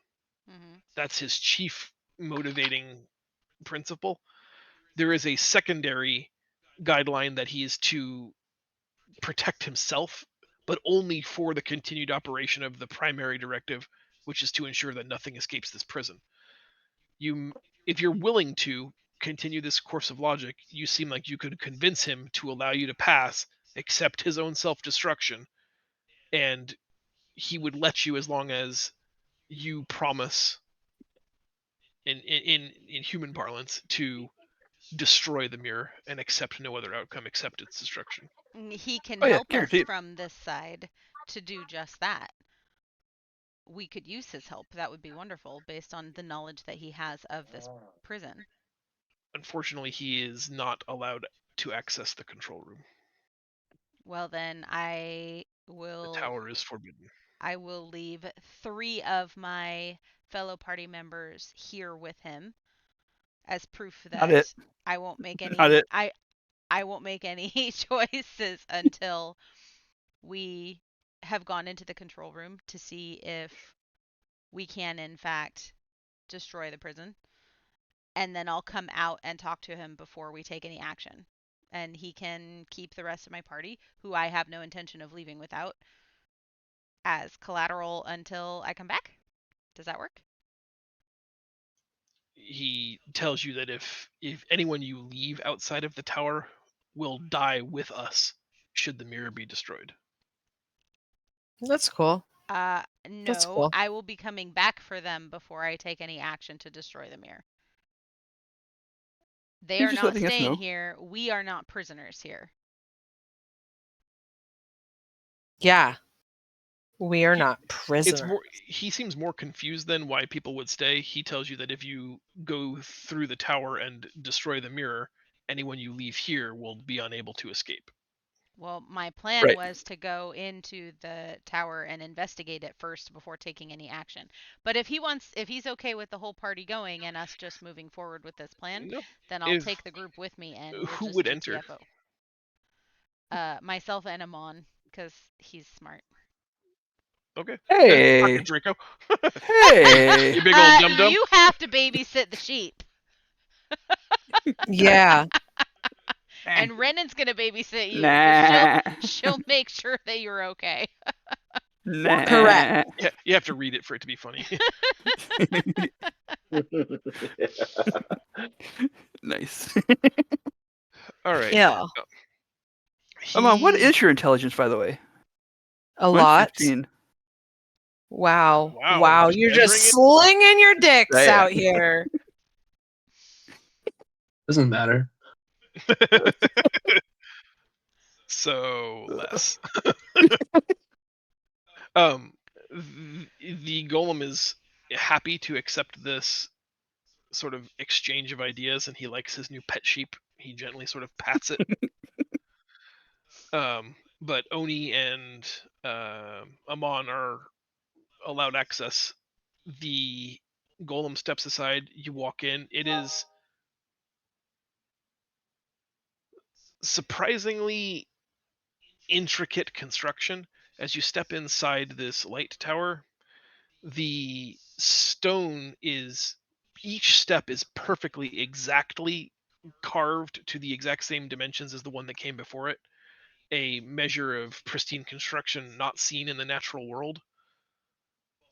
[SPEAKER 3] Mm-hmm.
[SPEAKER 4] That's his chief motivating principle. There is a secondary guideline that he is to protect himself, but only for the continued operation of the primary directive, which is to ensure that nothing escapes this prison. If you're willing to continue this course of logic, you seem like you could convince him to allow you to pass, accept his own self-destruction, and he would let you as long as you promise, in human parlance, to destroy the mirror and accept no other outcome except its destruction.
[SPEAKER 3] He can
[SPEAKER 2] Oh, yeah,
[SPEAKER 3] help us
[SPEAKER 2] guaranteed.
[SPEAKER 3] from this side to do just that. We could use his help. That would be wonderful based on the knowledge that he has of this prison.
[SPEAKER 4] Unfortunately, he is not allowed to access the control room.
[SPEAKER 3] Well, then I
[SPEAKER 4] The
[SPEAKER 3] will
[SPEAKER 4] tower is forbidden.
[SPEAKER 3] I will leave 3 of my fellow party members here with him as proof
[SPEAKER 2] Not
[SPEAKER 3] that
[SPEAKER 2] it.
[SPEAKER 3] I won't make
[SPEAKER 2] Not
[SPEAKER 3] any
[SPEAKER 2] it.
[SPEAKER 3] I won't make any choices until we have gone into the control room to see if we can in fact destroy the prison. And then I'll come out and talk to him before we take any action. And he can keep the rest of my party, who I have no intention of leaving without, as collateral until I come back. Does that work?
[SPEAKER 4] He tells you that if anyone you leave outside of the tower will die with us should the mirror be destroyed.
[SPEAKER 1] That's cool.
[SPEAKER 3] No,
[SPEAKER 1] cool.
[SPEAKER 3] I will be coming back for them before I take any action to destroy the mirror. They
[SPEAKER 2] He's
[SPEAKER 3] are
[SPEAKER 2] just
[SPEAKER 3] not
[SPEAKER 2] letting us
[SPEAKER 3] staying
[SPEAKER 2] know.
[SPEAKER 3] here. We are not prisoners here.
[SPEAKER 1] Yeah. We are
[SPEAKER 4] He-
[SPEAKER 1] not prisoners.
[SPEAKER 4] It's more. He seems more confused than why people would stay. He tells you that if you go through the tower and destroy the mirror, anyone you leave here will be unable to escape.
[SPEAKER 3] Well, my plan
[SPEAKER 2] Right.
[SPEAKER 3] was to go into the tower and investigate it first before taking any action. But if he's okay with the whole party going and us just moving forward with this plan,
[SPEAKER 4] No.
[SPEAKER 3] then I'll
[SPEAKER 4] If-
[SPEAKER 3] take the group with me and we'll
[SPEAKER 4] who
[SPEAKER 3] just
[SPEAKER 4] would
[SPEAKER 3] do
[SPEAKER 4] enter?
[SPEAKER 3] TFO. Myself and Amon, because he's smart.
[SPEAKER 4] Okay.
[SPEAKER 2] Hey,
[SPEAKER 4] Fucking Draco.
[SPEAKER 2] hey.
[SPEAKER 4] You big old dum dum.
[SPEAKER 3] You have to babysit the sheep,
[SPEAKER 1] Yeah.
[SPEAKER 3] and Renan's gonna babysit you. 'Cause
[SPEAKER 2] Nah.
[SPEAKER 3] she'll make sure that you're okay.
[SPEAKER 2] Nah.
[SPEAKER 1] Correct.
[SPEAKER 4] Yeah, you have to read it for it to be funny.
[SPEAKER 2] Nice.
[SPEAKER 4] All right.
[SPEAKER 1] Yeah.
[SPEAKER 2] Amon, what
[SPEAKER 4] He-
[SPEAKER 2] is your intelligence, by the way?
[SPEAKER 1] A lot.
[SPEAKER 2] 115.
[SPEAKER 1] Wow.
[SPEAKER 4] Wow,
[SPEAKER 1] Wow.
[SPEAKER 4] just
[SPEAKER 1] You're
[SPEAKER 4] measuring
[SPEAKER 1] just
[SPEAKER 4] it?
[SPEAKER 1] slinging your dicks
[SPEAKER 2] Yeah.
[SPEAKER 1] out here.
[SPEAKER 6] Doesn't matter.
[SPEAKER 4] So less. The golem is happy to accept this sort of exchange of ideas, and he likes his new pet sheep. He gently sort of pats it. But Oni and Amon are allowed access. The golem steps aside. You walk in. It is surprisingly intricate construction. As you step inside this light tower, the stone is, each step is perfectly exactly carved to the exact same dimensions as the one that came before it, a measure of pristine construction not seen in the natural world.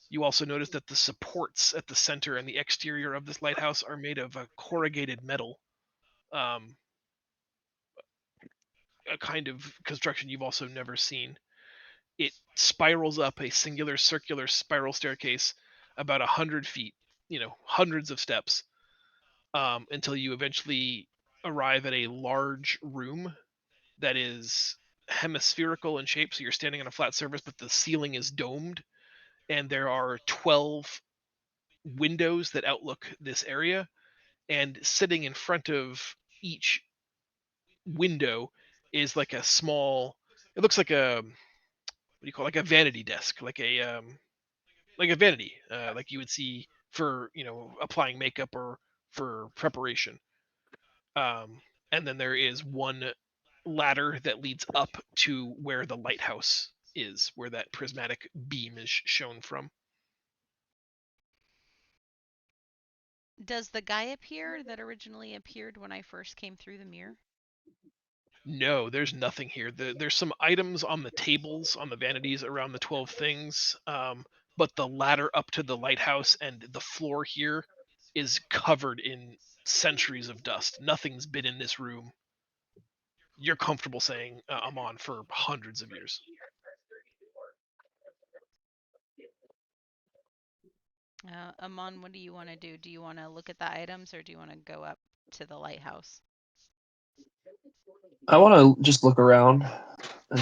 [SPEAKER 4] You also notice that the supports at the center and the exterior of this lighthouse are made of a corrugated metal, a kind of construction you've also never seen. It spirals up a singular circular spiral staircase about 100 feet, hundreds of steps, until you eventually arrive at a large room that is hemispherical in shape. So you're standing on a flat surface, but the ceiling is domed, and there are 12 windows that outlook this area. And sitting in front of each window is like a small, it looks like a, what do you call it? Like a vanity desk, like a vanity, like you would see for applying makeup or for preparation. And then there is one ladder that leads up to where the lighthouse is, where that prismatic beam is shown from.
[SPEAKER 3] Does the guy appear that originally appeared when I first came through the mirror?
[SPEAKER 4] No, there's nothing here. There's some items on the tables, on the vanities around the 12 things, but the ladder up to the lighthouse and the floor here is covered in centuries of dust. Nothing's been in this room, you're comfortable saying, Amon, for hundreds of years.
[SPEAKER 3] Amon, what do you want to do? Do you want to look at the items, or do you want to go up to the lighthouse?
[SPEAKER 6] I want to just look around and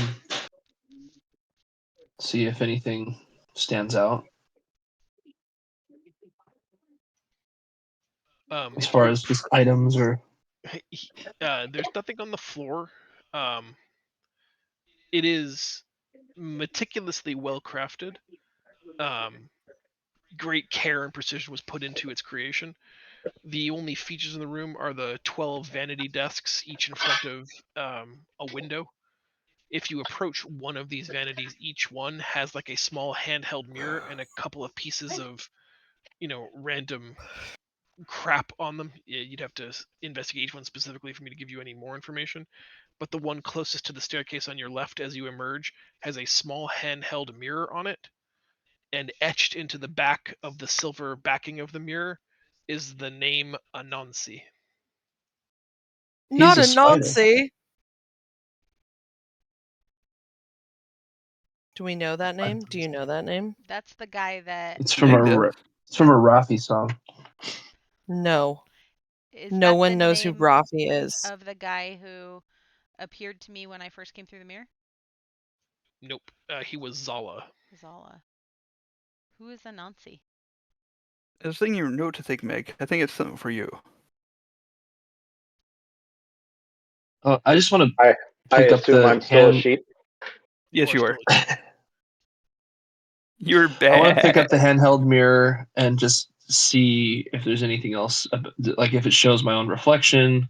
[SPEAKER 6] see if anything stands out as
[SPEAKER 4] If
[SPEAKER 6] far
[SPEAKER 4] you
[SPEAKER 6] as just items or.
[SPEAKER 4] there's nothing on the floor. It is meticulously well crafted. Great care and precision was put into its creation. The only features in the room are the 12 vanity desks, each in front of a window. If you approach one of these vanities, each one has like a small handheld mirror and a couple of pieces of, random crap on them. You'd have to investigate each one specifically for me to give you any more information. But the one closest to the staircase on your left as you emerge has a small handheld mirror on it, and etched into the back of the silver backing of the mirror is the name Anansi.
[SPEAKER 1] Not
[SPEAKER 6] a
[SPEAKER 1] a
[SPEAKER 6] spider.
[SPEAKER 1] Nazi. Do we know that name? Do you know that name?
[SPEAKER 3] That's the guy that
[SPEAKER 6] It's from
[SPEAKER 2] Meg
[SPEAKER 6] a
[SPEAKER 2] does.
[SPEAKER 6] it's from a Rafi song.
[SPEAKER 1] No.
[SPEAKER 3] is
[SPEAKER 1] No
[SPEAKER 3] that
[SPEAKER 1] one
[SPEAKER 3] the
[SPEAKER 1] knows who
[SPEAKER 3] name
[SPEAKER 1] Rafi is.
[SPEAKER 3] of the guy who appeared to me when I first came through the mirror?
[SPEAKER 4] Nope. He was Zala.
[SPEAKER 3] Zala. Who is Anansi?
[SPEAKER 2] I was thinking your note to take, Meg. I think it's something for you.
[SPEAKER 6] I just want to
[SPEAKER 5] I
[SPEAKER 6] pick up
[SPEAKER 5] assume
[SPEAKER 6] the
[SPEAKER 5] I'm still a
[SPEAKER 6] hand.
[SPEAKER 5] sheep.
[SPEAKER 2] Yes, you are.
[SPEAKER 4] still a-
[SPEAKER 2] You're bad.
[SPEAKER 6] I want to pick up the handheld mirror and just see if there's anything else, like if it shows my own reflection.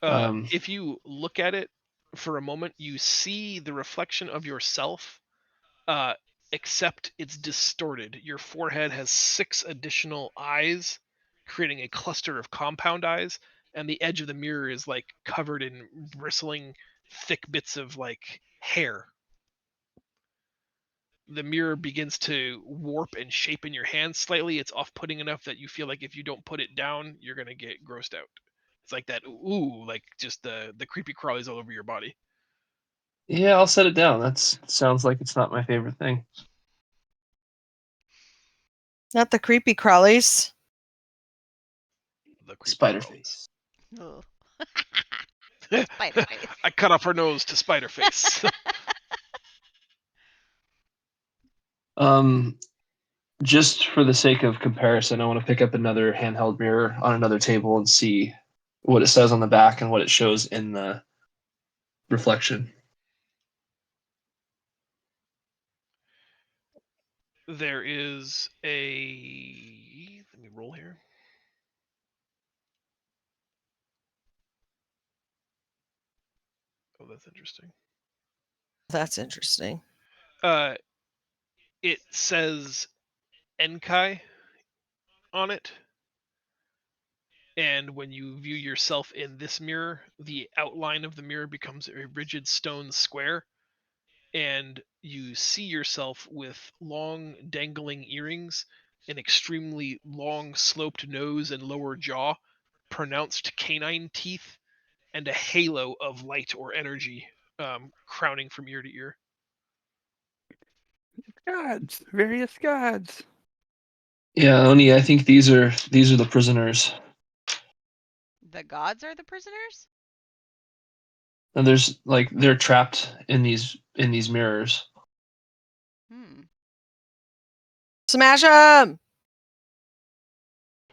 [SPEAKER 4] If you look at it for a moment, you see the reflection of yourself except it's distorted. Your forehead has 6 additional eyes, creating a cluster of compound eyes, and the edge of the mirror is like covered in bristling, thick bits of like hair. The mirror begins to warp and shape in your hand slightly. It's off-putting enough that you feel like if you don't put it down, you're gonna get grossed out. It's like that, ooh, like just the creepy crawlies all over your body.
[SPEAKER 6] Yeah, I'll set it down. That sounds like it's not my favorite thing.
[SPEAKER 1] Not the creepy crawlies.
[SPEAKER 4] The creepy
[SPEAKER 6] Spider
[SPEAKER 4] crawlies.
[SPEAKER 6] face.
[SPEAKER 3] Ugh. Spider face.
[SPEAKER 4] I cut off her nose to spider face.
[SPEAKER 6] Just for the sake of comparison, I want to pick up another handheld mirror on another table and see what it says on the back and what it shows in the reflection.
[SPEAKER 4] There is a. Let me roll here. Oh, that's interesting.
[SPEAKER 1] That's interesting.
[SPEAKER 4] It says Enkai on it. And when you view yourself in this mirror, the outline of the mirror becomes a rigid stone square. And you see yourself with long dangling earrings, an extremely long sloped nose and lower jaw, pronounced canine teeth, and a halo of light or energy crowning from ear to ear.
[SPEAKER 2] Gods, various gods.
[SPEAKER 6] Yeah, Oni, I think these are the prisoners.
[SPEAKER 3] The gods are the prisoners?
[SPEAKER 6] And there's like they're trapped in these mirrors.
[SPEAKER 3] Hmm.
[SPEAKER 1] Smash them!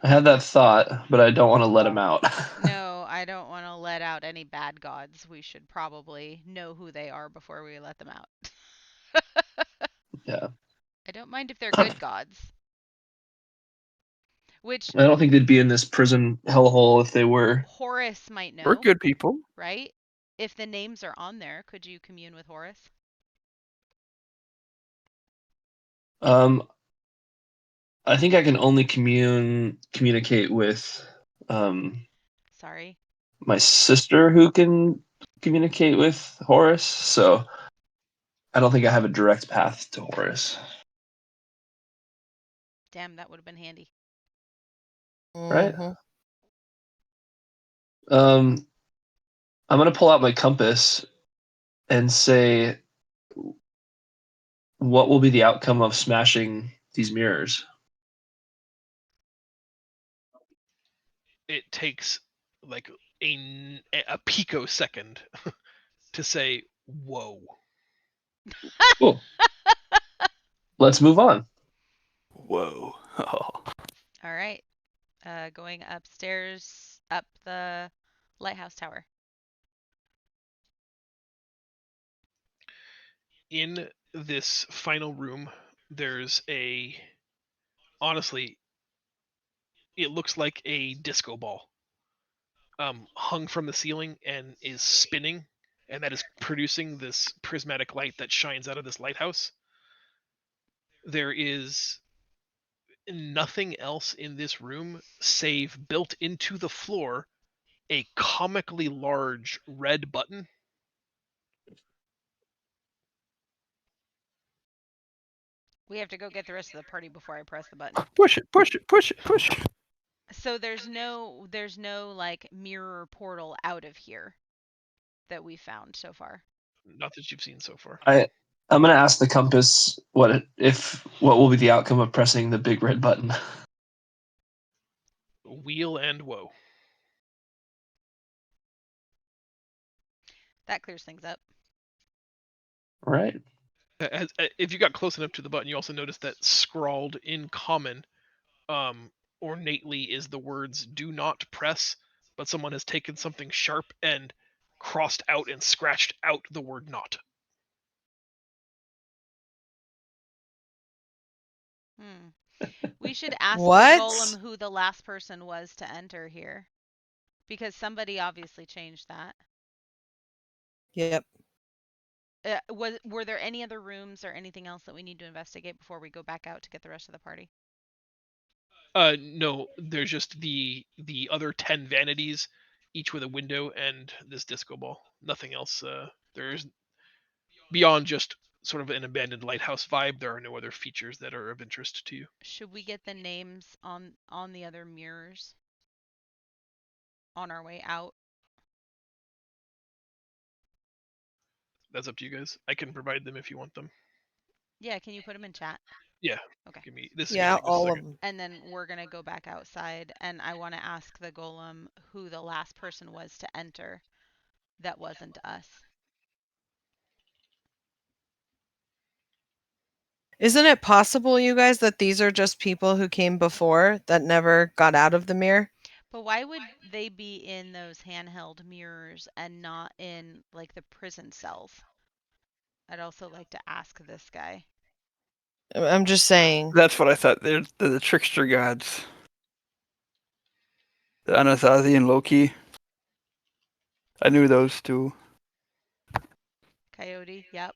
[SPEAKER 6] I had that thought, but I don't want to let them out.
[SPEAKER 3] No, I don't want to let out any bad gods. We should probably know who they are before we let them out.
[SPEAKER 6] Yeah.
[SPEAKER 3] I don't mind if they're good gods. Which
[SPEAKER 6] I don't think they'd be in this prison hellhole if they were.
[SPEAKER 3] Horus might know.
[SPEAKER 2] We're good people.
[SPEAKER 3] Right? If the names are on there, could you commune with Horus?
[SPEAKER 6] I think I can only communicate with
[SPEAKER 3] Sorry.
[SPEAKER 6] my sister who can communicate with Horus, so I don't think I have a direct path to Horus.
[SPEAKER 3] Damn, that would have been handy.
[SPEAKER 6] Right?
[SPEAKER 1] Mhm.
[SPEAKER 6] I'm gonna pull out my compass and say, what will be the outcome of smashing these mirrors?
[SPEAKER 4] It takes like a picosecond to say, whoa.
[SPEAKER 6] Cool. Let's move on.
[SPEAKER 2] Whoa.
[SPEAKER 3] All right. Going upstairs, up the lighthouse tower.
[SPEAKER 4] In this final room, there's a. Honestly, it looks like a disco ball hung from the ceiling and is spinning, and that is producing this prismatic light that shines out of this lighthouse. There is nothing else in this room save built into the floor a comically large red button.
[SPEAKER 3] We have to go get the rest of the party before I press the button.
[SPEAKER 2] Push it, push it, push it, push it.
[SPEAKER 3] So there's no like mirror portal out of here that we found so far.
[SPEAKER 4] Not that you've seen so far.
[SPEAKER 6] I'm gonna ask the compass what will be the outcome of pressing the big red button.
[SPEAKER 4] Wheel and woe.
[SPEAKER 3] That clears things up.
[SPEAKER 6] Right.
[SPEAKER 4] If you got close enough to the button, you also noticed that scrawled in common, ornately is the words "Do not press," but someone has taken something sharp and crossed out and scratched out the word "not."
[SPEAKER 3] We should ask
[SPEAKER 1] What?
[SPEAKER 3] the golem who the last person was to enter here, because somebody obviously changed that.
[SPEAKER 1] Yep.
[SPEAKER 3] Were there any other rooms or anything else that we need to investigate before we go back out to get the rest of the party?
[SPEAKER 4] No, there's just the other 10 vanities, each with a window, and this disco ball. Nothing else. There's beyond just sort of an abandoned lighthouse vibe. There are no other features that are of interest to you.
[SPEAKER 3] Should we get the names on the other mirrors on our way out?
[SPEAKER 4] That's up to you guys. I can provide them if you want them.
[SPEAKER 3] Yeah, can you put them in chat?
[SPEAKER 4] Yeah.
[SPEAKER 3] Okay.
[SPEAKER 4] Give me this.
[SPEAKER 1] Yeah,
[SPEAKER 4] Is gonna take a
[SPEAKER 1] all of
[SPEAKER 4] second.
[SPEAKER 1] them.
[SPEAKER 3] And then we're gonna go back outside, and I want to ask the golem who the last person was to enter that wasn't us.
[SPEAKER 1] Isn't it possible, you guys, that these are just people who came before that never got out of the mirror?
[SPEAKER 3] But why would they be in those handheld mirrors and not in like the prison cells? I'd also like to ask this guy.
[SPEAKER 1] I'm just saying.
[SPEAKER 2] That's what I thought. They're the trickster gods. The Anasazi and Loki. I knew those two.
[SPEAKER 3] Coyote, yep.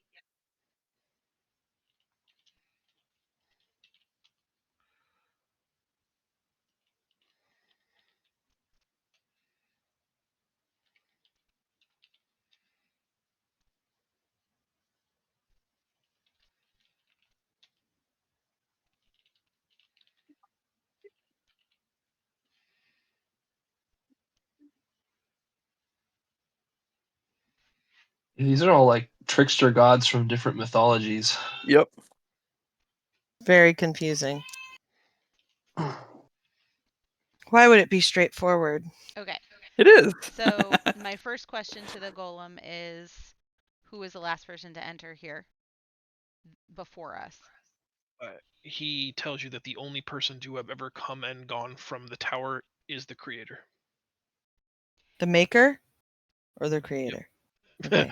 [SPEAKER 6] These are all like trickster gods from different mythologies.
[SPEAKER 2] Yep.
[SPEAKER 1] Very confusing. Why would it be straightforward?
[SPEAKER 3] Okay.
[SPEAKER 2] It is.
[SPEAKER 3] So my first question to the golem is, who was the last person to enter here before us?
[SPEAKER 4] He tells you that the only person to have ever come and gone from the tower is the creator.
[SPEAKER 1] The maker or the creator? Okay.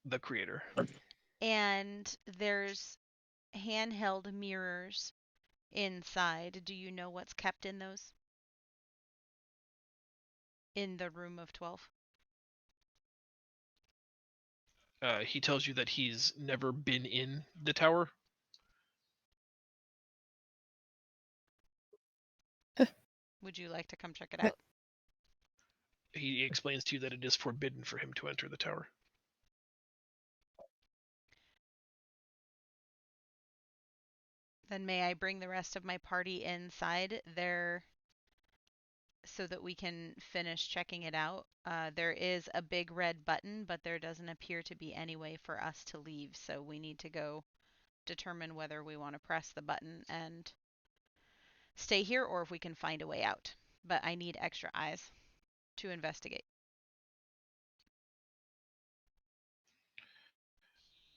[SPEAKER 4] The creator.
[SPEAKER 3] And there's handheld mirrors inside. Do you know what's kept in those? In the room of 12?
[SPEAKER 4] He tells you that he's never been in the tower.
[SPEAKER 3] Would you like to come check it out?
[SPEAKER 4] He explains to you that it is forbidden for him to enter the tower.
[SPEAKER 3] Then may I bring the rest of my party inside there so that we can finish checking it out? There is a big red button, but there doesn't appear to be any way for us to leave, so we need to go determine whether we want to press the button and stay here or if we can find a way out. But I need extra eyes to investigate.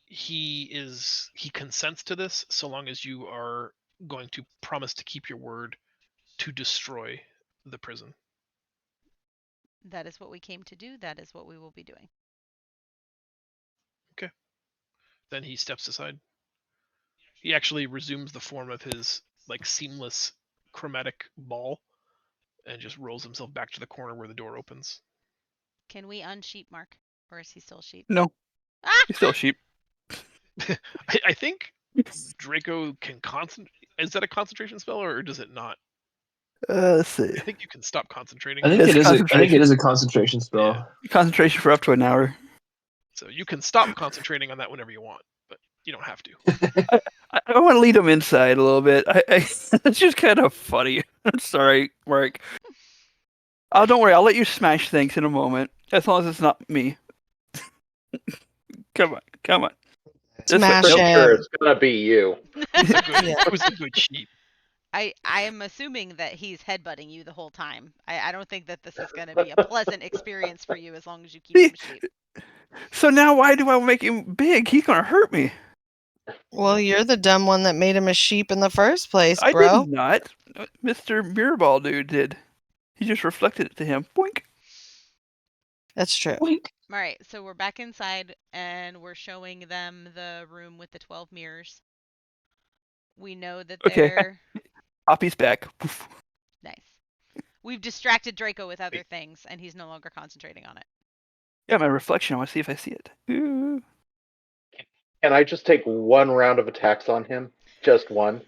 [SPEAKER 4] He consents to this so long as you are going to promise to keep your word to destroy the prison.
[SPEAKER 3] That is what we came to do. That is what we will be doing.
[SPEAKER 4] Then he steps aside. He actually resumes the form of his like seamless chromatic ball and just rolls himself back to the corner where the door opens.
[SPEAKER 3] Can we unsheep Mark? Or is he still sheep?
[SPEAKER 2] No,
[SPEAKER 3] Ah!
[SPEAKER 2] he's still sheep.
[SPEAKER 4] I think Draco can concentrate. Is that a concentration spell or does it not?
[SPEAKER 2] Let's see.
[SPEAKER 4] I think you can stop concentrating.
[SPEAKER 6] I think
[SPEAKER 2] It's
[SPEAKER 6] it is. I think
[SPEAKER 2] concentration.
[SPEAKER 6] it is a concentration spell.
[SPEAKER 4] Yeah.
[SPEAKER 2] Concentration for up to an hour.
[SPEAKER 4] So you can stop concentrating on that whenever you want, but you don't have to.
[SPEAKER 2] I want to lead him inside a little bit. It's just kind of funny. I'm sorry, Mark. Oh, don't worry. I'll let you smash things in a moment, as long as it's not me. Come on. This way.
[SPEAKER 1] Smash
[SPEAKER 2] Nope.
[SPEAKER 5] Pretty
[SPEAKER 1] him.
[SPEAKER 5] sure it's gonna be you.
[SPEAKER 4] It was a good sheep.
[SPEAKER 3] I am assuming that he's headbutting you the whole time. I don't think that this is going to be a pleasant experience for you as long as you keep him sheep.
[SPEAKER 2] So now why do I make him big? He's gonna hurt me.
[SPEAKER 1] Well, you're the dumb one that made him a sheep in the first place,
[SPEAKER 2] I
[SPEAKER 1] bro.
[SPEAKER 2] did not. Mr. Mirrorball dude did. He just reflected it to him. Boink.
[SPEAKER 1] That's true.
[SPEAKER 6] Boink.
[SPEAKER 3] All right, so we're back inside and we're showing them the room with the 12 mirrors. We know that
[SPEAKER 2] Okay.
[SPEAKER 3] they're
[SPEAKER 2] Poppy's back. Poof.
[SPEAKER 3] nice. We've distracted Draco with other things and he's no longer concentrating on it.
[SPEAKER 2] Yeah, my reflection. I want to see if I see it. Ooh.
[SPEAKER 5] Can I just take one round of attacks on him? Just one?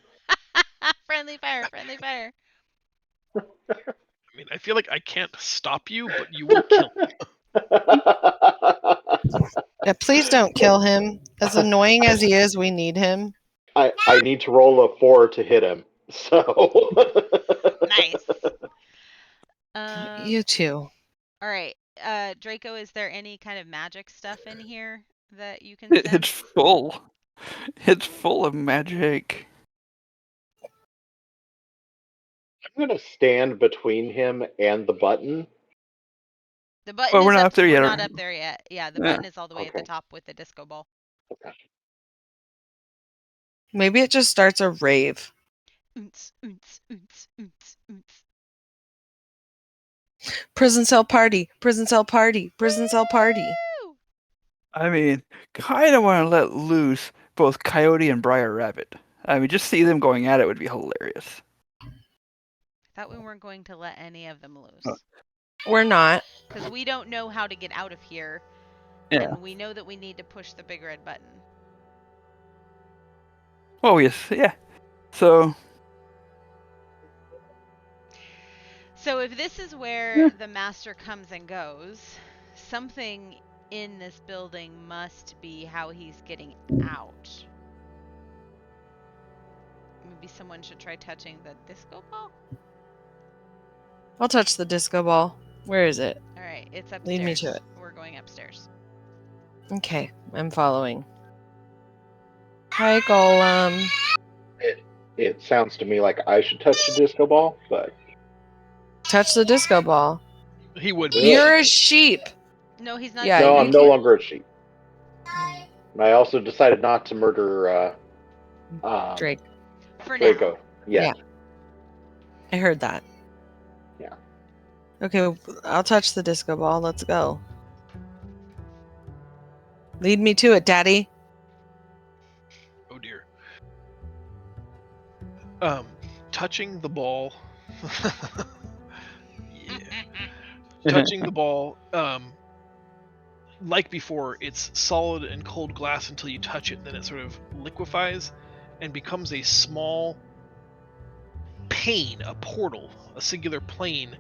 [SPEAKER 3] Friendly fire, friendly fire.
[SPEAKER 4] I mean, I feel like I can't stop you, but you will kill me.
[SPEAKER 1] Yeah, please don't kill him. As annoying as he is, we need him.
[SPEAKER 5] I need to roll a 4 to hit him. So
[SPEAKER 3] Nice.
[SPEAKER 1] You too.
[SPEAKER 3] All right. Draco, is there any kind of magic stuff in here that you can
[SPEAKER 2] It's
[SPEAKER 3] sense?
[SPEAKER 2] full. It's full of magic.
[SPEAKER 5] I'm gonna stand between him and the button.
[SPEAKER 3] The button
[SPEAKER 2] Well,
[SPEAKER 3] is
[SPEAKER 2] we're not up there
[SPEAKER 3] we're
[SPEAKER 2] yet,
[SPEAKER 3] not
[SPEAKER 2] are
[SPEAKER 3] up there yet. Yeah, the
[SPEAKER 2] Yeah.
[SPEAKER 3] button is all the way at the
[SPEAKER 5] Okay.
[SPEAKER 3] top with the disco ball.
[SPEAKER 5] Okay.
[SPEAKER 1] Maybe it just starts a rave.
[SPEAKER 3] Oonts, oonts, oonts, oonts, oonts.
[SPEAKER 1] Prison cell party. Prison cell party. Prison cell party.
[SPEAKER 3] Woo!
[SPEAKER 2] I mean, kind of want to let loose both Coyote and Briar Rabbit. I mean, just see them going at it would be hilarious.
[SPEAKER 3] I thought we weren't going to let any of them loose.
[SPEAKER 2] Oh.
[SPEAKER 1] We're not.
[SPEAKER 3] Because we don't know how to get out of here.
[SPEAKER 2] Yeah.
[SPEAKER 3] And we know that we need to push the big red button.
[SPEAKER 2] Oh, yes. Yeah. So,
[SPEAKER 3] So if this is where
[SPEAKER 2] Yeah.
[SPEAKER 3] the master comes and goes, something in this building must be how he's getting out. Maybe someone should try touching the disco ball?
[SPEAKER 1] I'll touch the disco ball. Where is it?
[SPEAKER 3] Alright, it's upstairs.
[SPEAKER 1] Lead me to it.
[SPEAKER 3] We're going upstairs.
[SPEAKER 1] Okay, I'm following. Hi, Golem.
[SPEAKER 5] It sounds to me like I should touch the disco ball, but
[SPEAKER 1] Touch the disco ball.
[SPEAKER 4] He would.
[SPEAKER 5] Yeah.
[SPEAKER 1] You're a sheep.
[SPEAKER 3] No, he's not.
[SPEAKER 1] Yeah,
[SPEAKER 5] no,
[SPEAKER 1] you
[SPEAKER 5] I'm no
[SPEAKER 1] can't-
[SPEAKER 5] longer a sheep. I also decided not to murder
[SPEAKER 1] Drake.
[SPEAKER 3] For now.
[SPEAKER 5] Draco. Yeah.
[SPEAKER 1] I heard that.
[SPEAKER 5] Yeah.
[SPEAKER 1] Okay, I'll touch the disco ball. Let's go. Lead me to it, Daddy.
[SPEAKER 4] Oh dear. Touching the ball. Yeah. Touching the ball. Like before, it's solid and cold glass until you touch it. Then it sort of liquefies and becomes a small pane, a portal, a singular plane,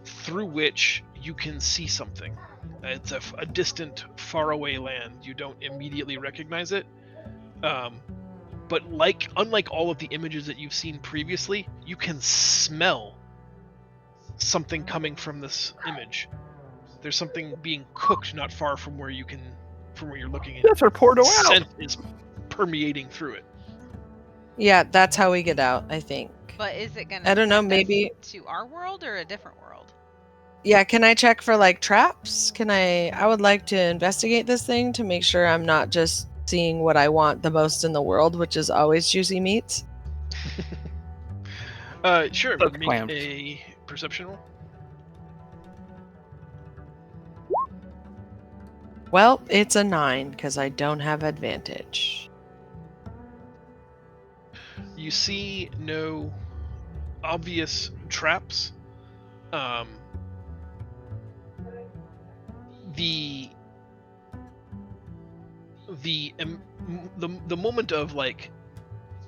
[SPEAKER 4] through which you can see something. It's a distant, faraway land. You don't immediately recognize it. But unlike all of the images that you've seen previously, you can smell something coming from this image. There's something being cooked not far from where you're looking at.
[SPEAKER 2] that's our portal out.
[SPEAKER 4] Scent is permeating through it.
[SPEAKER 1] Yeah, that's how we get out, I think.
[SPEAKER 3] But is it gonna
[SPEAKER 1] I don't know,
[SPEAKER 3] send us
[SPEAKER 1] maybe-
[SPEAKER 3] to our world or a different world?
[SPEAKER 1] Yeah, can I check for like traps? I would like to investigate this thing to make sure I'm not just seeing what I want the most in the world, which is always juicy meats.
[SPEAKER 4] Sure.
[SPEAKER 2] Those
[SPEAKER 4] Make
[SPEAKER 2] clams.
[SPEAKER 4] a perception roll.
[SPEAKER 1] Well, it's a 9 because I don't have advantage.
[SPEAKER 4] You see no obvious traps. The moment of like,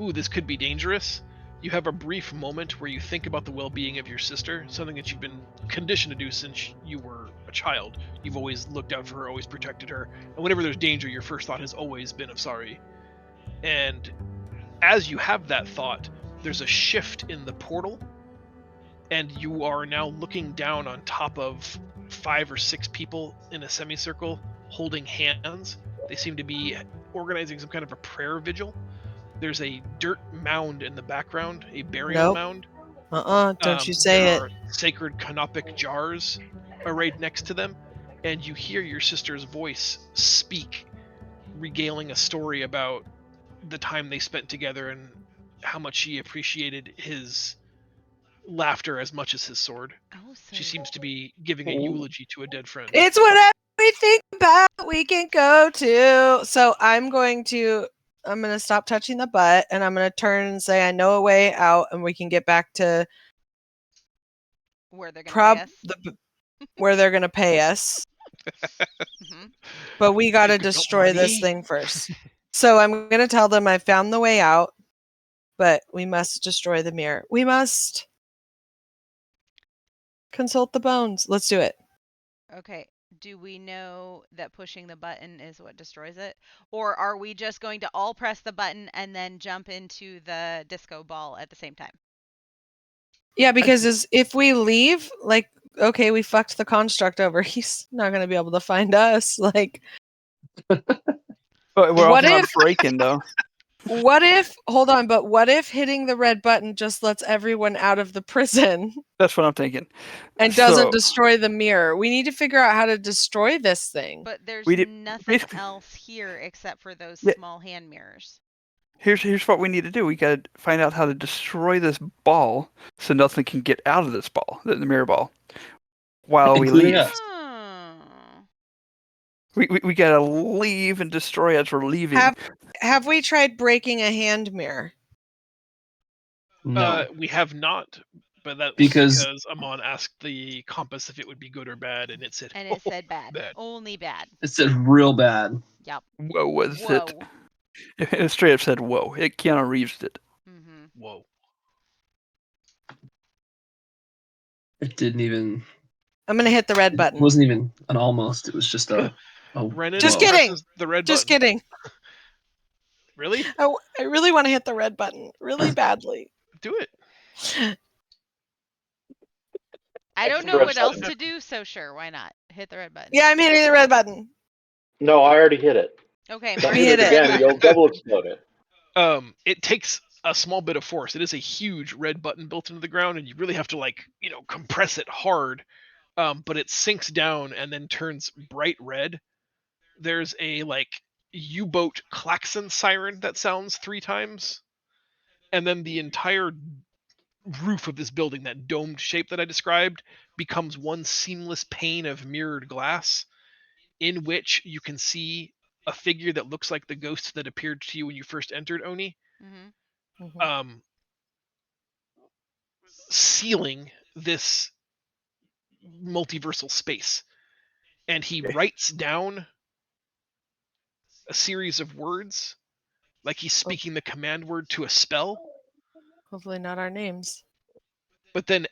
[SPEAKER 4] ooh, this could be dangerous. You have a brief moment where you think about the well-being of your sister, something that you've been conditioned to do since you were a child. You've always looked out for her, always protected her, and whenever there's danger, your first thought has always been of sorry. And as you have that thought, there's a shift in the portal, and you are now looking down on top of 5 or 6 people in a semicircle holding hands. They seem to be organizing some kind of a prayer vigil. There's a dirt mound in the background, a burial
[SPEAKER 1] Nope.
[SPEAKER 4] mound.
[SPEAKER 1] Don't you say
[SPEAKER 4] there
[SPEAKER 1] it.
[SPEAKER 4] are sacred canopic jars arrayed next to them, and you hear your sister's voice speak, regaling a story about the time they spent together and how much she appreciated his laughter as much as his sword.
[SPEAKER 3] Oh, so
[SPEAKER 4] She seems to be giving a
[SPEAKER 2] Ooh.
[SPEAKER 4] eulogy to a dead friend.
[SPEAKER 1] It's whatever we think about, we can go to. So I'm going to stop touching the butt and I'm going to turn and say, I know a way out and we can get back to
[SPEAKER 3] where they're gonna pay us.
[SPEAKER 1] where they're going to pay us.
[SPEAKER 3] Mhm.
[SPEAKER 1] But we got to
[SPEAKER 4] Don't
[SPEAKER 1] destroy this
[SPEAKER 4] worry.
[SPEAKER 1] thing first. So I'm going to tell them I found the way out, but we must destroy the mirror. We must consult the bones. Let's do it.
[SPEAKER 3] Okay. Do we know that pushing the button is what destroys it? Or are we just going to all press the button and then jump into the disco ball at the same time?
[SPEAKER 1] Yeah, because if we leave, like, okay, we fucked the construct over. He's not going to be able to find us. Like,
[SPEAKER 2] But we're
[SPEAKER 1] What
[SPEAKER 2] also not
[SPEAKER 1] if-
[SPEAKER 2] breaking though.
[SPEAKER 1] what if, hold on, but what if hitting the red button just lets everyone out of the prison
[SPEAKER 2] That's what I'm thinking.
[SPEAKER 1] and doesn't
[SPEAKER 2] So,
[SPEAKER 1] destroy the mirror? We need to figure out how to destroy this thing.
[SPEAKER 3] But there's
[SPEAKER 2] We did-
[SPEAKER 3] nothing
[SPEAKER 2] basically-
[SPEAKER 3] else here except for those
[SPEAKER 2] Yeah.
[SPEAKER 3] small hand mirrors.
[SPEAKER 2] here's what we need to do. We got to find out how to destroy this ball so nothing can get out of this ball, the mirror ball, while we
[SPEAKER 6] Including
[SPEAKER 2] leave.
[SPEAKER 6] us.
[SPEAKER 3] Oh.
[SPEAKER 2] We got to leave and destroy as we're leaving.
[SPEAKER 1] Have we tried breaking a hand mirror?
[SPEAKER 6] No.
[SPEAKER 4] We have not, but that's
[SPEAKER 6] Because-
[SPEAKER 4] because Amon asked the compass if it would be good or bad, and it said,
[SPEAKER 3] And it said bad.
[SPEAKER 4] bad.
[SPEAKER 3] Only bad.
[SPEAKER 6] It said real bad.
[SPEAKER 3] Yep.
[SPEAKER 2] Whoa, was
[SPEAKER 3] Whoa.
[SPEAKER 2] it? It straight up said, "Whoa!" It Keanu Reeves did.
[SPEAKER 3] Mm-hmm.
[SPEAKER 4] Whoa.
[SPEAKER 6] It didn't even.
[SPEAKER 1] I'm going to hit the red
[SPEAKER 6] It
[SPEAKER 1] button.
[SPEAKER 6] wasn't even an almost. It was just a.
[SPEAKER 4] Renan
[SPEAKER 1] Just
[SPEAKER 6] whoa.
[SPEAKER 1] kidding.
[SPEAKER 4] presses the red
[SPEAKER 1] Just
[SPEAKER 4] button.
[SPEAKER 1] kidding.
[SPEAKER 4] Really?
[SPEAKER 1] I really want to hit the red button really badly.
[SPEAKER 4] Do it.
[SPEAKER 3] I don't
[SPEAKER 5] Hit the
[SPEAKER 3] know
[SPEAKER 5] red
[SPEAKER 3] what else
[SPEAKER 5] button.
[SPEAKER 3] to do, so sure, why not? Hit the red button.
[SPEAKER 1] Yeah, I'm hitting the red button.
[SPEAKER 5] No, I already hit it.
[SPEAKER 3] Okay,
[SPEAKER 5] Don't
[SPEAKER 1] We
[SPEAKER 5] hit
[SPEAKER 1] hit
[SPEAKER 5] it
[SPEAKER 1] it.
[SPEAKER 5] again. You'll double explode it.
[SPEAKER 4] It takes a small bit of force. It is a huge red button built into the ground, and you really have to compress it hard. But it sinks down and then turns bright red. There's a U-boat klaxon siren that sounds 3 times, and then the entire roof of this building, that domed shape that I described, becomes one seamless pane of mirrored glass, in which you can see a figure that looks like the ghost that appeared to you when you first entered, Oni.
[SPEAKER 3] Mm-hmm.
[SPEAKER 4] Sealing this multiversal space, and he
[SPEAKER 2] Okay.
[SPEAKER 4] writes down a series of words like he's speaking the command word to a spell,
[SPEAKER 1] Hopefully not our names.
[SPEAKER 4] but then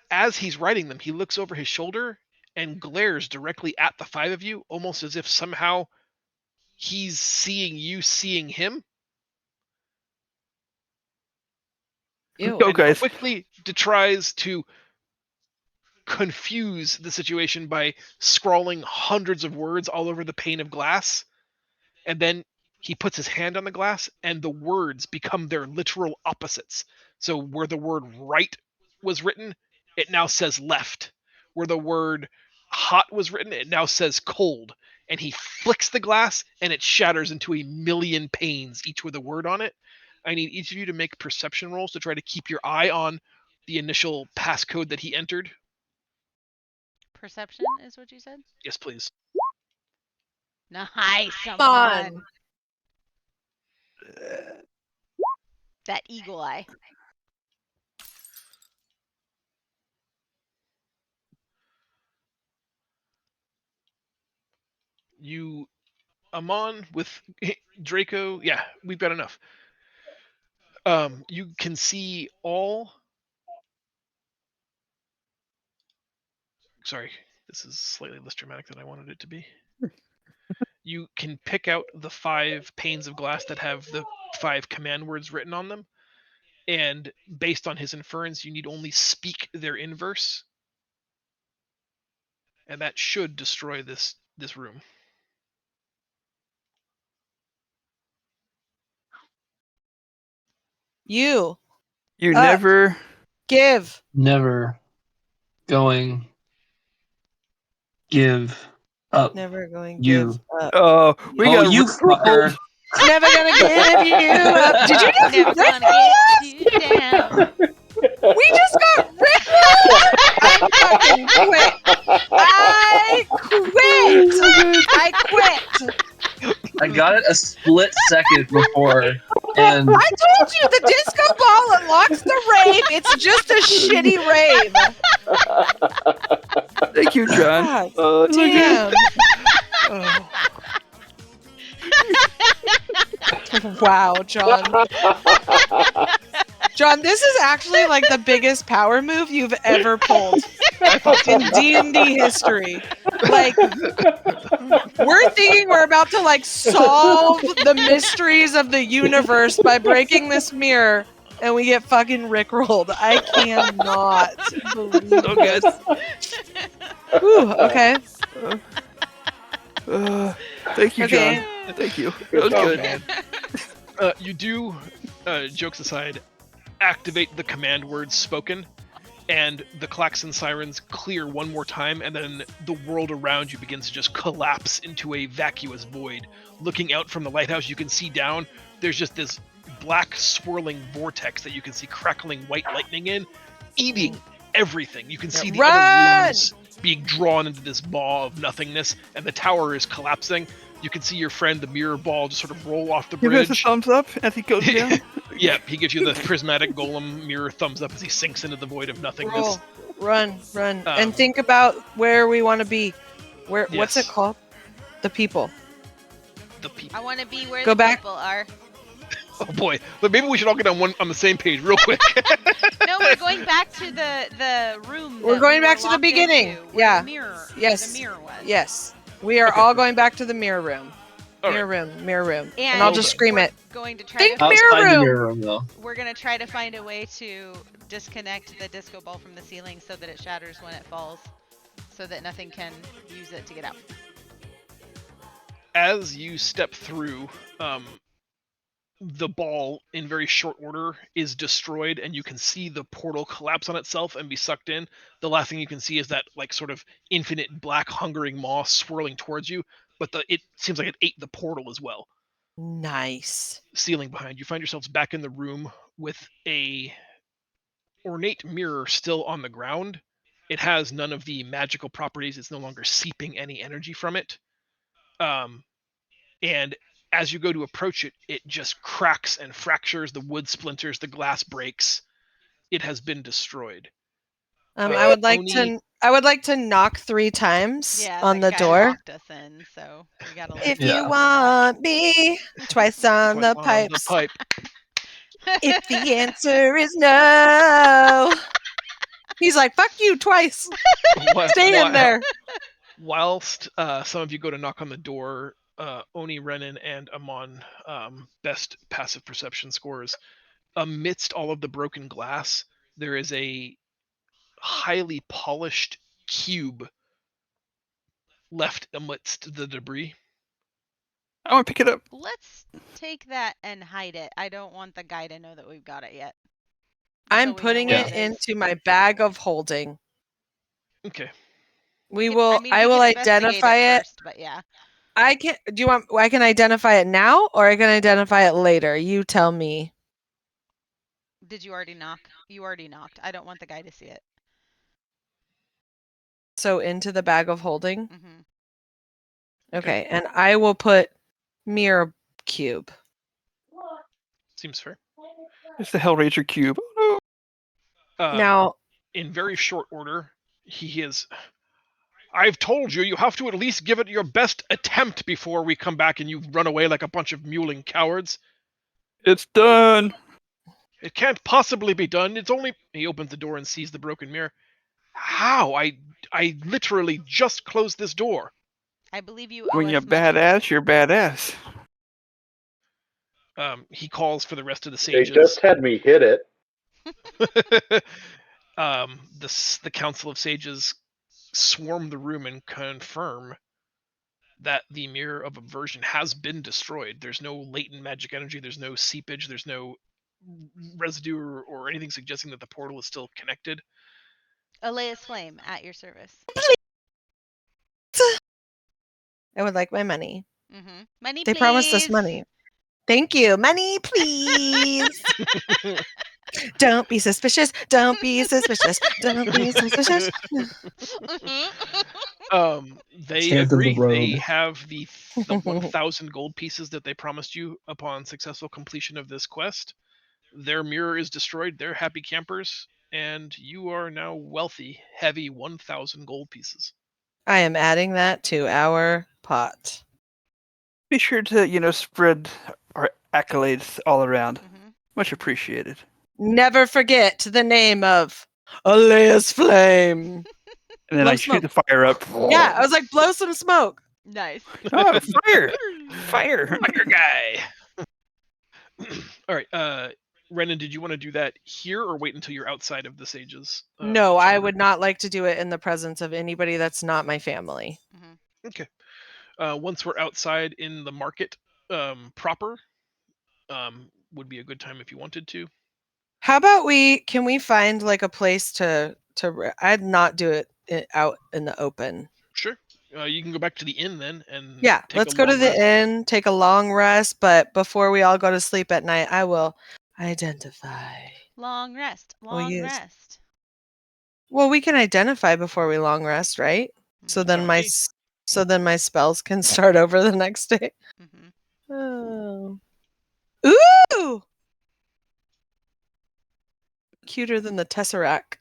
[SPEAKER 4] as he's writing them, he looks over his shoulder and glares directly at the 5 of you, almost as if somehow he's seeing you seeing him.
[SPEAKER 1] Ew.
[SPEAKER 2] Go,
[SPEAKER 4] And
[SPEAKER 2] guys.
[SPEAKER 4] quickly tries to confuse the situation by scrawling hundreds of words all over the pane of glass, and then he puts his hand on the glass and the words become their literal opposites. So where the word right was written, it now says left. Where the word hot was written, it now says cold. And he flicks the glass and it shatters into a million panes, each with a word on it. I need each of you to make perception rolls to try to keep your eye on the initial passcode that he entered.
[SPEAKER 3] Perception is what you said?
[SPEAKER 4] Yes, please.
[SPEAKER 3] Nice. Come
[SPEAKER 1] on.
[SPEAKER 3] on. That eagle eye.
[SPEAKER 4] You, Amon with Draco, yeah, we've got enough. You can see all. Sorry, this is slightly less dramatic than I wanted it to be. You can pick out the 5 panes of glass that have the 5 command words written on them, and based on his inference, you need only speak their inverse, and that should destroy this room.
[SPEAKER 1] You
[SPEAKER 2] You
[SPEAKER 1] Up.
[SPEAKER 2] never.
[SPEAKER 1] give.
[SPEAKER 6] Never going. Give up.
[SPEAKER 1] Never going
[SPEAKER 6] You.
[SPEAKER 1] give up.
[SPEAKER 2] Oh, we
[SPEAKER 6] Oh,
[SPEAKER 2] got
[SPEAKER 6] you fucker.
[SPEAKER 1] Never gonna give you up. Did you just
[SPEAKER 3] Never
[SPEAKER 1] rip
[SPEAKER 3] gonna
[SPEAKER 1] us?
[SPEAKER 3] get you down.
[SPEAKER 1] We just got ripped. I fucking quit. I quit.
[SPEAKER 6] I got it a split second before, and
[SPEAKER 1] I told you the disco ball unlocks the rave. It's just a shitty rave.
[SPEAKER 2] Thank you, John.
[SPEAKER 1] God
[SPEAKER 2] Oh, look at-
[SPEAKER 1] damn.
[SPEAKER 2] Oh.
[SPEAKER 1] Wow, John. John, this is actually like the biggest power move you've ever pulled in D&D history. Like, we're thinking we're about to like solve the mysteries of the universe by breaking this mirror, and we get fucking rickrolled. I cannot believe
[SPEAKER 2] So good.
[SPEAKER 1] this. Whew, okay.
[SPEAKER 2] Thank you,
[SPEAKER 1] Okay.
[SPEAKER 2] John. Thank you. That
[SPEAKER 5] Good
[SPEAKER 2] was
[SPEAKER 5] job,
[SPEAKER 2] good.
[SPEAKER 5] man.
[SPEAKER 4] You do, jokes aside, activate the command words spoken, and the klaxon sirens clear one more time, and then the world around you begins to just collapse into a vacuous void. Looking out from the lighthouse, you can see down, there's just this black swirling vortex that you can see crackling white lightning in, eating everything. You can see the
[SPEAKER 1] Run!
[SPEAKER 4] other rooms being drawn into this maw of nothingness, and the tower is collapsing. You can see your friend, the mirror ball, just sort of roll off the
[SPEAKER 2] Give us a
[SPEAKER 4] bridge.
[SPEAKER 2] thumbs up as he goes down.
[SPEAKER 4] Yeah, he gives you the prismatic golem mirror thumbs up as he sinks into the void of nothingness.
[SPEAKER 1] Roll, run,
[SPEAKER 4] Um,
[SPEAKER 1] and think about where we want to be. What's
[SPEAKER 4] Yes.
[SPEAKER 1] it called? The people.
[SPEAKER 4] The people.
[SPEAKER 3] I want to be where
[SPEAKER 1] Go
[SPEAKER 3] the
[SPEAKER 1] back.
[SPEAKER 3] people are.
[SPEAKER 4] Oh boy, but maybe we should all get on the same page real quick.
[SPEAKER 3] No, we're going back to the room.
[SPEAKER 1] We're
[SPEAKER 3] that
[SPEAKER 1] going
[SPEAKER 3] we
[SPEAKER 1] back
[SPEAKER 3] were
[SPEAKER 1] to the
[SPEAKER 3] locked
[SPEAKER 1] beginning.
[SPEAKER 3] into, where
[SPEAKER 1] Yeah.
[SPEAKER 3] The mirror.
[SPEAKER 1] Yes.
[SPEAKER 3] The mirror was.
[SPEAKER 1] Yes, we are
[SPEAKER 4] Okay.
[SPEAKER 1] all going back to the mirror room.
[SPEAKER 4] All
[SPEAKER 1] Mirror
[SPEAKER 4] right.
[SPEAKER 1] room, mirror room, and,
[SPEAKER 3] And
[SPEAKER 1] I'll just scream
[SPEAKER 3] we're
[SPEAKER 1] it.
[SPEAKER 3] Going to try
[SPEAKER 1] Think
[SPEAKER 3] to.
[SPEAKER 1] mirror
[SPEAKER 6] Outside the
[SPEAKER 1] room.
[SPEAKER 6] mirror room, though.
[SPEAKER 3] We're gonna try to find a way to disconnect the disco ball from the ceiling so that it shatters when it falls, so that nothing can use it to get out.
[SPEAKER 4] As you step through, the ball in very short order is destroyed, and you can see the portal collapse on itself and be sucked in. The last thing you can see is that like sort of infinite black hungering maw swirling towards you, but it seems like it ate the portal as well.
[SPEAKER 1] Nice.
[SPEAKER 4] Ceiling behind you, find yourselves back in the room with a ornate mirror still on the ground. It has none of the magical properties. It's no longer seeping any energy from it. And as you go to approach it, it just cracks and fractures. The wood splinters, the glass breaks. It has been destroyed.
[SPEAKER 1] I would like
[SPEAKER 4] Oni-
[SPEAKER 1] to. I would like to knock 3 times
[SPEAKER 3] Yeah.
[SPEAKER 1] on the
[SPEAKER 3] guy
[SPEAKER 1] door.
[SPEAKER 3] locked us in, so we gotta. let
[SPEAKER 1] If
[SPEAKER 3] him
[SPEAKER 6] Yeah.
[SPEAKER 1] you
[SPEAKER 3] out.
[SPEAKER 1] want me, twice on
[SPEAKER 4] Twice
[SPEAKER 1] the
[SPEAKER 4] on
[SPEAKER 1] pipes.
[SPEAKER 4] pipe.
[SPEAKER 1] If the answer is no, he's like, "Fuck you twice. Stay in there."
[SPEAKER 4] Whilst some of you go to knock on the door, Oni, Renan, and Amon, best passive perception scores. Amidst all of the broken glass, there is a highly polished cube left amidst the debris.
[SPEAKER 2] I want to pick it up.
[SPEAKER 3] Let's take that and hide it. I don't want the guy to know that we've got it yet.
[SPEAKER 1] I'm
[SPEAKER 3] So we know
[SPEAKER 1] putting
[SPEAKER 3] where
[SPEAKER 1] it
[SPEAKER 3] it is.
[SPEAKER 1] into my bag of holding.
[SPEAKER 4] Okay.
[SPEAKER 1] We
[SPEAKER 3] If-
[SPEAKER 1] will.
[SPEAKER 3] I, mean,
[SPEAKER 1] I
[SPEAKER 3] we
[SPEAKER 1] will
[SPEAKER 3] can investigate
[SPEAKER 1] identify it.
[SPEAKER 3] first, but yeah.
[SPEAKER 1] I can. Do you want? I can identify it now, or I can identify it later. You tell me.
[SPEAKER 3] Did you already knock? You already knocked. I don't want the guy to see it.
[SPEAKER 1] So into the bag of holding.
[SPEAKER 3] Hmm.
[SPEAKER 1] Okay, and I will put mirror cube.
[SPEAKER 4] Seems fair.
[SPEAKER 2] It's the Hellraiser cube. Oh,
[SPEAKER 1] Now,
[SPEAKER 4] in very short order, he is. I've told you, you have to at least give it your best attempt before we come back and you run away like a bunch of mewling cowards.
[SPEAKER 2] no. It's done.
[SPEAKER 4] It can't possibly be done. It's only. He opens the door and sees the broken mirror. How? I literally just closed this door.
[SPEAKER 3] I believe you owe
[SPEAKER 2] When
[SPEAKER 3] us
[SPEAKER 2] you're
[SPEAKER 3] money.
[SPEAKER 2] badass, you're badass.
[SPEAKER 4] He calls for the rest of the
[SPEAKER 5] They
[SPEAKER 4] sages.
[SPEAKER 5] just had me hit it.
[SPEAKER 4] The Council of Sages swarm the room and confirm that the Mirror of Aversion has been destroyed. There's no latent magic energy, there's no seepage, there's no residue or anything suggesting that the portal is still connected.
[SPEAKER 3] Alea's Flame at your service.
[SPEAKER 1] I would like my money.
[SPEAKER 3] Mm-hmm. Money,
[SPEAKER 1] They promised us
[SPEAKER 3] please.
[SPEAKER 1] money. Thank you. Money, please. Don't be suspicious. Don't be suspicious. Don't be suspicious.
[SPEAKER 4] They
[SPEAKER 6] Stamp of the
[SPEAKER 4] agree. They
[SPEAKER 6] road.
[SPEAKER 4] have the 1,000 gold pieces that they promised you upon successful completion of this quest. Their mirror is destroyed. They're happy campers. and you are now wealthy, heavy 1,000 gold pieces.
[SPEAKER 1] I am adding that to our pot.
[SPEAKER 2] Be sure to, spread our accolades all around.
[SPEAKER 3] Mhm.
[SPEAKER 2] Much appreciated.
[SPEAKER 1] Never forget the name of Alea's Flame.
[SPEAKER 2] And then
[SPEAKER 1] Blow
[SPEAKER 2] I shoot
[SPEAKER 1] smoke.
[SPEAKER 2] the fire up.
[SPEAKER 1] Yeah, I was like, blow some smoke.
[SPEAKER 3] Nice.
[SPEAKER 2] Oh, fire! Fire!
[SPEAKER 4] Fire guy. All right, Renan, did you want to do that here or wait until you're outside of the sages?
[SPEAKER 1] No, I
[SPEAKER 4] chamber?
[SPEAKER 1] would not like to do it in the presence of anybody that's not my family.
[SPEAKER 3] Mhm.
[SPEAKER 4] Okay. Once we're outside in the market proper, would be a good time if you wanted to.
[SPEAKER 1] How about can we find like a place I'd not do it out in the open.
[SPEAKER 4] Sure. You can go back to the inn then and
[SPEAKER 1] Yeah,
[SPEAKER 4] take
[SPEAKER 1] let's
[SPEAKER 4] a
[SPEAKER 1] go to
[SPEAKER 4] long
[SPEAKER 1] the
[SPEAKER 4] rest.
[SPEAKER 1] inn, take a long rest, but before we all go to sleep at night, I will identify.
[SPEAKER 3] Long rest.
[SPEAKER 1] Oh,
[SPEAKER 3] Long
[SPEAKER 1] yes.
[SPEAKER 3] rest.
[SPEAKER 1] Well, we can identify before we long rest, right? So
[SPEAKER 3] Mhm.
[SPEAKER 1] then
[SPEAKER 4] Fine
[SPEAKER 1] my
[SPEAKER 4] with me.
[SPEAKER 1] so then my spells can start over the next day.
[SPEAKER 3] Mhm.
[SPEAKER 1] Oh. Ooh! Cuter than the Tesseract.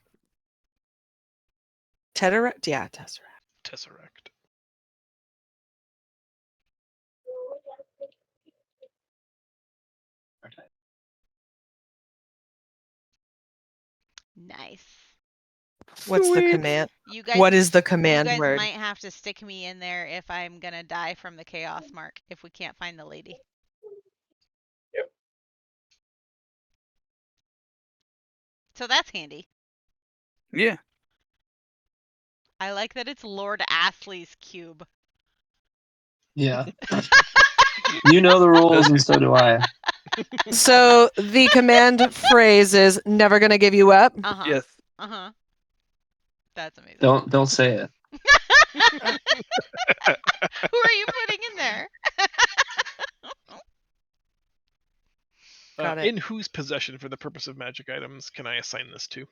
[SPEAKER 1] Tesseract? Yeah, Tesseract.
[SPEAKER 4] Tesseract.
[SPEAKER 3] Nice.
[SPEAKER 1] What's the
[SPEAKER 2] Sweet.
[SPEAKER 1] command?
[SPEAKER 3] You guys.
[SPEAKER 1] What is the
[SPEAKER 3] You
[SPEAKER 1] command
[SPEAKER 3] guys
[SPEAKER 1] word?
[SPEAKER 3] might have to stick me in there if I'm gonna die from the chaos mark if we can't find the lady.
[SPEAKER 5] Yep.
[SPEAKER 3] So that's handy.
[SPEAKER 2] Yeah.
[SPEAKER 3] I like that it's Lord Astley's cube.
[SPEAKER 6] Yeah. You know the rules, and so do I.
[SPEAKER 1] So the command phrase is never gonna give you up.
[SPEAKER 3] Uh huh.
[SPEAKER 2] Yes.
[SPEAKER 3] Uh huh. That's amazing.
[SPEAKER 6] Don't say it.
[SPEAKER 3] Who are you putting in there?
[SPEAKER 1] Got it.
[SPEAKER 4] In whose possession for the purpose of magic items can I assign this to?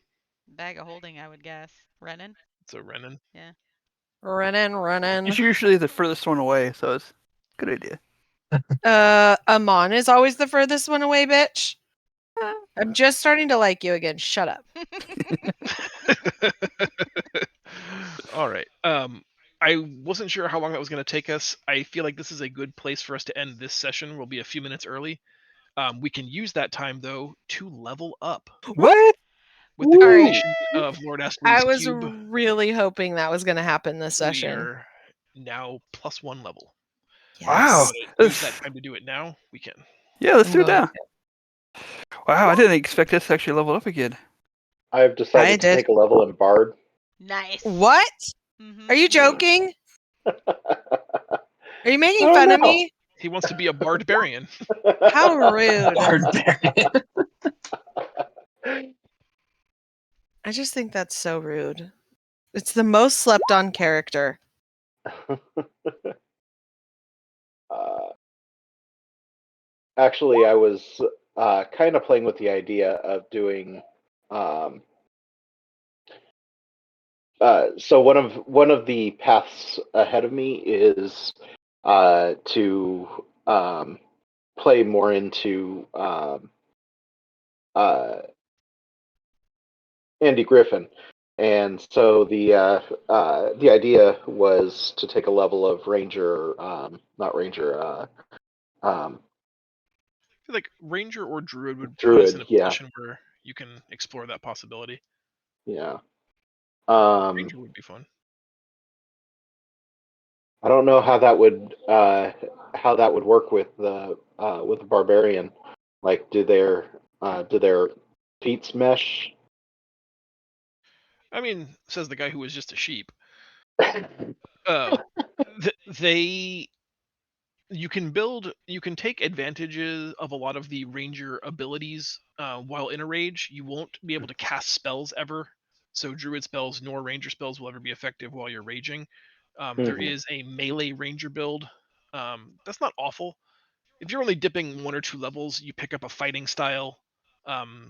[SPEAKER 3] Bag of holding, I would guess. Renan?
[SPEAKER 4] So Renan.
[SPEAKER 1] Running.
[SPEAKER 2] It's usually the furthest one away, so it's a good idea.
[SPEAKER 1] Amon is always the furthest one away, bitch. I'm just starting to like you again. Shut up.
[SPEAKER 4] All right. I wasn't sure how long that was going to take us. I feel like this is a good place for us to end this session. We'll be a few minutes early. We can use that time though to level up
[SPEAKER 2] What?
[SPEAKER 4] with the
[SPEAKER 1] All right.
[SPEAKER 4] completion of Lord Astley's
[SPEAKER 1] I was
[SPEAKER 4] cube.
[SPEAKER 1] really hoping that was going to happen this
[SPEAKER 4] We
[SPEAKER 1] session.
[SPEAKER 4] are now +1 level.
[SPEAKER 2] Wow.
[SPEAKER 4] If you wanna use that time to do it now, we can.
[SPEAKER 2] Yeah, let's
[SPEAKER 1] I'm
[SPEAKER 2] do it
[SPEAKER 1] going
[SPEAKER 2] now. Wow, I didn't expect us to actually level up again.
[SPEAKER 5] I've decided
[SPEAKER 1] I
[SPEAKER 5] to
[SPEAKER 1] did.
[SPEAKER 5] take a level in Bard.
[SPEAKER 3] Nice.
[SPEAKER 1] What?
[SPEAKER 3] Mhm.
[SPEAKER 1] Are you joking? Are you making
[SPEAKER 5] I don't
[SPEAKER 1] fun of
[SPEAKER 5] know.
[SPEAKER 1] me?
[SPEAKER 4] He wants to be a barbarian.
[SPEAKER 1] How rude.
[SPEAKER 6] Barbarian.
[SPEAKER 1] I just think that's so rude. It's the most slept on character.
[SPEAKER 5] Actually, I was kind of playing with the idea of doing. So one of the paths ahead of me is to play more into Andy Griffin, and so the idea was to take a level of Ranger, not Ranger,
[SPEAKER 4] I feel like Ranger or Druid would put us in a
[SPEAKER 5] Druid. Yeah,
[SPEAKER 4] position where you can explore that possibility.
[SPEAKER 5] yeah.
[SPEAKER 4] Ranger would be fun.
[SPEAKER 5] I don't know how that would work with the barbarian. Like, do their feet mesh?
[SPEAKER 4] I mean, says the guy who was just a sheep. They you can take advantages of a lot of the ranger abilities while in a rage. You won't be able to cast spells ever, so druid spells nor ranger spells will ever be effective while you're raging. There
[SPEAKER 5] Mhm.
[SPEAKER 4] is a melee ranger build. That's not awful. If you're only dipping 1 or 2 levels, you pick up a fighting style. Yeah,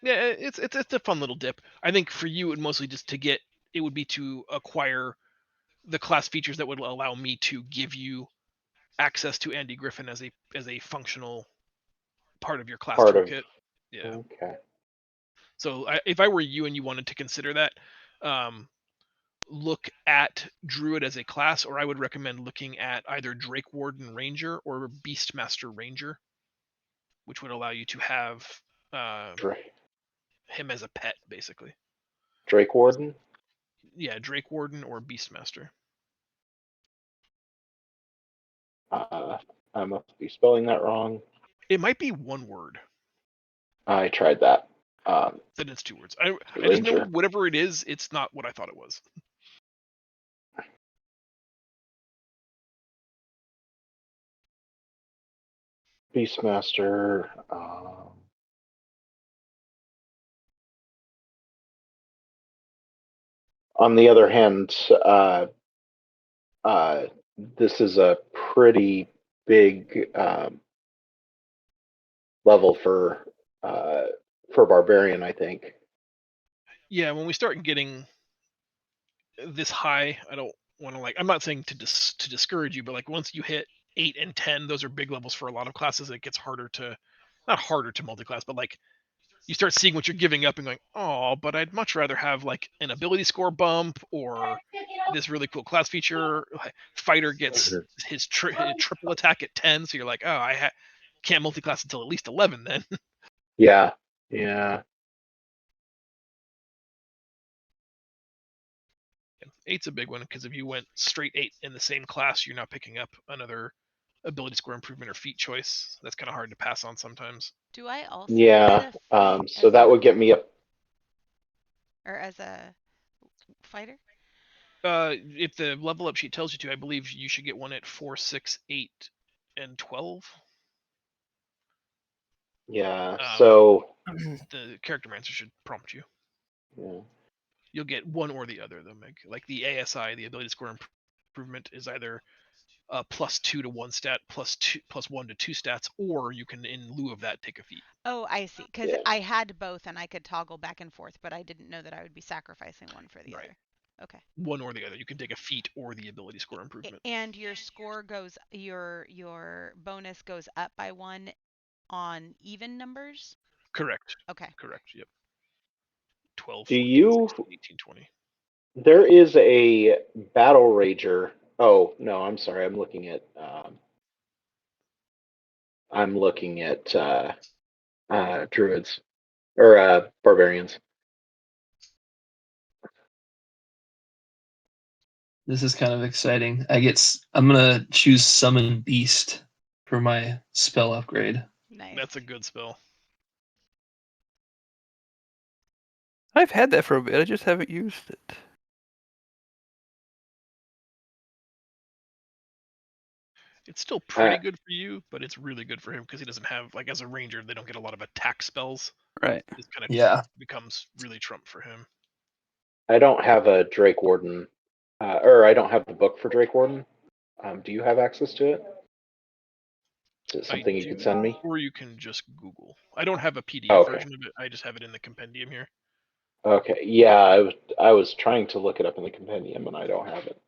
[SPEAKER 4] it's a fun little dip. I think for you, it mostly just it would be to acquire the class features that would allow me to give you access to Andy Griffin as a functional part of your class
[SPEAKER 5] Part of.
[SPEAKER 4] toolkit. Yeah.
[SPEAKER 5] Okay.
[SPEAKER 4] So if I were you and you wanted to consider that, look at Druid as a class, or I would recommend looking at either Drake Warden Ranger or Beastmaster Ranger, which would allow you to have him as a pet, basically.
[SPEAKER 5] Drake Warden?
[SPEAKER 4] Yeah, Drake Warden or Beastmaster.
[SPEAKER 5] I must be spelling that wrong.
[SPEAKER 4] It might be one word.
[SPEAKER 5] I tried that.
[SPEAKER 4] Then it's 2 words. I just know
[SPEAKER 5] Ranger.
[SPEAKER 4] whatever it is, it's not what I thought it was.
[SPEAKER 5] Beastmaster. On the other hand, this is a pretty big level for Barbarian, I think.
[SPEAKER 4] Yeah, when we start getting this high, I don't want to I'm not saying to discourage you, but like once you hit 8 and 10, those are big levels for a lot of classes. It gets harder to, not harder to multi-class, but like you start seeing what you're giving up and going, oh, but I'd much rather have like an ability score bump or this really cool class feature. Fighter gets his triple attack at 10, so you're like, oh, I can't multi-class until at least 11 then.
[SPEAKER 5] Yeah.
[SPEAKER 4] 8's a big one because if you went straight 8 in the same class, you're not picking up another ability score improvement or feat choice. That's kind of hard to pass on sometimes.
[SPEAKER 3] Do I also
[SPEAKER 5] Yeah.
[SPEAKER 3] get a feat
[SPEAKER 5] So
[SPEAKER 3] as
[SPEAKER 5] that
[SPEAKER 3] a-
[SPEAKER 5] would get me up.
[SPEAKER 3] or as a fighter?
[SPEAKER 4] If the level up sheet tells you to, I believe you should get one at 4, 6, 8, and 12.
[SPEAKER 5] Yeah. So
[SPEAKER 4] The character mancer should prompt you.
[SPEAKER 5] yeah.
[SPEAKER 4] You'll get one or the other, though, Meg. Like the ASI, the ability score improvement, is either +2 to 1 stat, +1 to 2 stats, or you can, in lieu of that, take a feat.
[SPEAKER 3] Oh, I see. Because
[SPEAKER 5] Yeah.
[SPEAKER 3] I had both and I could toggle back and forth, but I didn't know that I would be sacrificing one for the
[SPEAKER 4] Right.
[SPEAKER 3] other. Okay.
[SPEAKER 4] One or the other. You can take a feat or the ability score improvement.
[SPEAKER 3] And your score goes, your bonus goes up by 1 on even numbers?
[SPEAKER 4] Correct.
[SPEAKER 3] Okay.
[SPEAKER 4] Correct. Yep. 12,
[SPEAKER 5] Do
[SPEAKER 4] 14,
[SPEAKER 5] you?
[SPEAKER 4] 16, 18, 20.
[SPEAKER 5] There is a Battle Rager. Oh no, I'm sorry. I'm looking at. Druids or Barbarians.
[SPEAKER 6] This is kind of exciting. I'm gonna choose Summon Beast for my spell upgrade.
[SPEAKER 3] Nice.
[SPEAKER 4] That's a good spell.
[SPEAKER 2] I've had that for a bit. I just haven't used it.
[SPEAKER 4] It's still pretty good for you, but it's really good for him because he doesn't have, like, as a ranger, they don't get a lot of attack spells.
[SPEAKER 2] Right.
[SPEAKER 4] This kind of
[SPEAKER 6] Yeah.
[SPEAKER 4] becomes really trump for him.
[SPEAKER 5] I don't have a Drake Warden, or I don't have the book for Drake Warden. Do you have access to it? Is it something you could send me?
[SPEAKER 4] Or you can just Google. I don't have a PDF version of it. I just have it in the compendium here.
[SPEAKER 5] Okay. Yeah, I was trying to look it up in the compendium, and I don't have it.